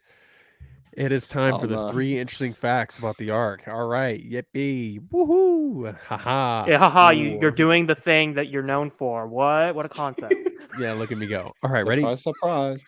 S1: It is time
S4: Oh,
S1: for the
S4: no.
S1: 3 interesting facts about the arc. All right, yippee, woohoo, haha.
S2: Yeah, haha,
S1: Ooh.
S2: you're doing the thing that you're known for. What a concept.
S1: Yeah, look at me go. All right, ready?
S4: Surprise.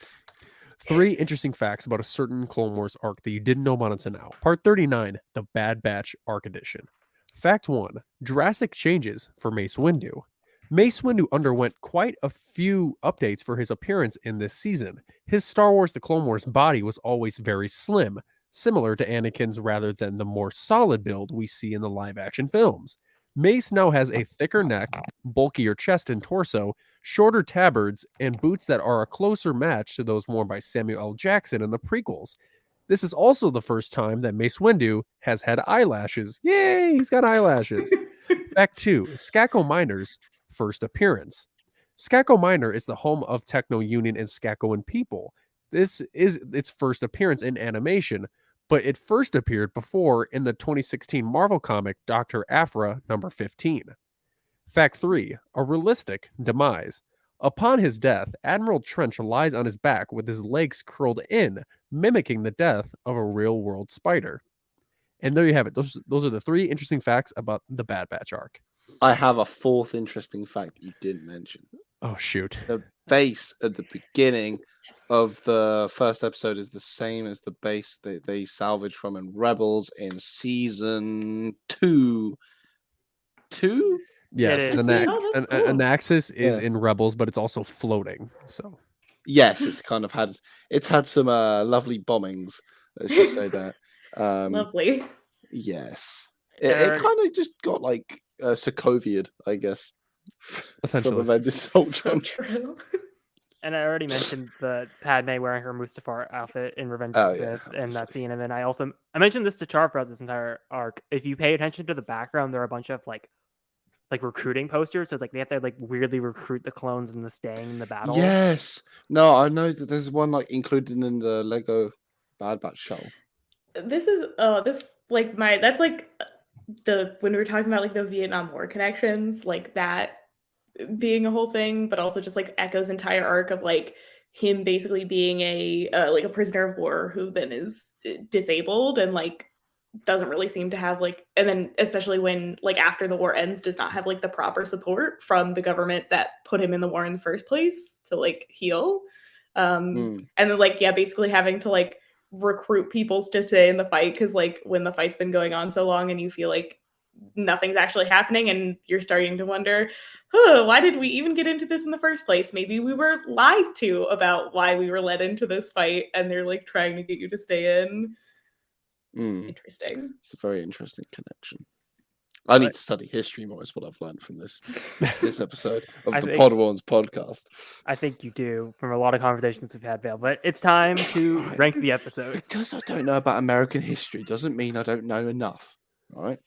S1: 3 interesting facts about a certain Clone Wars arc that you didn't know about until now. Part 39, the Bad Batch Arc Edition. Fact 1, drastic changes for Mace Windu. Mace Windu underwent quite a few updates for his appearance in this season. His Star Wars The Clone Wars body was always very slim, similar to Anakin's rather than the more solid build we see in the live-action films. Mace now has a thicker neck, bulkier chest and torso, shorter tabards, and boots that are a closer match to those worn by Samuel L. Jackson in the prequels. This is also the first time that Mace Windu has had eyelashes. Yay, he's got eyelashes. Fact 2, Skako Minor's first appearance. Skako Minor is the home of Techno Union and Skakoan people. This is its first appearance in animation, but it first appeared before in the 2016 Marvel comic Dr. Aphra number 15. Fact 3, a realistic demise. Upon his death, Admiral Trench lies on his back with his legs curled in, mimicking the death of a real-world spider. And there you have it. Those are the 3 interesting facts about the Bad Batch arc.
S4: I have a 4th interesting fact that you didn't mention.
S1: Oh, shoot.
S4: The base at the beginning of the first episode is the same as the base that they salvaged from in Rebels in season 2. 2?
S1: Yes,
S2: It is.
S5: that's cool.
S1: an axis is
S4: Yeah.
S1: in Rebels, but it's also floating. So
S4: Yes, it's had some lovely bombings. Let's just say that.
S5: Lovely.
S4: Yes, it
S2: Eric-
S4: kind of just got like Sokovia'd, I guess.
S1: essentially,
S4: From Avengers
S5: So
S4: Ultron.
S5: true.
S2: And I already mentioned the Padme wearing her Mustafar outfit in Revenge
S4: Oh,
S2: of the
S4: yeah,
S2: Sith and that
S4: obviously.
S2: scene. And then I mentioned this to Char throughout this entire arc. If you pay attention to the background, there are a bunch of like recruiting posters. So it's like they have to like weirdly recruit the clones and the staying in the battle.
S4: Yes. No, I know that there's one like included in the Lego Bad Batch show.
S5: This is this like that's like the when we were talking about like the Vietnam War connections, like that being a whole thing, but also just like Echo's entire arc of like him basically being a like a prisoner of war who then is disabled and like doesn't really seem to have like, and then especially when like after the war ends does not have like the proper support from the government that put him in the war in the first place to like heal. And then like yeah, basically having to like recruit people to stay in the fight because like when the fight's been going on so long and you feel like nothing's actually happening, and you're starting to wonder, why did we even get into this in the first place? Maybe we were lied to about why we were led into this fight, and they're like trying to get you to stay in. Interesting.
S4: It's a very interesting connection. I need to study history more, is what I've learned from this episode of the Podwarns podcast.
S2: I think you do from a lot of conversations we've had, Bale. But it's time to rank the episode.
S4: Because I don't know about American history doesn't mean I don't know enough. All right.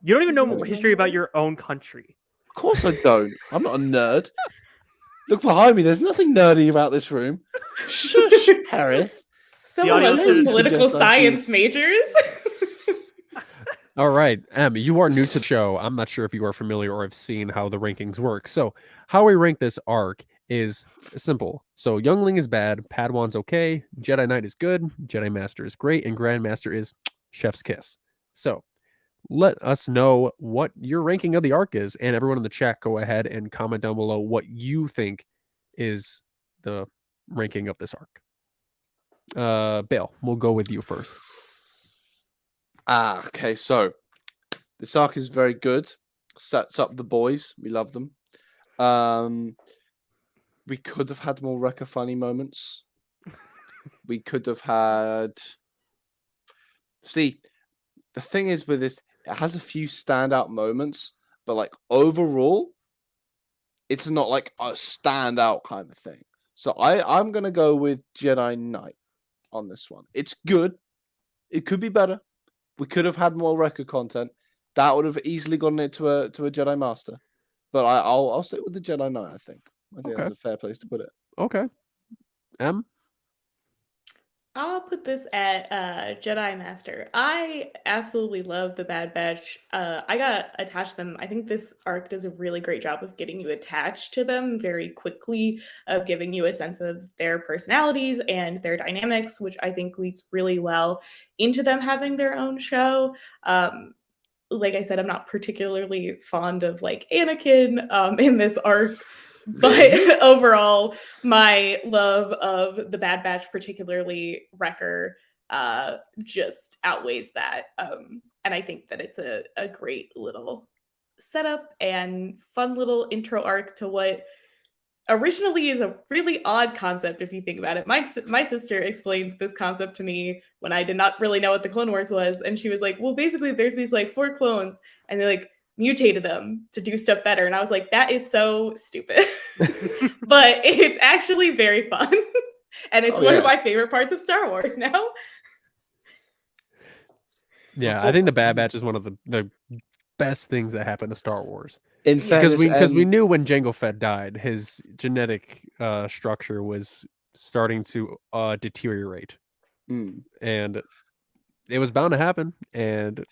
S2: You don't even know history about your own country.
S4: Of course I don't. I'm not a nerd. Look behind me. There's nothing nerdy about this room. Shush, Hereth.
S5: Some of us were political science majors.
S1: All right, Em, you are new to the show. I'm not sure if you are familiar or have seen how the rankings work. So how we rank this arc is simple. So Youngling is bad, Padawan's okay, Jedi Knight is good, Jedi Master is great, and Grandmaster is chef's kiss. So let us know what your ranking of the arc is, and everyone in the chat, go ahead and comment down below what you think is the ranking of this arc. Bale, we'll go with you first.
S4: Okay, so this arc is very good. Sets up the boys. We love them. We could have had more Wrecker funny moments. We could have had... See, the thing is with this, it has a few standout moments, but like overall, it's not like a standout kind of thing. So I'm going to go with Jedi Knight on this one. It's good. It could be better. We could have had more Wrecker content. That would have easily gotten it to a Jedi Master. But I'll stick with the Jedi Knight, I think. I think that's a fair place to put it.
S1: Okay. Em?
S5: I'll put this at Jedi Master. I absolutely love the Bad Batch. I got attached to them. I think this arc does a really great job of getting you attached to them very quickly, of giving you a sense of their personalities and their dynamics, which I think leads really well into them having their own show. Like I said, I'm not particularly fond of like Anakin in this arc. But overall, my love of the Bad Batch, particularly Wrecker, just outweighs that. And I think that it's a great little setup and fun little intro arc to what originally is a really odd concept if you think about it. My sister explained this concept to me when I did not really know what the Clone Wars was. And she was like, well, basically there's these like 4 clones and they like mutated them to do stuff better. And I was like, that is so stupid. But it's actually very fun. And it's one of my favorite parts of Star Wars now.
S1: Yeah, I think the Bad Batch is one of the best things that happened to Star Wars.
S4: In fairness,
S1: because we knew when Jango Fett died, his genetic structure was starting to deteriorate. And it was bound to happen. And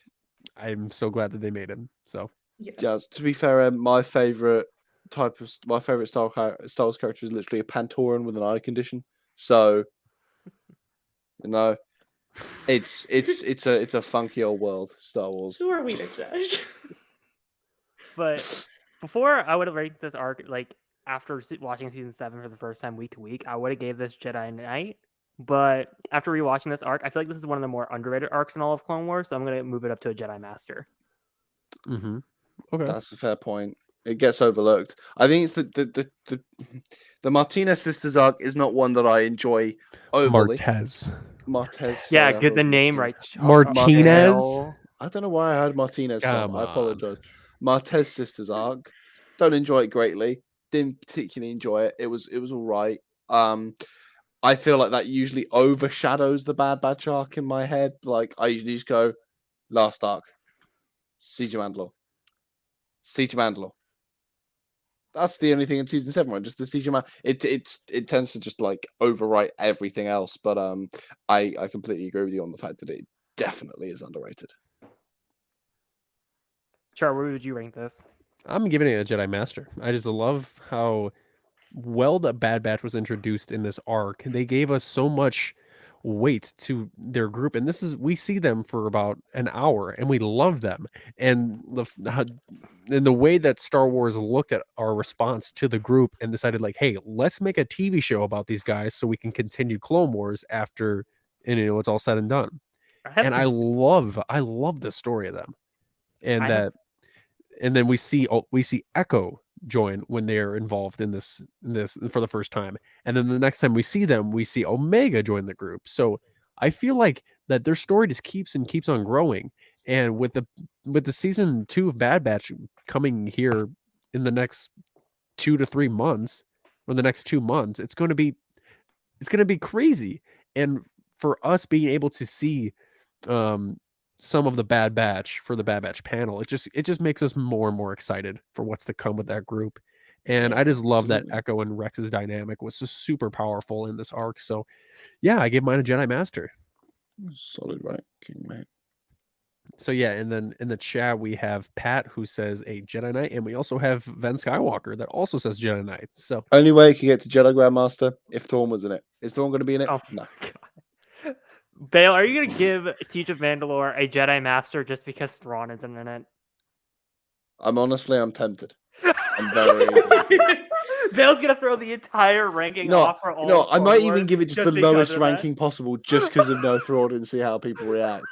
S1: I'm so glad that they made him. So
S4: yeah, to be fair, my favorite Star Wars character is literally a Pantoran with an eye condition. So you know, it's a funky old world, Star Wars.
S5: Who are we to judge?
S2: But before I would have ranked this arc, like after watching season 7 for the first time week to week, I would have gave this Jedi Knight. But after rewatching this arc, I feel like this is one of the more underrated arcs in all of Clone Wars, so I'm gonna move it up to a Jedi Master.
S1: Okay,
S4: that's a fair point. It gets overlooked. I think it's the Martinez sisters arc is not one that I enjoy overly. Martez.
S2: Yeah, get the name right.
S1: Martinez.
S4: I don't know why I heard Martinez from. I apologize. Martez sisters arc. Don't enjoy it greatly. Didn't particularly enjoy it. It was all right. I feel like that usually overshadows the Bad Batch arc in my head. Like I usually just go last arc. Siege of Mandalore. Siege of Mandalore. That's the only thing in season 7, right? Just the Siege of Mandalore. It tends to just like overwrite everything else. But I completely agree with you on the fact that it definitely is underrated.
S2: Char, where would you rank this?
S1: I'm giving it a Jedi Master. I just love how well the Bad Batch was introduced in this arc. They gave us so much weight to their group, and we see them for about an hour, and we love them. And the way that Star Wars looked at our response to the group and decided, like, hey, let's make a TV show about these guys so we can continue Clone Wars after it's all said and done. I love the story of them. and
S2: I have-
S1: then we see Echo join when they're involved in this for the first time, and then the next time we see them, we see Omega join the group. So I feel like that their story just keeps on growing, and with the season 2 of Bad Batch coming here in the next 2 to 3 months, or the next 2 months, it's going to be crazy. And for us being able to see some of the Bad Batch for the Bad Batch panel, it just makes us more and more excited for what's to come with that group. And I just love that Echo and Rex's dynamic was just super powerful in this arc. So yeah, I give mine a Jedi Master.
S4: Solid ranking, mate.
S1: So yeah, and then in the chat we have Pat who says a Jedi Knight, and we also have Ven Skywalker that also says Jedi Knight. So
S4: Only way you can get to Jedi Grandmaster if Thrawn was in it. Is Thrawn going to be in it?
S2: Oh,
S4: No.
S2: Bale, are you gonna give Siege of Mandalore a Jedi Master just because Thrawn isn't in it?
S4: I'm tempted. I'm very tempted.
S2: Bale's gonna throw the entire ranking
S4: No,
S2: off for all.
S4: no, I might
S2: Clone
S4: even
S2: Wars
S4: give it just the
S2: because
S4: lowest
S2: of that.
S4: ranking possible, just because of no Thrawn and see how people react.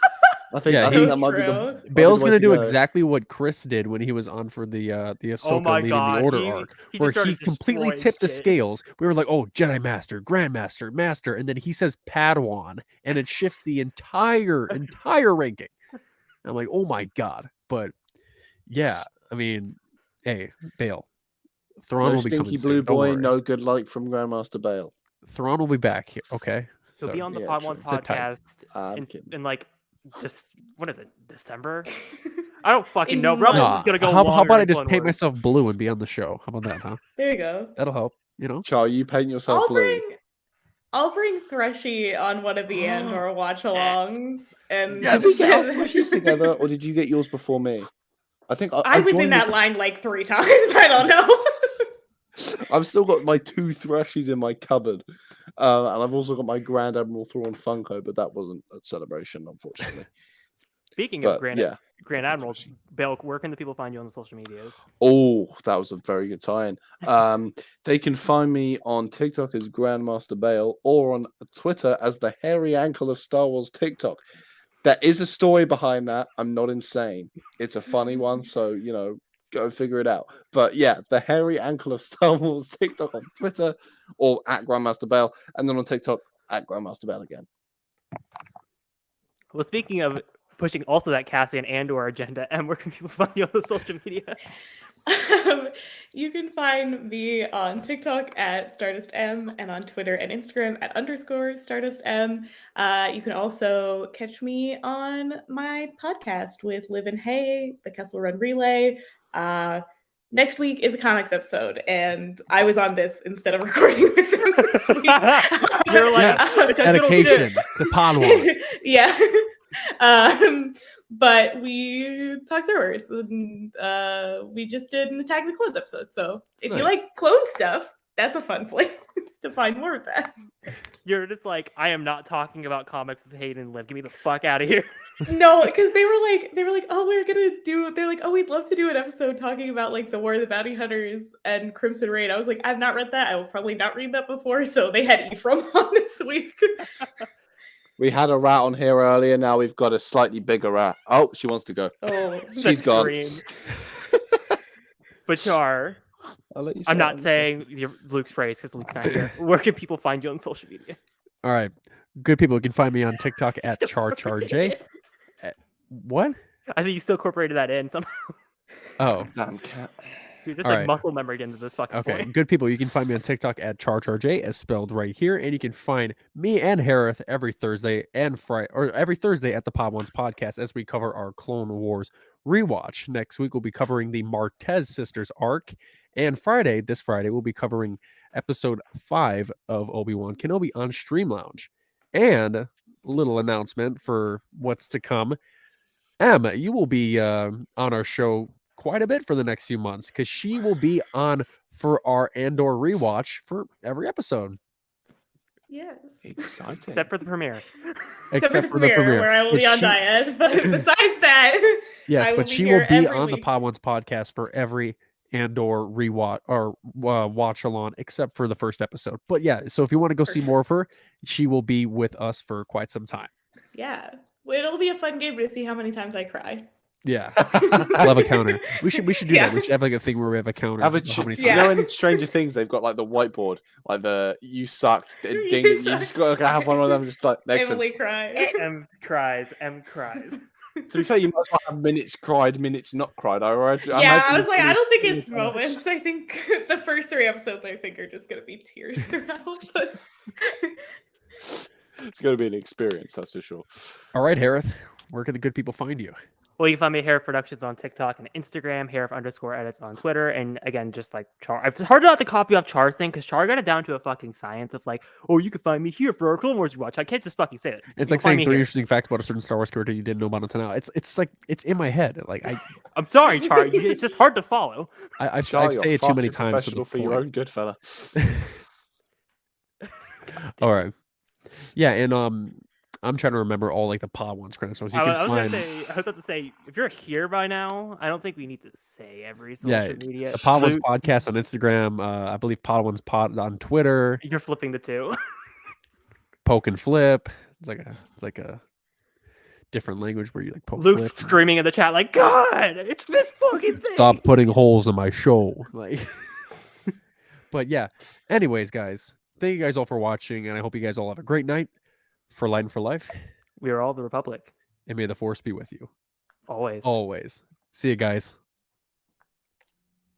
S4: I think
S1: Yeah,
S4: that might be the
S1: Bale's
S4: way
S1: gonna
S4: to
S1: do
S4: go.
S1: exactly what Chris did when he was on for the Ahsoka
S2: Oh my
S1: leading
S2: God,
S1: the Order
S2: he
S1: arc,
S2: just
S1: where he
S2: started
S1: completely
S2: destroying
S1: tipped the
S2: shit.
S1: scales. We were like, "Oh, Jedi Master, Grandmaster, Master," and then he says Padawan, and it shifts the entire ranking. I'm like, "Oh my God!" But yeah, I mean, hey, Bale, Thrawn
S4: No
S1: will be coming
S4: stinky
S1: soon.
S4: blue
S1: Don't
S4: boy,
S1: worry.
S4: no good luck from Grandmaster Bale.
S1: Thrawn will be back here. Okay,
S2: He'll be on the
S4: yeah,
S2: Pod
S4: sure.
S2: One
S1: Sit tight.
S2: podcast
S4: I'm kidding.
S2: in like just what is it, December? I don't fucking
S5: In
S2: know. Rebels
S1: Nah,
S2: is gonna go
S1: how
S2: longer
S1: about I
S2: than
S1: just
S2: Clone
S1: paint
S2: Wars.
S1: myself blue and be on the show? How about that, huh?
S5: There you go.
S1: That'll help. You know.
S4: Char, you paint yourself blue.
S5: I'll bring Threshy on one of the Andor watch-alongs, and
S4: Did we get our flashes together, or did you get yours before me? I think
S5: I was in
S4: joined
S5: that line like 3 times. I don't know.
S4: I've still got my 2 Thrashies in my cupboard. And I've also got my Grand Admiral Thrawn Funko, but that wasn't a celebration, unfortunately.
S2: Speaking
S4: But,
S2: of Grand
S4: yeah.
S2: Admiral, Bale, where can the people find you on the social medias?
S4: Oh, that was a very good tie-in. They can find me on TikTok as grandmasterbale or on Twitter as the hairy ankle of Star Wars TikTok. There is a story behind that. I'm not insane. It's a funny one, so, go figure it out. But yeah, the hairy ankle of Star Wars TikTok on Twitter or at grandmasterbale, and then on TikTok at grandmasterbale again.
S2: Well, speaking of pushing also that Cassian Andor agenda, and where can people find you on the social media?
S5: You can find me on TikTok at stardustem and on Twitter and Instagram at _stardustem. You can also catch me on my podcast with Liv and Hay, the Kessel Run Relay. Next week is a comics episode, and I was on this instead of recording with them this week.
S2: You're like,
S1: Yes, dedication to Padawan.
S5: Yeah. But we talk Star Wars, and we just did an Attack of the Clones episode. So if you
S1: Nice.
S5: like clone stuff, that's a fun place to find more of that.
S2: You're just like, I am not talking about comics with Hayden and Liv. Get me the fuck out of here.
S5: No, because they were like, oh, they're like, oh, we'd love to do an episode talking about like the War of the Bounty Hunters and Crimson Raid. I was like, I've not read that. I will probably not read that before. So they had Ephraim on this week.
S4: We had a rat on here earlier. Now we've got a slightly bigger rat. Oh, she wants to go.
S5: Oh,
S4: She's gone.
S2: But Char,
S4: I'll let you
S2: I'm
S4: say
S2: not
S4: it.
S2: saying Luke's phrase because Luke's not here. Where can people find you on social media?
S1: All right, good people. You can find me on TikTok at charcharj. What?
S2: I think you still incorporated that in somehow.
S1: Oh,
S4: Damn cat.
S2: You're just
S1: All
S2: like
S1: right.
S2: muscle memory into this fucking
S1: okay.
S2: point.
S1: Good people. You can find me on TikTok at charcharj, as spelled right here, and you can find me and Hereth every Thursday and Friday, or every Thursday at the Pod Ones podcast as we cover our Clone Wars rewatch. Next week we'll be covering the Martez sisters arc, and this Friday we'll be covering episode 5 of Obi-Wan Kenobi on Stream Lounge. And a little announcement for what's to come. Em, you will be on our show quite a bit for the next few months because she will be on for our Andor rewatch for every episode.
S5: yes.
S4: Exciting.
S2: Except for the premiere.
S5: Except for the premiere, where I will be on diet. But besides that,
S1: yes,
S5: I will
S1: but
S5: be
S1: she
S5: here
S1: will be
S5: every
S1: on the
S5: week.
S1: Pod Ones podcast for every Andor rewatch or watch along, except for the first episode. But yeah, so if you want to go see more of her, she will be with us for quite some time.
S5: Yeah. Well, it'll be a fun game to see how many times I cry.
S1: Yeah, we'll have a counter. We should do
S5: Yeah.
S1: that. We should have like a thing where we have a counter.
S4: Have a
S1: of how many
S4: you
S1: times.
S4: know in Stranger Things they've got like the whiteboard, like the you suck ding. You just got to have one of them just like next to them.
S5: Emily cried.
S2: M cries.
S4: To be fair, you might as well have minutes cried, minutes not cried.
S5: Yeah, I was like, I don't think it's moments. I think the first 3 episodes, I think, are just gonna be tears throughout. But
S4: It's going to be an experience, that's for sure.
S1: All right, Hereth, where can the good people find you?
S2: Well, you can find me at Hereth Productions on TikTok and Instagram, Hereth_edits on Twitter, and again, just like Char. It's hard not to copy off Char's thing because Char got it down to a fucking science of like, oh, you can find me here for our Clone Wars rewatch. I can't just fucking say it.
S1: It's
S2: You
S1: like
S2: can find
S1: saying
S2: me
S1: 3
S2: here.
S1: interesting facts about a certain Star Wars character you didn't know about until now. It's like it's in my head. Like
S2: I'm sorry, Char. It's just hard to follow.
S1: I've
S4: Char,
S1: say
S4: you're
S1: it
S4: far
S1: too many
S4: too
S1: times.
S4: professional for your own good, fella.
S1: All right. Yeah, and I'm trying to remember all like the pod ones credits. So you
S2: I
S1: can
S2: was
S1: find
S2: about to say, if you're here by now, I don't think we need to say every social
S1: Yeah,
S2: media.
S1: the Pod Ones
S2: Luke,
S1: podcast on Instagram. I believe Pod Ones Pod on Twitter.
S2: You're flipping the two.
S1: Poke and flip. It's like a different language where you like poke
S2: Luke's
S1: flip.
S2: screaming in the chat like, God, it's this fucking thing.
S1: Stop putting holes in my show. Like, but yeah. Anyways, guys, thank you guys all for watching, and I hope you guys all have a great night. For Light and for Life,
S2: We are all the Republic.
S1: and may the Force be with you
S2: Always.
S1: always. See you guys.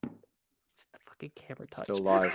S2: It's the fucking camera touch.
S4: Still live.